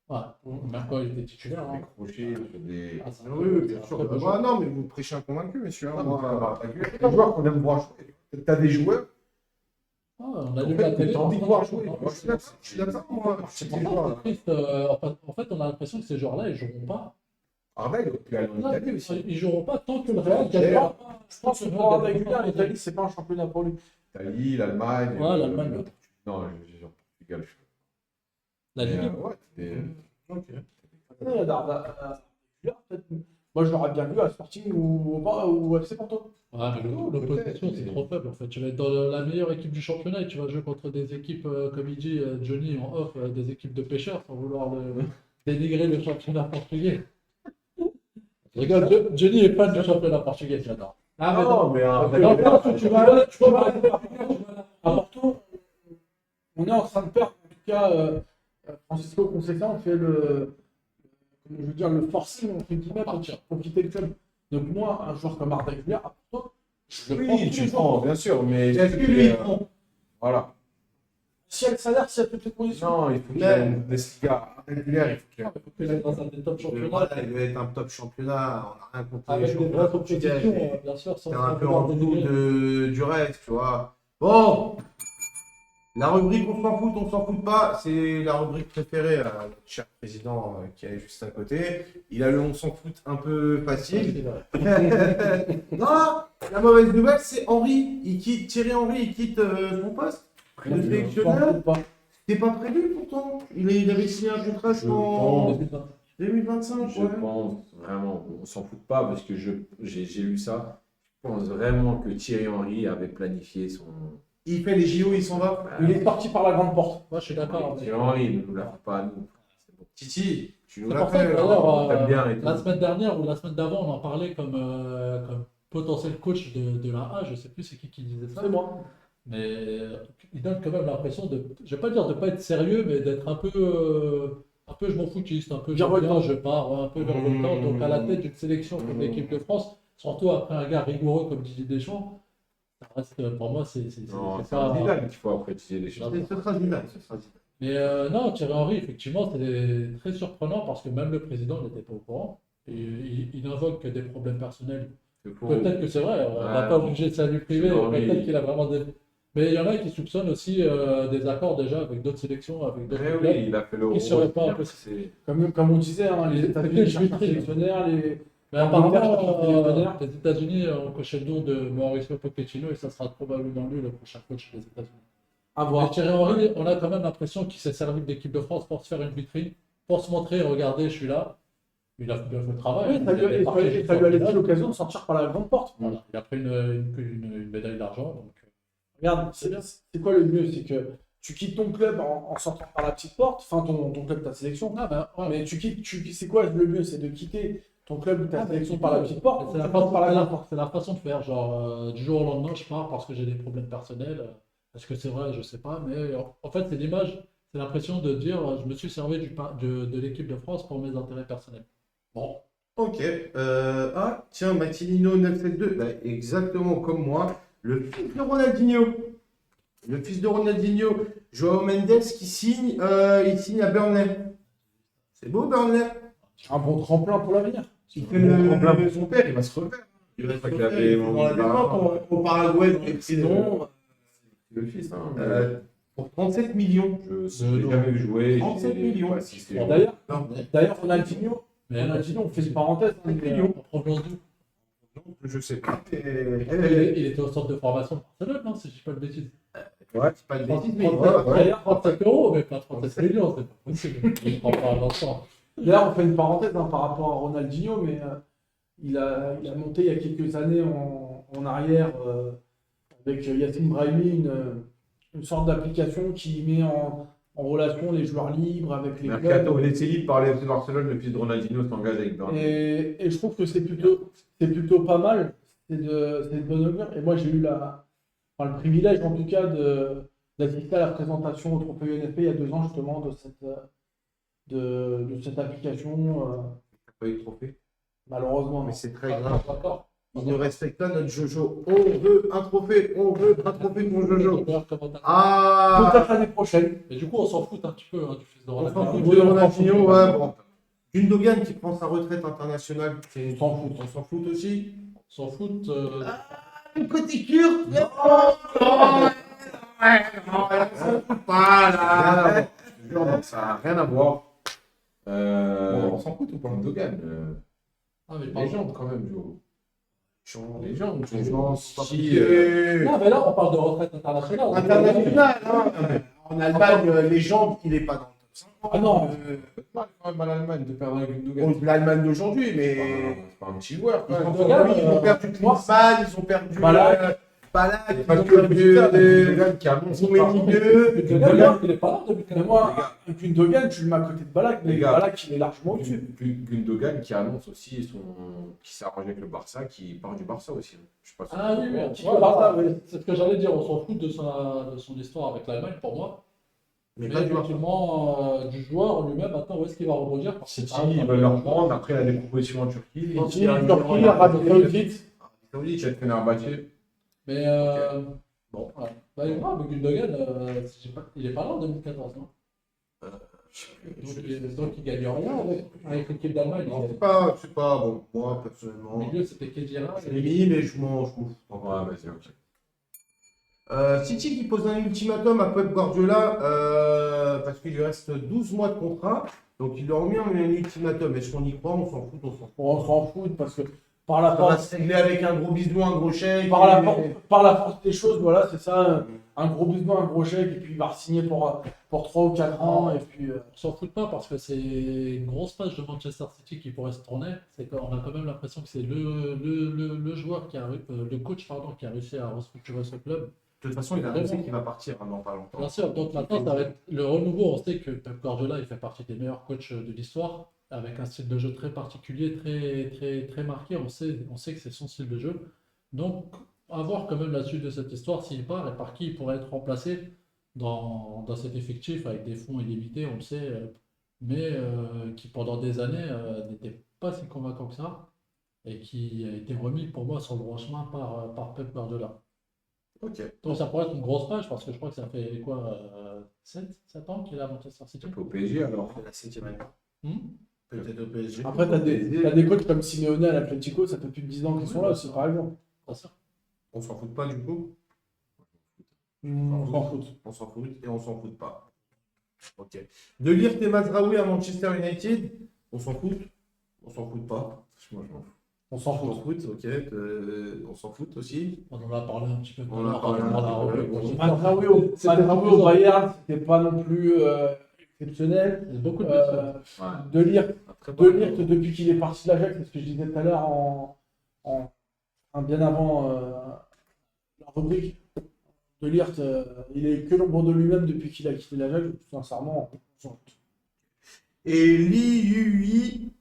Ouais, même quand il était titulaire. Des Hein. crochets, des. Ah, c'est un Oui, peu- oui, bien c'est sûr. un peu Bah, non, mais vous prêchez un convaincu, monsieur. Hein, Ah, moi, des joueurs qu'on aime voir jouer. Tu as des joueurs. Ah, on a En lu fait, la télé. t'as envie de voir jouer. Non, Moi, je suis d'accord, moi. C'est C'est des pour ça que joueurs. c'est triste. En fait, on a l'impression que ces joueurs-là, ils joueront pas. Arda, il aurait pu aller en Non, Italie aussi. ils joueront pas tant que le Real Real gagne gagnera pas. pas. Je pense que pour un régulier, l'Italie, c'est pas un championnat pour lui. L'Italie, l'Allemagne. Ouais, l'Allemagne. Non, j'ai genre Portugal. La Ligue. Ouais, c'était. ok. Moi, je l'aurais bien vu à Sporting ou FC Porto. Ouais, mais l'opposition, c'est trop faible en fait. Tu vas être dans la meilleure équipe du championnat et tu vas jouer contre des équipes, comme il dit Johnny en off, des équipes de pêcheurs sans vouloir dénigrer le championnat portugais. Je rigole, Johnny est fan du championnat portugais, j'adore. Ah, mais non, mais Tu vas à Porto, on est en train de perdre. En tout cas, Francisco Conceição fait je veux dire, le forcing entre guillemets pour quitter le club. Donc moi, un joueur comme Arda Güler, à Porto, je le prends oui, tous tu les le prends, jours. bien sûr, mais. Est-ce que lui, il prend Voilà. Si elle salaire, si elle toutes les conditions. Non, il faut qu'il ait une Bundesliga régulière, il faut qu'il ait. il faut qu'il aille dans un des top championnats. Voilà, il doit être un top championnat. On n'a rien contre les Avec des championnats vraies portugais. compétitions, bien sûr, sans C'est un peu vouloir en dessous dénigrer. du reste, tu vois. Bon, la rubrique on s'en fout pas, c'est la rubrique préférée à notre cher président qui est juste à côté. Il a le on s'en fout un peu facile. Non, la mauvaise nouvelle, c'est Thierry Henry, il quitte son poste. Le sélectionneur, c'était pas prévu pourtant. Il avait signé un contrat Je en pense. 2025. Je Ouais. pense vraiment, on s'en fout pas parce que j'ai lu ça. Je pense vraiment que Thierry Henry avait planifié son. Il fait les JO, il s'en va. Il est parti par la grande porte. Moi, je suis d'accord. Thierry Henry ne nous la fait pas à nous. C'est bon. Titi, tu nous C'est l'as pour ça fait. que hein. d'ailleurs, t'aimes bien et tout. la semaine dernière ou la semaine d'avant, on en parlait comme potentiel coach de la A. Je sais plus c'est qui disait ça. C'est moi. Mais il donne quand même l'impression de, je vais pas dire de pas être sérieux, mais d'être un peu je m'en foutiste, un peu je Virevoltant. viens, je pars, un peu virevoltant. Donc à la tête d'une sélection comme l'équipe de France, surtout après un gars rigoureux comme Didier Deschamps, ça reste pour moi c'est Non, c'est pas. un Zidane qu'il faut apprécier les choses. Non. Ce sera Zidane. Mais non, Thierry Henry, effectivement, c'est très surprenant parce que même le président n'était pas au courant. Et il invoque des problèmes personnels. Peut-être que c'est vrai, on va Ouais. pas obliger de sa vie privée, Non, mais- peut-être qu'il a vraiment des. Mais il y en a qui soupçonnent aussi des accords déjà avec d'autres sélections, avec d'autres Mais clubs. oui, il a fait le Qui serait pas un peu- Comme on disait, hein, les États-Unis cherchent un sélectionnaire, Mais Angleterre, apparemment, Angleterre. les États-Unis ont coché le dos de Mauricio Pochettino et ça sera probablement lui le prochain coach des États-Unis. à Mais voir. Thierry Henry, on a quand même l'impression qu'il s'est servi de l'équipe de France pour se faire une vitrine, pour se montrer, regardez, je suis là. Il a bien fait le travail. Oui, ça lui a laissé l'occasion de sortir par la grande porte. Voilà. Il a pris une médaille d'argent. Donc, Regarde, C'est bien. c'est quoi le mieux? C'est que tu quittes ton club en sortant par la petite porte, enfin ton club, ta sélection. ah, ben, ouais. Mais c'est quoi le mieux? C'est de quitter ton club ou ta Ah, sélection mais par la petite porte. C'est la, ou tu passes par la grande porte. c'est la façon de faire. Genre, du jour au lendemain, je pars parce que j'ai des problèmes personnels. Est-ce que c'est vrai? Je sais pas. Mais en fait, c'est l'image, c'est l'impression de dire je me suis servi de l'équipe de France pour mes intérêts personnels. Bon. Ok. Ah, tiens, Matinino 972, bah, exactement comme moi. Le fils de Ronaldinho. Le fils de Ronaldinho, Joao Mendes, qui signe, il signe à Burnley. C'est beau, Burnley. Un bon tremplin pour l'avenir. Il fait Problème le. pour son père, il va se refaire. Il va se Pas qu'il refaire, avait il est dans la détente au Paraguay, dans les prisons, Le fils, hein. pour 37 millions. Je l'ai jamais vu jouer. 37 millions. Ouais, si c'est- D'ailleurs, Ronaldinho, on fait une parenthèse. Hein, mais, En provenance d'où? Je sais pas. Il était au centre de formation de Barcelone, non? Si je dis pas de bêtises. Ouais, c'est pas de bêtises, mais 35 euros, mais pas 37 millions, c'est pas possible. Il prend pas longtemps. D'ailleurs, on fait une parenthèse par rapport à Ronaldinho, mais il a monté il y a quelques années en arrière avec Yacine Brahimi une sorte d'application qui met en relation les joueurs libres avec les Mercato, clubs. laissez libre par les FC Barcelone, le fils de Ronaldinho s'engage avec Bernardo. Et je trouve que c'est plutôt pas mal. C'est de bonne augure. Et moi, j'ai eu le privilège, en tout cas, d'assister à la présentation au Trophée UNFP il y a 2 ans, justement, de cette application. T'as pas eu de trophée. Malheureusement. Mais c'est très Ah, grave. d'accord. Il ne respecte pas notre Jojo. On veut un trophée pour Jojo. Peut-être Ah, Peut-être l'année prochaine. Mais du coup, on s'en fout un petit peu du fils de on s'en Ronaldinho. fout de Ronaldinho, ouais, bon. Gundogan qui prend sa retraite internationale, On s'en fout. on s'en fout aussi. On s'en fout. Le côté kurde, non, on s'en fout pas là. Ça n'a rien à voir. On s'en fout ou pas? Gundogan, Ah, mais pardon. légende quand même, Joe. Légende, Les gens sont Si, Non, mais là, on parle de retraite internationale. international, hein. En Allemagne, les gens, il n'est pas dans le top 50. Ah non. c'est mal quand même à l'Allemagne de perdre un Gundogan. L'Allemagne d'aujourd'hui, mais. C'est pas un petit joueur quand même. Ils ont perdu Klinsmann, ils ont perdu Balak. Balak, ils Parce ont que perdu Gundogan qui annonce Zoumeni 2. Gundogan, il est pas là depuis Mais moi, Gundogan, tu le mets à côté de Balak, mais Les gars. Balak, il est largement au-dessus. Gundogan qui annonce aussi qui s'est arrangé avec le Barça, qui part du Barça aussi. Je sais pas si Ah oui, oui, Petit ouais, peu Barça, oui. c'est ce que j'allais dire. On s'en fout de son histoire avec l'Allemagne pour moi. Mais Mais pas du Barça. effectivement, du joueur lui-même, maintenant, où est-ce qu'il va rebondir? Parce que City, par exemple, ils veulent le reprendre. Après, il y a des propositions en Turquie. Turquie, Arabie Saoudite. Saoudite, il y a Fenerbahçe. Mais bon, ouais. Bah, mais Gundogan, il est pas là en 2014, non? Donc il gagne rien avec l'équipe d'Allemagne. Non, c'est pas bon. Moi, Au personnellement, milieu, c'était Kedira. je l'ai mis, mais je m'en fous. Ouais, vas-y, ok. City qui pose un ultimatum à Pep Guardiola parce qu'il lui reste 12 mois de contrat. Donc il leur met un ultimatum. Est-ce qu'on y croit? On s'en fout, on s'en fout. On s'en fout parce que par la Ça va force, se régler avec un gros bisou, un gros chèque. par la et- force, par la force des choses, voilà, c'est ça. Un gros besoin, un gros chèque, et puis il va signer pour 3 ou 4 ans. Et puis, On s'en fout pas parce que c'est une grosse page de Manchester City qui pourrait se tourner. C'est qu'on a quand même l'impression que c'est le joueur le coach pardon, qui a réussi à restructurer ce club. De toute façon, il a annoncé qu'il va partir dans pas longtemps. Bien sûr, donc maintenant, ça va être le renouveau. On sait que Pep Guardiola, il fait partie des meilleurs coachs de l'histoire, avec un style de jeu très particulier, très marqué. On sait que c'est son style de jeu. Donc, à voir quand même la suite de cette histoire, s'il part et par qui il pourrait être remplacé dans cet effectif avec des fonds illimités, on le sait, mais qui pendant des années n'était pas si convaincant que ça et qui a été remis pour moi sur le droit chemin par Pep Guardiola. Ok. Donc ça pourrait être une grosse page parce que je crois que ça fait quoi 7 ans qu'il est à Manchester City. Un peu au PSG alors. C'est la 7e année. Hmm. Peut-être au PSG. après, t'as des coachs comme Simeone à l'Atlético, ça fait plus de 10 ans qu'ils sont là aussi, par exemple. Bien sûr. On s'en fout pas du coup. On s'en fout. On s'en fout et on s'en fout pas. Ok. De lire tes Mazraoui à Manchester United, on s'en fout. On s'en fout pas. Moi, je m'en fous. On s'en On s'en fout. fout, ok. On s'en fout aussi. On en a parlé un petit peu. On en a parlé un petit peu. Mazraoui au Bayern, c'était pas non plus exceptionnel. Il y a beaucoup de blessures. De lire Après, De Ligt, depuis qu'il est parti de l'Ajax, c'est ce que je disais tout à l'heure bien avant la rubrique. De Ligt, il est que l'ombre de lui-même depuis qu'il a quitté l'Ajax, sincèrement. on s'en fout. Et Li Yui,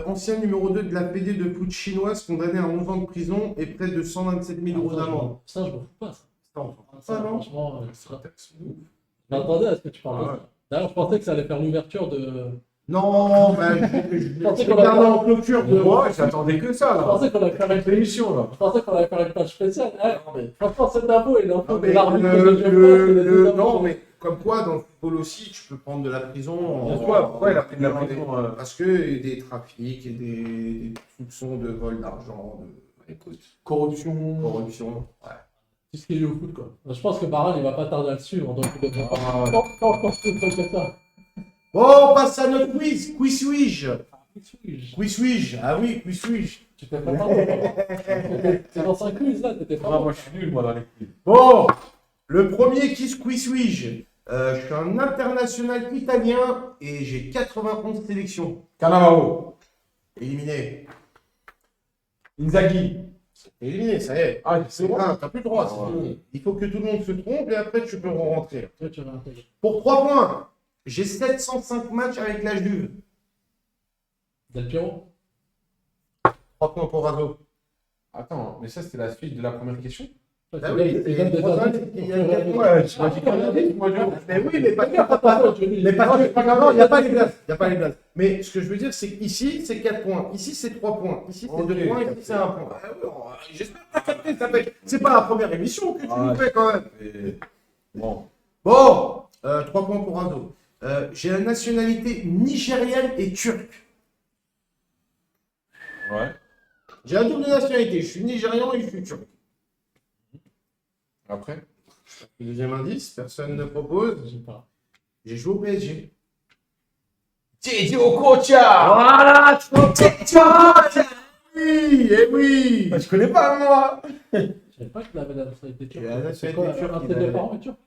ancien numéro 2 de la PD de foot chinoise, condamné à 11 ans de prison et près de 127 000 euros d'amende. Ça, je me fous pas. Ça, Ça, on s'en fout Ça, pas, non? franchement, c'est intéressant. je m'attendais à ce que tu parles de Ah ouais. ça. D'ailleurs, je pensais que ça allait faire l'ouverture de. Non, mais je pensais vais qu'on garder avait- en clôture de. Moi, j'attendais que ça Je là. pensais qu'on allait faire une Cette émission là. Je pensais qu'on allait faire une page spéciale. Franchement, cette info est l'info Non, de mais l'arbitre de Geoffroy, non, mais comme quoi, dans le football aussi, tu peux prendre de la prison. Pourquoi il a pris de la prison Parce que des trafics et des soupçons de vol d'argent, de Corruption. corruption. Tout ce qui est lié au foot, quoi. Je pense que Baran, il va pas tarder à le suivre, donc il devrait pas. Ah, Quand je fais ça. Bon, on passe à notre quiz. Qui suis-je? Qui suis-je? Ah oui, qui suis-je? Tu t'es préparé. T'es dans un quiz là, t'étais Ah, pas. moi je suis nul moi dans les quiz. Bon, Le premier qui suis-je? Je suis un international italien et j'ai 91 sélections. Cannavaro. Éliminé. Inzaghi. Éliminé, ça y est. Ah, c'est bon. T'as plus le droit. Ah, c'est ouais. fini. Il faut que tout le monde se trompe et après tu peux rentrer. Toi, tu vas intégrer. Pour 3 points, j'ai 705 matchs avec la Juve. Del Piero? 3 points pour Razo. Attends, mais ça, c'était la suite de la première question. Ah oui, Il donne des trois indices. indices, il y a 4 Ouais, points. tu m'as dit qu'on avait, moi, Mais oui, mais pas mais parce que, non, il n'y a pas les places. Il n'y a pas les places. Mais ce que je veux dire, c'est qu'ici, c'est 4 points. Ici, c'est 3 points. Ici, c'est 2 Ok. points. Ici, c'est 1 point. Ah oui, j'espère que tu as capté. Ça fait... C'est pas la première émission que tu nous fais quand même. Bon. Bon, 3 points pour Razo. J'ai la nationalité nigérienne et turque. Ouais. J'ai la double nationalité. Je suis nigérian et je suis turc. Après. Deuxième indice, personne ne propose. Je sais pas. J'ai joué au PSG. Teddy Okocha. Voilà, oui, eh oui. Je connais pas, moi. Je savais pas qu'il avait la nationalité turque. Il a la C'est quoi, nationalité turque, un il de mes a- parents est turc?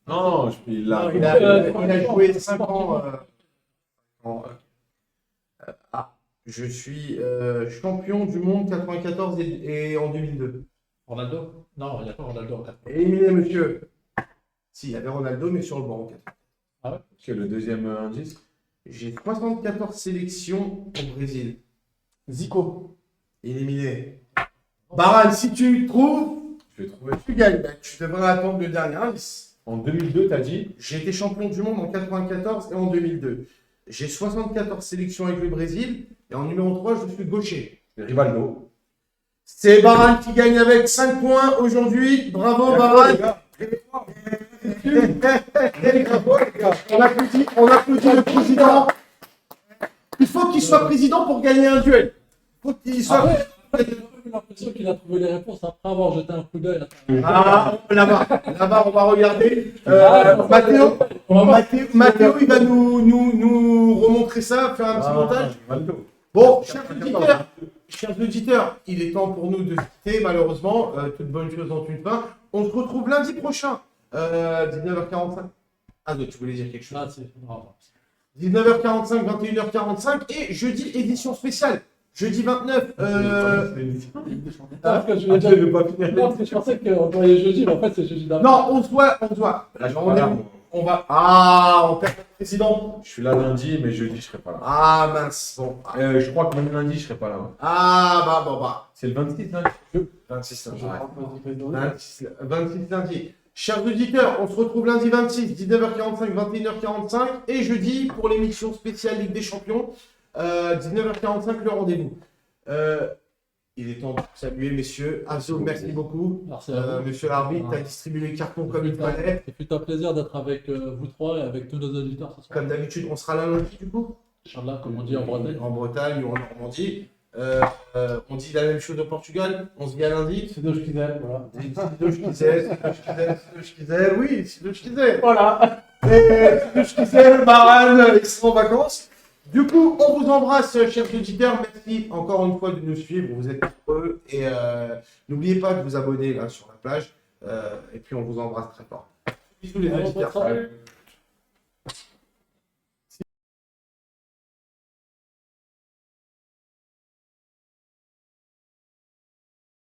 Non, il l'a. Il a joué 5 ans. Je suis champion du monde 94 et en 2002. Ronaldo? Non, il n'y a pas Ronaldo en 80. Éliminé, monsieur. Si, il y avait Ronaldo, mais sur le banc. Que le deuxième indice. J'ai 74 sélections au Brésil. Zico. Éliminé. Baran, si tu trouves, Je vais trouver. tu gagnes. Ben, tu devrais attendre le dernier indice. En 2002, t'as dit. J'ai été champion du monde en 94 et en 2002. J'ai 74 sélections avec le Brésil. Et en numéro 3, je suis gaucher. Rivaldo. C'est Baran qui gagne avec 5 points aujourd'hui. Bravo, Baran. On applaudit le président. Il faut qu'il soit président pour gagner un duel. Il faut qu'il soit. J'ai eu l'impression qu'il a trouvé les réponses après avoir jeté un coup d'œil. Ah, là-bas, on va regarder. Mathéo. Mathéo, il va nous remontrer ça, faire un petit montage. Rivaldo. Bon, chers auditeurs, il est temps pour nous de quitter, malheureusement. Toute bonne chose en une fin. On se retrouve lundi prochain, 19h45. Ah, non, tu voulais dire quelque chose. Ah, c'est. Non. 19h45, 21h45 et jeudi, édition spéciale. Jeudi 29. Parce que je voulais dire. pas finir. Non, parce que je pensais qu'on voyait jeudi, mais en fait, c'est jeudi d'après. Non, on se voit. On va. Ah, on perd le président. Je suis là lundi, mais jeudi, je serai pas là. Ah, mince. Bon. Je crois que même lundi, je serai pas là. Ah, bah. C'est le 26, là. 26 lundi. Ouais. 26 lundi. Chers auditeurs, on se retrouve lundi 26, 19h45, 21h45 et jeudi pour l'émission spéciale Ligue des Champions, 19h45 le rendez-vous. Il est temps de saluer messieurs. Azo, merci beaucoup. Merci à vous. Monsieur l'arbitre, tu as distribué les cartons comme il fallait. C'est plutôt un plaisir d'être avec vous trois et avec tous nos auditeurs ce soir. Comme d'habitude, on sera là lundi du coup. Inch'Allah, comme on dit en Bretagne. En Bretagne ou en Normandie. On dit la même chose au Portugal. On se dit à lundi. C'est Doge Kizel, voilà. Oui, c'est le Schkizel. Voilà. Et le Schkizel, Baran, ils sont en vacances. Du coup, on vous embrasse, chers auditeurs. Merci encore une fois de nous suivre. Vous êtes heureux. Et n'oubliez pas de vous abonner là sur la plage. Et puis, on vous embrasse très fort. Bisous les auditeurs. Salut.